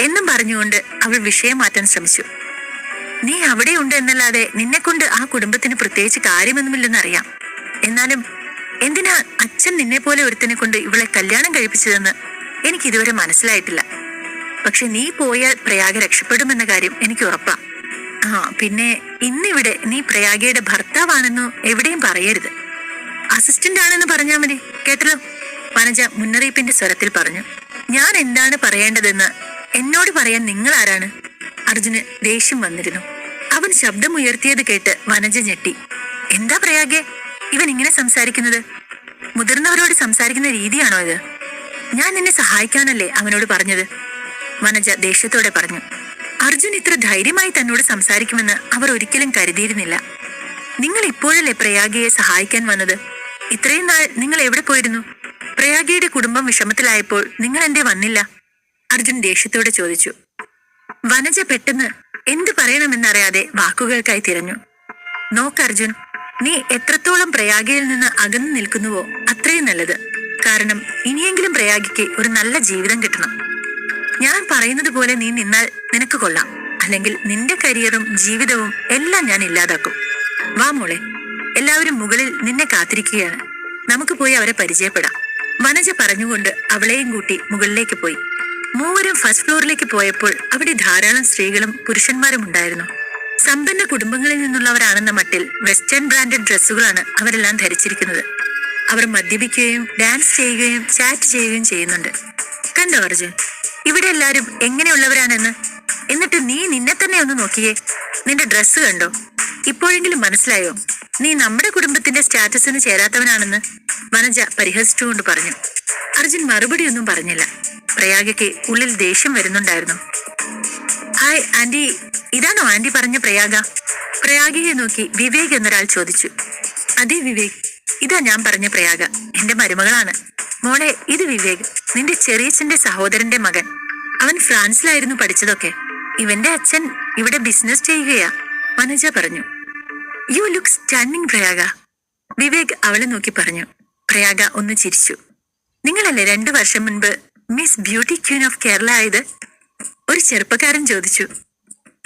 എന്നും പറഞ്ഞുകൊണ്ട് അവൾ വിഷയം മാറ്റാൻ ശ്രമിച്ചു. നീ അവിടെ ഉണ്ട് എന്നല്ലാതെ നിന്നെക്കൊണ്ട് ആ കുടുംബത്തിന് പ്രത്യേകിച്ച് കാര്യമൊന്നുമില്ലെന്നറിയാം. എന്നാലും എന്തിനാ അച്ഛൻ നിന്നെ പോലെ ഒരുത്തിനെ കൊണ്ട് ഇവളെ കല്യാണം കഴിപ്പിച്ചതെന്ന് എനിക്ക് ഇതുവരെ മനസ്സിലായിട്ടില്ല. പക്ഷെ നീ പോയാൽ പ്രയാഗ രക്ഷപ്പെടുമെന്ന കാര്യം എനിക്ക് ഉറപ്പാ. പിന്നെ ഇന്നിവിടെ നീ പ്രയാഗയുടെ ഭർത്താവാണെന്നു എവിടെയും പറയരുത്. അസിസ്റ്റന്റ് ആണെന്ന് പറഞ്ഞാൽ മതി, കേട്ടല്ലോ, വനജ മുന്നറിയിപ്പിന്റെ സ്വരത്തിൽ പറഞ്ഞു. ഞാൻ എന്താണ് പറയേണ്ടതെന്ന് എന്നോട് പറയാൻ നിങ്ങൾ ആരാണ്? അർജുന് ദേഷ്യം വന്നിരുന്നു. അവൻ ശബ്ദമുയർത്തിയത് കേട്ട് വനജ ഞെട്ടി. എന്താ പ്രയാഗെ, ഇവൻ ഇങ്ങനെ സംസാരിക്കുന്നത്? മുതിർന്നവരോട് സംസാരിക്കുന്ന രീതിയാണോ ഇത്? ഞാൻ നിന്നെ സഹായിക്കാനല്ലേ അവനോട് പറഞ്ഞത്, വനജ ദേഷ്യത്തോടെ പറഞ്ഞു. അർജുൻ ഇത്ര ധൈര്യമായി തന്നോട് സംസാരിക്കുമെന്ന് അവർ ഒരിക്കലും കരുതിയിരുന്നില്ല. നിങ്ങൾ ഇപ്പോഴല്ലേ പ്രയാഗയെ സഹായിക്കാൻ വന്നത്? ഇത്രയും നാൾ നിങ്ങൾ എവിടെ പോയിരുന്നു? പ്രയാഗയുടെ കുടുംബം വിഷമത്തിലായപ്പോൾ നിങ്ങൾ എന്തേ വന്നില്ല? അർജുൻ ദേഷ്യത്തോടെ ചോദിച്ചു. വനജ പെട്ടെന്ന് എന്ത് പറയണമെന്നറിയാതെ വാക്കുകൾക്കായി തിരഞ്ഞു. നോക്ക് അർജുൻ, നീ എത്രത്തോളം പ്രയാഗയിൽ നിന്ന് അകന്നു നിൽക്കുന്നുവോ അത്രയും നല്ലത്. കാരണം ഇനിയെങ്കിലും പ്രയാഗയ്ക്ക് ഒരു നല്ല ജീവിതം കിട്ടണം. ഞാൻ പറയുന്നത് പോലെ നീ നിന്നാൽ നിനക്ക് കൊള്ളാം. അല്ലെങ്കിൽ നിന്റെ കരിയറും ജീവിതവും എല്ലാം ഞാൻ ഇല്ലാതാക്കും. വാ മോളെ, എല്ലാവരും മുകളിൽ നിന്നെ കാത്തിരിക്കുകയാണ്. നമുക്ക് പോയി അവരെ പരിചയപ്പെടാം, വനജ പറഞ്ഞുകൊണ്ട് അവളെയും കൂട്ടി മുകളിലേക്ക് പോയി. മൂവരും ഫസ്റ്റ് ഫ്ലോറിലേക്ക് പോയപ്പോൾ അവിടെ ധാരാളം സ്ത്രീകളും പുരുഷന്മാരും ഉണ്ടായിരുന്നു. സമ്പന്ന കുടുംബങ്ങളിൽ നിന്നുള്ളവരാണെന്ന മട്ടിൽ വെസ്റ്റേൺ ബ്രാൻഡഡ് ഡ്രസ്സുകളാണ് അവരെല്ലാം ധരിച്ചിരിക്കുന്നത്. അവർ മദ്യപിക്കുകയും ഡാൻസ് ചെയ്യുകയും ചാറ്റ് ചെയ്യുകയും ചെയ്യുന്നുണ്ട്. കണ്ടോ അർജുൻ, ഇവിടെ എല്ലാരും എങ്ങനെയുള്ളവരാണെന്ന്? എന്നിട്ട് നീ നിന്നെ തന്നെ ഒന്ന് നോക്കിയേ. നിന്റെ ഡ്രസ്സ് കണ്ടോ? ഇപ്പോഴെങ്കിലും മനസ്സിലായോ നീ നമ്മുടെ കുടുംബത്തിന്റെ സ്റ്റാറ്റസിന് ചേരാത്തവനാണെന്ന്? വനജ പരിഹസിച്ചുകൊണ്ട് പറഞ്ഞു. അർജുൻ മറുപടിയൊന്നും പറഞ്ഞില്ല. പ്രയാഗയ്ക്ക് ഉള്ളിൽ ദേഷ്യം വരുന്നുണ്ടായിരുന്നു. ഹായ് ആന്റി, ഇതാണോ ആന്റി പറഞ്ഞ പ്രയാഗ? പ്രയാഗയെ നോക്കി വിവേക് എന്നൊരാൾ ചോദിച്ചു. അതെ വിവേക്, ഇതാ ഞാൻ പറഞ്ഞ പ്രയാഗ, എന്റെ മരുമകളാണ്. മോളെ, ഇത് വിവേക്, നിന്റെ ചെറിയച്ഛന്റെ സഹോദരന്റെ മകൻ. അവൻ ഫ്രാൻസിലായിരുന്നു പഠിച്ചതൊക്കെ. ഇവന്റെ അച്ഛൻ ഇവിടെ ബിസിനസ് ചെയ്യുകയാ, വനജ പറഞ്ഞു. You look stunning Prayaga, Vivek അവളെ നോക്കി പറഞ്ഞു. പ്രയാഗ ഒന്ന് ചിരിച്ചു. നിങ്ങളല്ലേ 2 വർഷം മുൻപ് miss beauty Queen of Kerala ആയത്? ഒരു ചെറുപ്പക്കാരൻ ചോദിച്ചു.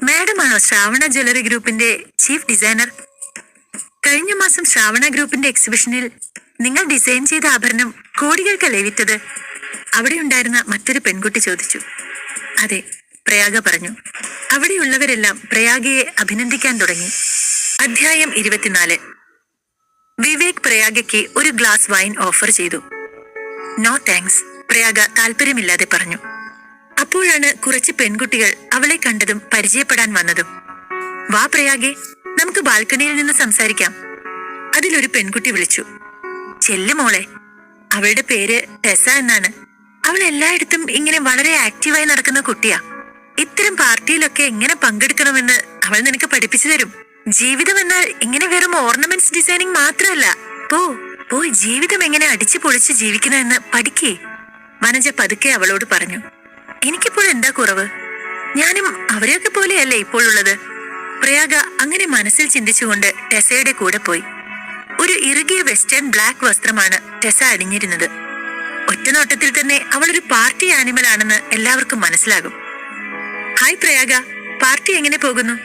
മാഡമാണോ ശ്രാവണ ജ്വല്ലറി ഗ്രൂപ്പിന്റെ ചീഫ് ഡിസൈനർ? കഴിഞ്ഞ മാസം ശ്രാവണ ഗ്രൂപ്പിന്റെ എക്സിബിഷനിൽ നിങ്ങൾ ഡിസൈൻ ചെയ്ത ആഭരണം കോടികൾക്കല്ലേ വിറ്റത്? അവിടെ ഉണ്ടായിരുന്ന മറ്റൊരു പെൺകുട്ടി ചോദിച്ചു. അതെ, പ്രയാഗ പറഞ്ഞു. അവിടെയുള്ളവരെല്ലാം പ്രയാഗയെ അഭിനന്ദിക്കാൻ തുടങ്ങി. അധ്യായം 24. വിവേക് പ്രയാഗയ്ക്ക് ഒരു ഗ്ലാസ് വൈൻ ഓഫർ ചെയ്തു. നോ താങ്ക്സ്, പ്രയാഗ താല്പര്യമില്ലാതെ പറഞ്ഞു. അപ്പോഴാണ് കുറച്ച് പെൺകുട്ടികൾ അവളെ കണ്ടതും പരിചയപ്പെടാൻ വന്നതും. വാ പ്രയാഗെ, നമുക്ക് ബാൽക്കണിയിൽ നിന്ന് സംസാരിക്കാം, അതിലൊരു പെൺകുട്ടി വിളിച്ചു. ചെല്ലു മോളെ. അവളുടെ പേര് ടെസ എന്നാണ്. അവൾ എല്ലായിടത്തും ഇങ്ങനെ വളരെ ആക്റ്റീവായി നടക്കുന്ന കുട്ടിയാ. ഇത്തരം പാർട്ടിയിലൊക്കെ എങ്ങനെ പങ്കെടുക്കണമെന്ന് അവൾ നിനക്ക് പഠിപ്പിച്ചു തരും. ജീവിതം എന്നാൽ ഇങ്ങനെ വെറും ഓർണമെന്റ്സ് ഡിസൈനിങ് മാത്രമല്ല. പോയി ജീവിതം എങ്ങനെ അടിച്ചു പൊളിച്ച് ജീവിക്കണമെന്ന് പഠിക്കേ. വനജ പതുക്കെ അവളോട് പറഞ്ഞു. എനിക്കിപ്പോൾ എന്താ കുറവ്? ഞാനും അവരെയൊക്കെ പോലെയല്ലേ ഇപ്പോൾ ഉള്ളത്. പ്രയാഗ അങ്ങനെ മനസ്സിൽ ചിന്തിച്ചുകൊണ്ട് ടെസയുടെ കൂടെ പോയി. ഒരു ഇറുകിയ വെസ്റ്റേൺ ബ്ലാക്ക് വസ്ത്രമാണ് ടെസ അണിഞ്ഞിരുന്നത്. ഒറ്റ നോട്ടത്തിൽ തന്നെ അവളൊരു പാർട്ടി ആനിമൽ ആണെന്ന് എല്ലാവർക്കും മനസ്സിലാകും. ഹായ് പ്രയാഗ, പാർട്ടി എങ്ങനെ പോകുന്നു?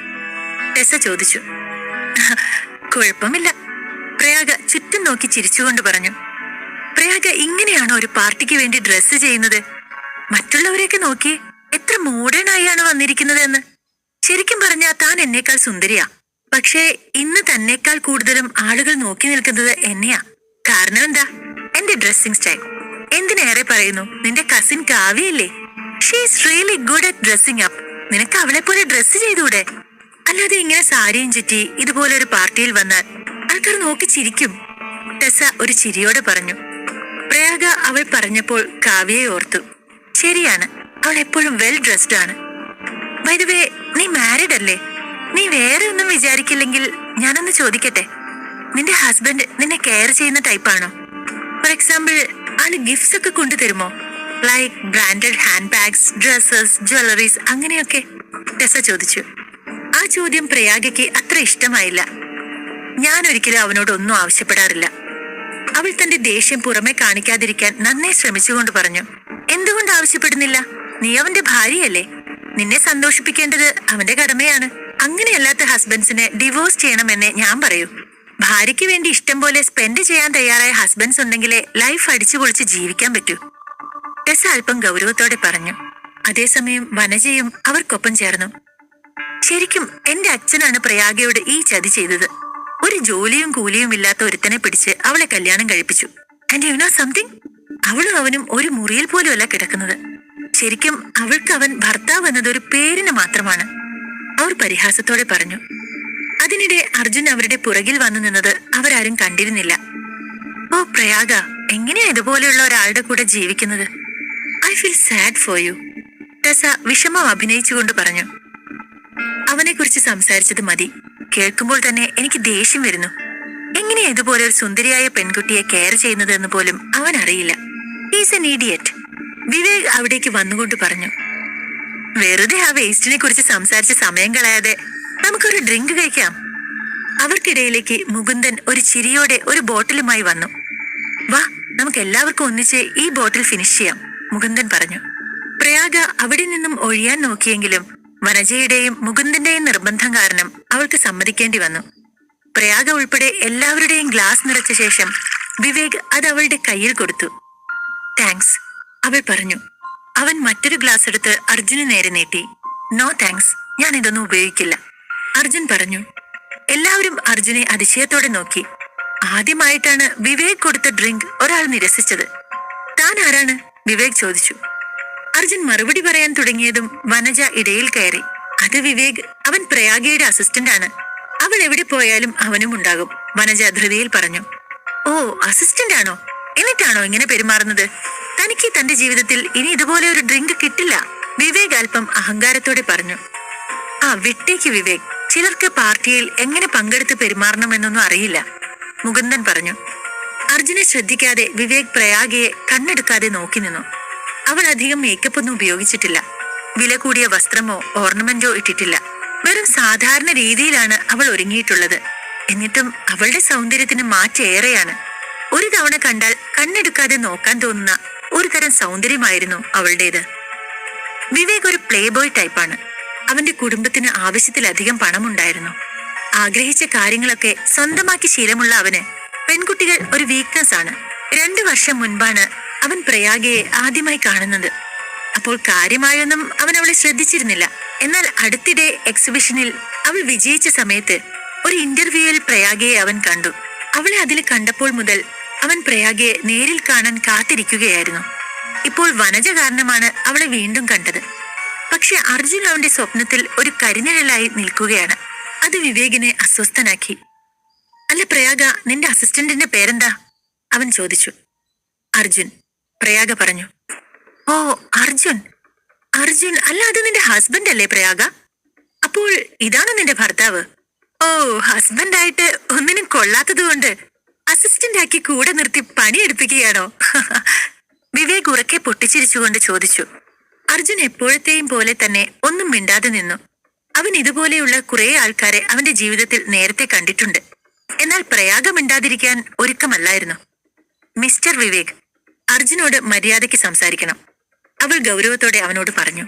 ടെസ ചോദിച്ചു. കുഴപ്പമില്ല, പ്രയാഗ ചുറ്റും നോക്കി ചിരിച്ചുകൊണ്ട് പറഞ്ഞു. പ്രയാഗ ഇങ്ങനെയാണോ ഒരു പാർട്ടിക്ക് വേണ്ടി ഡ്രസ്സ് ചെയ്യുന്നത്? മറ്റുള്ളവരെയൊക്കെ നോക്കി എത്ര മോഡേൺ ആയാണ് വന്നിരിക്കുന്നത് എന്ന്. ശരിക്കും പറഞ്ഞാൽ താൻ എന്നേക്കാൾ സുന്ദരിയാ. പക്ഷേ ഇന്ന് തന്നേക്കാൾ കൂടുതലും ആളുകൾ നോക്കി നിൽക്കുന്നത് എന്നെയാ. കാരണം എന്താ? എന്റെ ഡ്രസ്സിംഗ് സ്റ്റൈൽ. എന്തിനേറെ പറയുന്നു, നിന്റെ കസിൻ കാവ്യയില്ലേ, she is really good at dressing up. നിനക്ക് അവളെ പോലെ ഡ്രസ്സ് ചെയ്തൂടെ? അല്ലാതെ ഇങ്ങനെ സാരിയും ചുറ്റി ഇതുപോലെ ഒരു പാർട്ടിയിൽ വന്നാൽ ആൾക്കാർ നോക്കി ചിരിക്കും. ടെസ ഒരു ചിരിയോടെ പറഞ്ഞു. പ്രയാഗ അവൾ പറഞ്ഞപ്പോൾ കാവ്യയെ ഓർത്തു. ശരിയാണ്, അവൾ എപ്പോഴും വെൽ ഡ്രസ്ഡ് ആണ്. ബൈ ദ വേ, നീ മാരീഡ് അല്ലേ? നീ വേറെ ഒന്നും വിചാരിക്കില്ലെങ്കിൽ ഞാനൊന്ന് ചോദിക്കട്ടെ, നിന്റെ ഹസ്ബൻഡ് നിന്നെ കെയർ ചെയ്യുന്ന ടൈപ്പാണോ? ഫോർ എക്സാമ്പിൾ, ആള് ഗിഫ്റ്റ്സ് ഒക്കെ കൊണ്ടുതരുമോ? Like branded hand bags, dresses, jewelleries അങ്ങനെയൊക്കെ? ടെസ ചോദിച്ചു. ആ ചോദ്യം പ്രയാഗയ്ക്ക് അത്ര ഇഷ്ടമായില്ല. ഞാൻ ഒരിക്കലും അവനോട് ഒന്നും ആവശ്യപ്പെടാറില്ല. അവൾ തന്റെ ദേഷ്യം പുറമെ കാണിക്കാതിരിക്കാൻ നന്നേ ശ്രമിച്ചുകൊണ്ട് പറഞ്ഞു. എന്തുകൊണ്ട് ആവശ്യപ്പെടുന്നില്ല? നീ അവന്റെ ഭാര്യയല്ലേ. നിന്നെ സന്തോഷിപ്പിക്കേണ്ടത് അവന്റെ കടമയാണ്. അങ്ങനെയല്ലാത്ത ഹസ്ബൻഡ്സിനെ ഡിവോഴ്സ് ചെയ്യണമെന്നേ ഞാൻ പറയൂ. ഭാര്യയ്ക്ക് വേണ്ടി ഇഷ്ടം പോലെ സ്പെൻഡ് ചെയ്യാൻ തയ്യാറായ ഹസ്ബൻഡ്സ് ഉണ്ടെങ്കിലേ ലൈഫ് അടിച്ചു പൊളിച്ച് ജീവിക്കാൻ പറ്റൂ. ടെസ അല്പം ഗൗരവത്തോടെ പറഞ്ഞു. അതേസമയം വനജയും അവർക്കൊപ്പം ചേർന്നു. ശരിക്കും എന്റെ അച്ഛനാണ് പ്രയാഗയോട് ഈ ചതി ചെയ്തത്. ഒരു ജോലിയും കൂലിയും ഇല്ലാത്ത ഒരുത്തനെ പിടിച്ച് അവളെ കല്യാണം കഴിപ്പിച്ചു. ആൻഡ് യു നോ സംതിങ്, അവളും അവനും ഒരു മുറിയിൽ പോലും അല്ല കിടക്കുന്നത്. ശരിക്കും അവൾക്ക് അവൻ ഭർത്താവ് എന്നത് ഒരു പേരിന് മാത്രമാണ്, അവർ പരിഹാസത്തോടെ പറഞ്ഞു. അതിനിടെ അർജുൻ അവരുടെ പുറകിൽ വന്നു നിന്നത് അവരാരും കണ്ടിരുന്നില്ല. ഓ പ്രയാഗ, എങ്ങനെയാ ഇതുപോലെയുള്ള ഒരാളുടെ കൂടെ ജീവിക്കുന്നത്? I feel sad for you, Tessa വിഷമം അഭിനയിച്ചുകൊണ്ട് പറഞ്ഞു. അവനെ കുറിച്ച് സംസാരിച്ചത് മതി. കേൾക്കുമ്പോൾ തന്നെ എനിക്ക് ദേഷ്യം വരുന്നു. എങ്ങനെയാ ഇതുപോലെ ഒരു സുന്ദരിയായ പെൺകുട്ടിയെ കെയർ ചെയ്യുന്നത് എന്ന് പോലും അവൻ അറിയില്ല. ഹീസ് എൻ ഇഡിയറ്റ്, വിവേക് അവിടേക്ക് വന്നുകൊണ്ട് പറഞ്ഞു. വെറുതെ ആ വേസ്റ്റിനെ കുറിച്ച് സംസാരിച്ച് സമയം കളയാതെ നമുക്കൊരു ഡ്രിങ്ക് കഴിക്കാം. അവർക്കിടയിലേക്ക് മുകുന്ദൻ ഒരു ചിരിയോടെ ഒരു ബോട്ടിലുമായി വന്നു. വാ, നമുക്ക് എല്ലാവർക്കും ഒന്നിച്ച് ഈ ബോട്ടിൽ ഫിനിഷ് ചെയ്യാം, മുകുന്ദൻ പറഞ്ഞു. പ്രയാഗ അവിടെ നിന്നും ഒഴിയാൻ നോക്കിയെങ്കിലും വനജയുടെയും മുകുന്ദന്റെയും നിർബന്ധം കാരണം അവൾക്ക് സമ്മതിക്കേണ്ടി വന്നു. പ്രയാഗ ഉൾപ്പെടെ എല്ലാവരുടെയും ഗ്ലാസ് നിറച്ച ശേഷം വിവേക് അത് അവളുടെ കയ്യിൽ കൊടുത്തു. താങ്ക്സ്, അവൾ പറഞ്ഞു. അവൻ മറ്റൊരു ഗ്ലാസ് എടുത്ത് അർജുന് നേരെ നീട്ടി. നോ താങ്ക്സ്, ഞാൻ ഇതൊന്നും ഉപയോഗിക്കില്ല, അർജുൻ പറഞ്ഞു. എല്ലാവരും അർജുനെ അതിശയത്തോടെ നോക്കി. ആദ്യമായിട്ടാണ് വിവേക് കൊടുത്ത ഡ്രിങ്ക് ഒരാൾ നിരസിച്ചത്. താൻ ആരാണ്? വിവേക് ചോദിച്ചു. അർജുൻ മറുപടി പറയാൻ തുടങ്ങിയതും വനജ ഇടയിൽ കയറി. അത് വിവേക്, അവൻ പ്രയാഗയുടെ അസിസ്റ്റന്റ് ആണ്. അവൾ എവിടെ പോയാലും അവനും ഉണ്ടാകും, വനജ ധൃതിയിൽ പറഞ്ഞു. ഓ, അസിസ്റ്റന്റ് ആണോ? എന്നിട്ടാണോ ഇങ്ങനെ പെരുമാറുന്നത്? തനിക്ക് തന്റെ ജീവിതത്തിൽ ഇനി ഇതുപോലെ ഒരു ഡ്രിങ്ക് കിട്ടില്ല, വിവേക് അല്പം അഹങ്കാരത്തോടെ പറഞ്ഞു. ആ വിട്ടേക്ക് വിവേക്, ചിലർക്ക് പാർട്ടിയിൽ എങ്ങനെ പങ്കെടുത്ത് പെരുമാറണമെന്നൊന്നും അറിയില്ല, മുകുന്ദൻ പറഞ്ഞു. അർജുനെ ശ്രദ്ധിക്കാതെ വിവേക് പ്രയാഗയെ കണ്ണെടുക്കാതെ നോക്കി നിന്നു. അവൾ അധികം മേക്കപ്പ് ഒന്നും ഉപയോഗിച്ചിട്ടില്ല. വില കൂടിയ വസ്ത്രമോ ഓർണമെന്റോ ഇട്ടിട്ടില്ല. വെറും സാധാരണ രീതിയിലാണ് അവൾ ഒരുങ്ങിയിട്ടുള്ളത്. എന്നിട്ടും അവളുടെ സൗന്ദര്യത്തിന് മാറ്റേറെയാണ്. ഒരു തവണ കണ്ടാൽ കണ്ണെടുക്കാതെ നോക്കാൻ തോന്നുന്ന ഒരു തരം സൗന്ദര്യമായിരുന്നു അവളുടേത്. വിവേക് ഒരു പ്ലേ ബോയ് ടൈപ്പാണ്. അവന്റെ കുടുംബത്തിന് ആവശ്യത്തിലധികം പണമുണ്ടായിരുന്നു. ആഗ്രഹിച്ച കാര്യങ്ങളൊക്കെ സ്വന്തമാക്കി ശീലമുള്ള അവന് പെൺകുട്ടികൾ ഒരു വീക്ക്നെസ് ആണ്. 2 വർഷം മുൻപാണ് അവൻ പ്രയാഗയെ ആദ്യമായി കാണുന്നത്. അപ്പോൾ കാര്യമായൊന്നും അവൻ അവളെ ശ്രദ്ധിച്ചിരുന്നില്ല. എന്നാൽ അടുത്തിടെ എക്സിബിഷനിൽ അവൾ വിജയിച്ച സമയത്ത് ഒരു ഇന്റർവ്യൂവിൽ പ്രയാഗയെ അവൻ കണ്ടു. അവളെ അതിൽ കണ്ടപ്പോൾ മുതൽ അവൻ പ്രയാഗയെ നേരിൽ കാണാൻ കാത്തിരിക്കുകയായിരുന്നു. ഇപ്പോൾ വനജ കാരണമാണ് അവളെ വീണ്ടും കണ്ടത്. പക്ഷെ അർജുൻ അവന്റെ സ്വപ്നത്തിൽ ഒരു കരിനിഴലായി നിൽക്കുകയാണ്. അത് വിവേകിനെ അസ്വസ്ഥനാക്കി. അല്ല പ്രയാഗ, നിന്റെ അസിസ്റ്റന്റിന്റെ പേരെന്താ? അവൻ ചോദിച്ചു. അർജുൻ, പ്രയാഗ പറഞ്ഞു. ഓ, അർജുൻ. അർജുൻ അല്ല, അത് നിന്റെ ഹസ്ബൻഡ് അല്ലേ പ്രയാഗ? അപ്പോൾ ഇതാണ് നിന്റെ ഭർത്താവ്? ഓ, ഹസ്ബൻഡായിട്ട് ഒന്നിനും കൊള്ളാത്തത് കൊണ്ട് അസിസ്റ്റന്റ് ആക്കി കൂടെ നിർത്തി പണിയെടുപ്പിക്കുകയാണോ? വിവേക് ഉറക്കെ പൊട്ടിച്ചിരിച്ചുകൊണ്ട് ചോദിച്ചു. അർജുൻ എപ്പോഴത്തെയും പോലെ തന്നെ ഒന്നും മിണ്ടാതെ നിന്നു. അവൻ ഇതുപോലെയുള്ള കുറെ ആൾക്കാരെ അവന്റെ ജീവിതത്തിൽ നേരത്തെ കണ്ടിട്ടുണ്ട്. എന്നാൽ പ്രയാഗ മിണ്ടാതിരിക്കാൻ ഒരുക്കമല്ലായിരുന്നു. മിസ്റ്റർ വിവേക്, അർജുനോട് മര്യാദയ്ക്ക് സംസാരിക്കണം, അവൾ ഗൗരവത്തോടെ അവനോട് പറഞ്ഞു.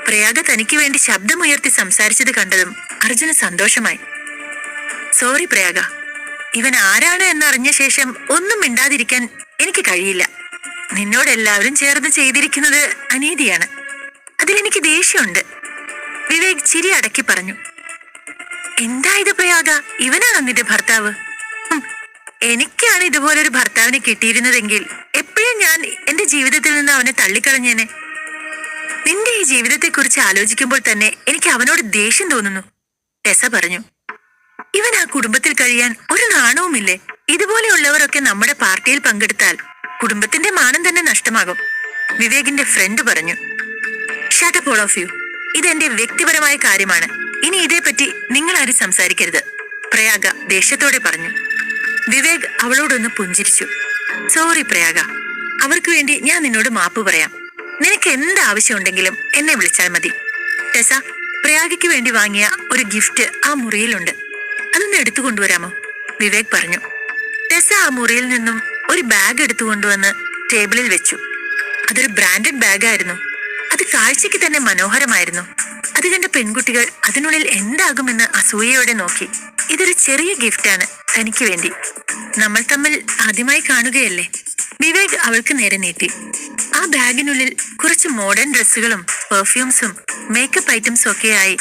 പ്രയാഗ തനിക്ക് വേണ്ടി ശബ്ദമുയർത്തി സംസാരിച്ചത് കണ്ടതും അർജുന് സന്തോഷമായി. സോറി പ്രയാഗ, ഇവൻ ആരാണ് എന്നറിഞ്ഞ ശേഷം ഒന്നും മിണ്ടാതിരിക്കാൻ എനിക്ക് കഴിയില്ല. നിന്നോട് എല്ലാവരും ചേർന്ന് ചെയ്തിരിക്കുന്നത് അനീതിയാണ്. അതിലെനിക്ക് ദേഷ്യമുണ്ട്. വിവേക് ചിരി അടക്കി പറഞ്ഞു. എന്താ ഇത് പ്രയാഗ, ഇവനാണോ നിന്റെ ഭർത്താവ്? എനിക്കാണ് ഇതുപോലൊരു ഭർത്താവിനെ കിട്ടിയിരുന്നതെങ്കിൽ എപ്പോഴും ഞാൻ എന്റെ ജീവിതത്തിൽ നിന്ന് അവനെ തള്ളിക്കളഞ്ഞേനെ. നിന്റെ ഈ ജീവിതത്തെക്കുറിച്ച് ആലോചിക്കുമ്പോൾ തന്നെ എനിക്ക് അവനോട് ദേഷ്യം തോന്നുന്നു, ടെസ പറഞ്ഞു. ഇവൻ ആ കുടുംബത്തിൽ കഴിയാൻ ഒരു നാണവുമില്ലേ? ഇതുപോലെയുള്ളവരൊക്കെ നമ്മുടെ പാർട്ടിയിൽ പങ്കെടുത്താൽ കുടുംബത്തിന്റെ മാനം തന്നെ നഷ്ടമാകും, വിവേകിന്റെ ഫ്രണ്ട് പറഞ്ഞു. Shut up all of you. ഇതെന്റെ വ്യക്തിപരമായ കാര്യമാണ്. ഇനി ഇതേപ്പറ്റി നിങ്ങൾ ആരും സംസാരിക്കരുത്, പ്രയാഗ ദേഷ്യത്തോടെ പറഞ്ഞു. വിവേക് അവളോടൊന്ന് പുഞ്ചിരിച്ചു. സോറി പ്രയാഗ, അവർക്ക് വേണ്ടി ഞാൻ നിന്നോട് മാപ്പ് പറയാം. നിനക്ക് എന്ത് ആവശ്യമുണ്ടെങ്കിലും എന്നെ വിളിച്ചാൽ മതി. ടെസ, പ്രയാഗയ്ക്ക് വേണ്ടി വാങ്ങിയ ഒരു ഗിഫ്റ്റ് ആ മുറിയിലുണ്ട്, അതൊന്ന് എടുത്തു കൊണ്ടുവരാമോ? വിവേക് പറഞ്ഞു. ടെസ ആ മുറിയിൽ നിന്നും ഒരു ബാഗ് എടുത്തു കൊണ്ടുവന്ന് ടേബിളിൽ വെച്ചു. അതൊരു ബ്രാൻഡഡ് ബാഗായിരുന്നു. അത് കാഴ്ചയ്ക്ക് തന്നെ മനോഹരമായിരുന്നു. അത് കണ്ട പെൺകുട്ടികൾ അതിനുള്ളിൽ എന്താകുമെന്ന് അസൂയയോടെ നോക്കി. ഇതൊരു ചെറിയ ഗിഫ്റ്റാണ് തനിക്ക് വേണ്ടി. നമ്മൾ തമ്മിൽ ആദ്യമായി കാണുകയല്ലേ? വിവേക് അവൾക്ക് നേരെ നീട്ടി. ആ ബാഗിനുള്ളിൽ കുറച്ച് മോഡേൺ ഡ്രസ്സുകളും പെർഫ്യൂംസും മേക്കപ്പ് ഐറ്റംസും ഒക്കെയായി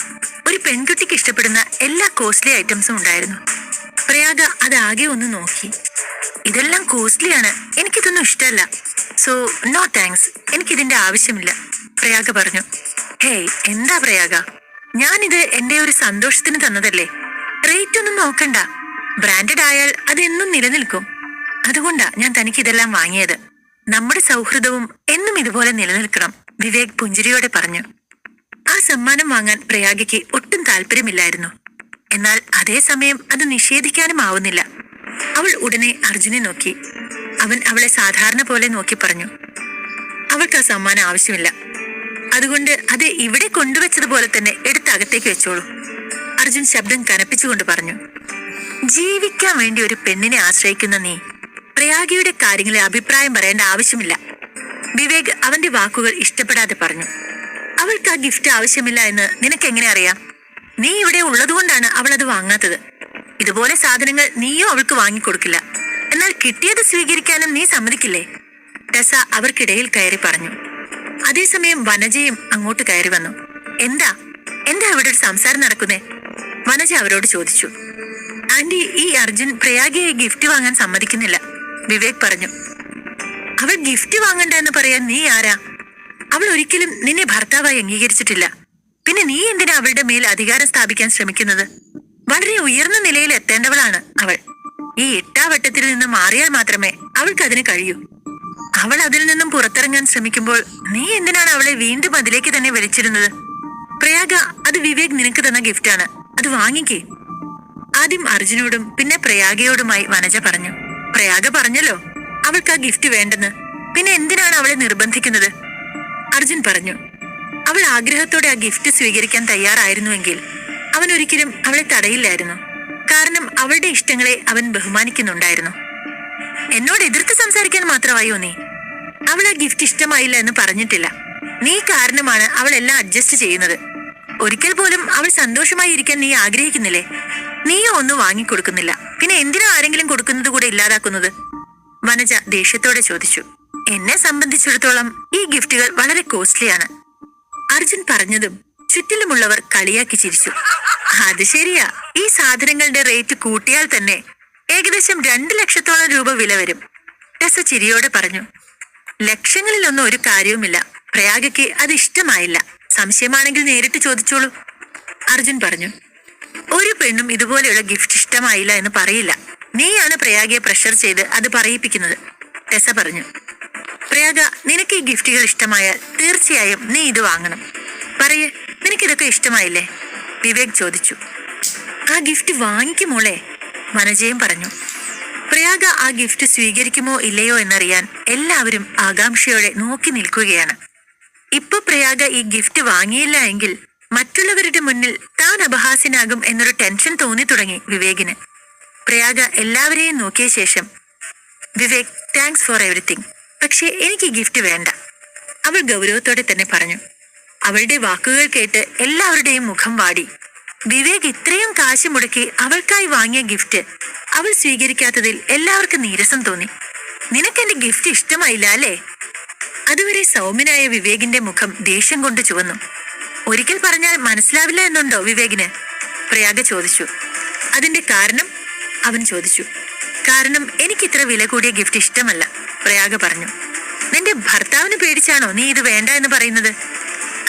ഒരു പെൺകുട്ടിക്ക് ഇഷ്ടപ്പെടുന്ന എല്ലാ കോസ്റ്റ്ലി ഐറ്റംസും ഉണ്ടായിരുന്നു. പ്രയാഗ അതാകെ ഒന്ന് നോക്കി. ഇതെല്ലാം കോസ്റ്റ്ലിയാണ്, എനിക്കിതൊന്നും ഇഷ്ടമല്ല. സോ നോ താങ്ക്സ്, എനിക്കിതിന്റെ ആവശ്യമില്ല, പ്രയാഗ പറഞ്ഞു. ഹേയ്, എന്താ പ്രയാഗ, ഞാനിത് എന്റെ ഒരു സന്തോഷത്തിന് തന്നതല്ലേ. റേറ്റ് ഒന്നും നോക്കണ്ട. ബ്രാൻഡഡ് ആയാൽ അതെന്നും നിലനിൽക്കും. അതുകൊണ്ടാ ഞാൻ തനിക്ക് ഇതെല്ലാം വാങ്ങിയത്. നമ്മുടെ സൗഹൃദവും എന്നും ഇതുപോലെ നിലനിൽക്കണം, വിവേക് പുഞ്ചിരിയോടെ പറഞ്ഞു. ആ സമ്മാനം വാങ്ങാൻ പ്രയാഗയ്ക്ക് ഒട്ടും താല്പര്യമില്ലായിരുന്നു. എന്നാൽ അതേസമയം അത് നിഷേധിക്കാനും ആവുന്നില്ല. അവൾ ഉടനെ അർജുനെ നോക്കി. അവൻ അവളെ സാധാരണ പോലെ നോക്കി പറഞ്ഞു. അവൾക്ക് ആ സമ്മാനം ആവശ്യമില്ല, അതുകൊണ്ട് അത് ഇവിടെ കൊണ്ടുവച്ചതുപോലെ തന്നെ എടുത്ത് അകത്തേക്ക് വെച്ചോളൂ, അർജുൻ ശബ്ദം കനപ്പിച്ചുകൊണ്ട് പറഞ്ഞു. ജീവിക്കാൻ വേണ്ടി ഒരു പെണ്ണിനെ ആശ്രയിക്കുന്ന നീ പ്രയാഗയുടെ കാര്യങ്ങളിൽ അഭിപ്രായം പറയേണ്ട ആവശ്യമില്ല, വിവേക് അവന്റെ വാക്കുകൾ ഇഷ്ടപ്പെടാതെ പറഞ്ഞു. അവൾക്ക് ആ ഗിഫ്റ്റ് ആവശ്യമില്ല എന്ന് നിനക്ക് എങ്ങനെ അറിയാം? നീ ഇവിടെ ഉള്ളതുകൊണ്ടാണ് അവൾ അത് വാങ്ങാത്തത്. ഇതുപോലെ സാധനങ്ങൾ നീയോ അവൾക്ക് വാങ്ങിക്കൊടുക്കില്ല. എന്നാൽ കിട്ടിയത് സ്വീകരിക്കാനും നീ സമ്മതിക്കില്ലേ? ടെസ അവർക്കിടയിൽ കയറി പറഞ്ഞു. അതേസമയം വനജയും അങ്ങോട്ട് കയറി വന്നു. എന്താ എന്താ അവിടെ ഒരു സംസാരം നടക്കുന്നേ? വനജ അവരോട് ചോദിച്ചു. ആന്റി, ഈ അർജുൻ പ്രയാഗയെ ഗിഫ്റ്റ് വാങ്ങാൻ സമ്മതിക്കുന്നില്ല, വിവേക് പറഞ്ഞു. അവൾ ഗിഫ്റ്റ് വാങ്ങണ്ട എന്ന് പറയാൻ നീ ആരാ? അവൾ ഒരിക്കലും നിന്നെ ഭർത്താവായി അംഗീകരിച്ചിട്ടില്ല. പിന്നെ നീ എന്തിനാ അവളുടെ മേൽ അധികാരം സ്ഥാപിക്കാൻ ശ്രമിക്കുന്നത്? വളരെ ഉയർന്ന നിലയിൽ എത്തേണ്ടവളാണ് അവൾ. ഈ എട്ടാവട്ടത്തിൽ നിന്ന് മാറിയാൽ മാത്രമേ അവൾക്ക് അതിന് കഴിയൂ. അവൾ അതിൽ നിന്നും പുറത്തിറങ്ങാൻ ശ്രമിക്കുമ്പോൾ നീ എന്തിനാണ് അവളെ വീണ്ടും അതിലേക്ക് തന്നെ വലിച്ചിരുന്നത്? പ്രയാഗ, അത് വിവേക് നിനക്ക് തന്ന ഗിഫ്റ്റാണ്, അത് വാങ്ങിക്കേ. ആദ്യം അർജുനോടും പിന്നെ പ്രയാഗയോടുമായി വനജ പറഞ്ഞു. പ്രയാഗ പറഞ്ഞല്ലോ അവൾക്ക് ആ ഗിഫ്റ്റ് വേണ്ടെന്ന്, പിന്നെ എന്തിനാണ് അവളെ നിർബന്ധിക്കുന്നത്? അർജുൻ പറഞ്ഞു. അവൾ ആഗ്രഹത്തോടെ ആ ഗിഫ്റ്റ് സ്വീകരിക്കാൻ തയ്യാറായിരുന്നുവെങ്കിൽ അവൻ ഒരിക്കലും അവളെ തടയില്ലായിരുന്നു. കാരണം അവളുടെ ഇഷ്ടങ്ങളെ അവൻ ബഹുമാനിക്കുന്നുണ്ടായിരുന്നു. എന്നോട് എതിർത്ത് സംസാരിക്കാൻ മാത്രമായോ നീ? അവൾ ആ ഗിഫ്റ്റ് ഇഷ്ടമായില്ല എന്ന് പറഞ്ഞിട്ടില്ല. നീ കാരണമാണ് അവൾ എല്ലാം അഡ്ജസ്റ്റ് ചെയ്യുന്നത്. ഒരിക്കൽ പോലും അവൾ സന്തോഷമായി ഇരിക്കാൻ നീ ആഗ്രഹിക്കുന്നില്ലേ? നീയോ ഒന്നും വാങ്ങിക്കൊടുക്കുന്നില്ല, പിന്നെ എന്തിനാ ആരെങ്കിലും കൊടുക്കുന്നത് കൂടെ ഇല്ലാതാക്കുന്നത്? വനജ ദേഷ്യത്തോടെ ചോദിച്ചു. എന്നെ സംബന്ധിച്ചിടത്തോളം ഈ ഗിഫ്റ്റുകൾ വളരെ കോസ്റ്റ്ലിയാണ്, അർജുൻ പറഞ്ഞതും ചുറ്റിലുമുള്ളവർ കളിയാക്കി ചിരിച്ചു. അത് ശരിയാ, ഈ സാധനങ്ങളുടെ റേറ്റ് കൂട്ടിയാൽ തന്നെ ഏകദേശം 2 ലക്ഷത്തോളം രൂപ വില വരും, ടെസ ചിരിയോടെ പറഞ്ഞു. ലക്ഷങ്ങളിലൊന്നും ഒരു കാര്യവുമില്ല. പ്രയാഗയ്ക്ക് അത് ഇഷ്ടമായില്ല. സംശയമാണെങ്കിൽ നേരിട്ട് ചോദിച്ചോളൂ, അർജുൻ പറഞ്ഞു. ഒരു പെണ്ണും ഇതുപോലെയുള്ള ഗിഫ്റ്റ് ഇഷ്ടമായില്ല എന്ന് പറയില്ല. നീയാണ് പ്രയാഗയെ പ്രഷർ ചെയ്ത് അത് പറയിപ്പിക്കുന്നത്, ടെസ പറഞ്ഞു. പ്രയാഗ, നിനക്ക് ഈ ഗിഫ്റ്റുകൾ ഇഷ്ടമായാൽ തീർച്ചയായും നീ ഇത് വാങ്ങണം. പറയേ, നിനക്കിതൊക്കെ ഇഷ്ടമായില്ലേ? വിവേക് ചോദിച്ചു. ആ ഗിഫ്റ്റ് വാങ്ങിക്കുമോളെ, വനജയും പറഞ്ഞു. പ്രയാഗ ആ ഗിഫ്റ്റ് സ്വീകരിക്കുമോ ഇല്ലയോ എന്നറിയാൻ എല്ലാവരും ആകാംക്ഷയോടെ നോക്കി നിൽക്കുകയാണ്. ഇപ്പൊ പ്രയാഗ ഈ ഗിഫ്റ്റ് വാങ്ങിയില്ല എങ്കിൽ മറ്റുള്ളവരുടെ മുന്നിൽ താൻ അപഹാസ്യനാകും എന്നൊരു ടെൻഷൻ തോന്നി തുടങ്ങി വിവേകിന്. പ്രയാഗ എല്ലാവരെയും നോക്കിയ ശേഷം, വിവേക്, താങ്ക്സ് ഫോർ എവറിത്തിങ്, പക്ഷേ എനിക്ക് ഈ ഗിഫ്റ്റ് വേണ്ട, അവൾ ഗൗരവത്തോടെ തന്നെ പറഞ്ഞു. അവളുടെ വാക്കുകൾ കേട്ട് എല്ലാവരുടെയും മുഖം വാടി. വിവേക് ഇത്രയും കാശ് മുടക്കി അവൾക്കായി വാങ്ങിയ ഗിഫ്റ്റ് അവൾ സ്വീകരിക്കാത്തതിൽ എല്ലാവർക്കും നീരസം തോന്നി. നിനക്ക് എന്റെ ഗിഫ്റ്റ് ഇഷ്ടമായില്ല അല്ലേ? അതുവരെ സൗമ്യനായ വിവേകിന്റെ മുഖം ദേഷ്യം കൊണ്ട് ചുവന്നു. ഒരിക്കൽ പറഞ്ഞാൽ മനസ്സിലാവില്ല എന്നുണ്ടോ വിവേകിന്? പ്രയാഗ ചോദിച്ചു. അതിന്റെ കാരണം? അവൻ ചോദിച്ചു. കാരണം എനിക്ക് ഇത്ര വില കൂടിയ ഗിഫ്റ്റ് ഇഷ്ടമല്ല, പ്രയാഗ പറഞ്ഞു. നിന്റെ ഭർത്താവിന് പേടിച്ചാണോ നീ ഇത് വേണ്ട എന്ന് പറയുന്നത്?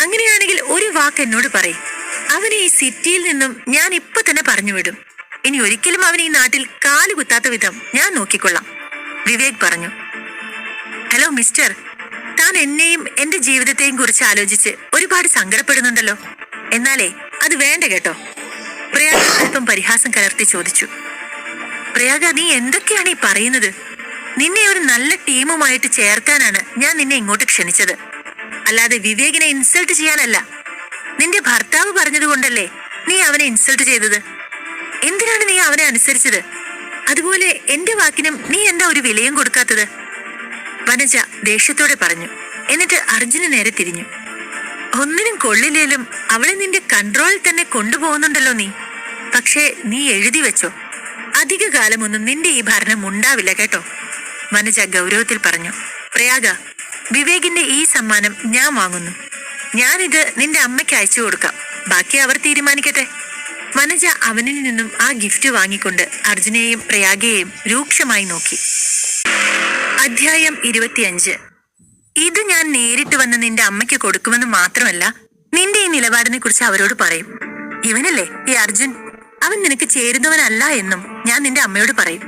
അങ്ങനെയാണെങ്കിൽ ഒരു വാക്ക് എന്നോട് പറയും. അവനെ ഈ സിറ്റിയിൽ നിന്നും ഞാൻ ഇപ്പൊ തന്നെ പറഞ്ഞു വിടും. ഇനി ഒരിക്കലും അവൻ ഈ നാട്ടിൽ കാല് കുത്താത്ത വിധം ഞാൻ നോക്കിക്കൊള്ളാം, വിവേക് പറഞ്ഞു. ഹലോ മിസ്റ്റർ, താൻ എന്നെയും എന്റെ ജീവിതത്തെയും കുറിച്ച് ആലോചിച്ച് ഒരുപാട് സങ്കടപ്പെടുന്നുണ്ടല്ലോ. എന്നാലേ അത് വേണ്ട കേട്ടോ, പ്രയാഗ അല്പം പരിഹാസം കലർത്തി ചോദിച്ചു. പ്രയാഗ, നീ എന്തൊക്കെയാണ് ഈ പറയുന്നത്? നിന്നെ ഒരു നല്ല ടീമുമായിട്ട് ചേർക്കാനാണ് ഞാൻ നിന്നെ ഇങ്ങോട്ട് ക്ഷണിച്ചത്, അല്ലാതെ വിവേകിനെ ഇൻസൾട്ട് ചെയ്യാനല്ല. നിന്റെ ഭർത്താവ് പറഞ്ഞതുകൊണ്ടല്ലേ നീ അവനെ ഇൻസൾട്ട് ചെയ്തത്? എന്തിനാണ് നീ അവനെ അനുസരിച്ചത്? അതുപോലെ എന്റെ വാക്കിനും നീ എന്താ ഒരു വിലയും കൊടുക്കാത്തത്? വനജ ദേഷ്യത്തോടെ പറഞ്ഞു. എന്നിട്ട് അർജുന് നേരെ തിരിഞ്ഞു. ഒന്നിനും കൊള്ളില്ലേലും അവളെ നിന്റെ കൺട്രോളിൽ തന്നെ കൊണ്ടുപോകുന്നുണ്ടല്ലോ നീ. പക്ഷേ നീ എഴുതി വെച്ചോ, അധിക കാലമൊന്നും നിന്റെ ഈ ഭരണം ഉണ്ടാവില്ല കേട്ടോ, വനജ ഗൗരവത്തിൽ പറഞ്ഞു. പ്രയാഗ, വിവേകിന്റെ ഈ സമ്മാനം ഞാൻ വാങ്ങുന്നു. ഞാനിത് നിന്റെ അമ്മയ്ക്ക് അയച്ചു കൊടുക്കാം, ബാക്കി അവർ തീരുമാനിക്കട്ടെ. വനജ അവനിൽ നിന്നും ആ ഗിഫ്റ്റ് വാങ്ങിക്കൊണ്ട് അർജുനെയും പ്രയാഗയെയും രൂക്ഷമായി നോക്കി. അധ്യായം 25. ഇത് ഞാൻ നേരിട്ട് വന്ന് നിന്റെ അമ്മയ്ക്ക് കൊടുക്കുമെന്ന് മാത്രമല്ല, നിന്റെ ഈ നിലപാടിനെ കുറിച്ച് അവരോട് പറയും. ഇവനല്ലേ ഈ അർജുൻ, അവൻ നിനക്ക് ചേരുന്നവനല്ല എന്നും ഞാൻ നിന്റെ അമ്മയോട് പറയും.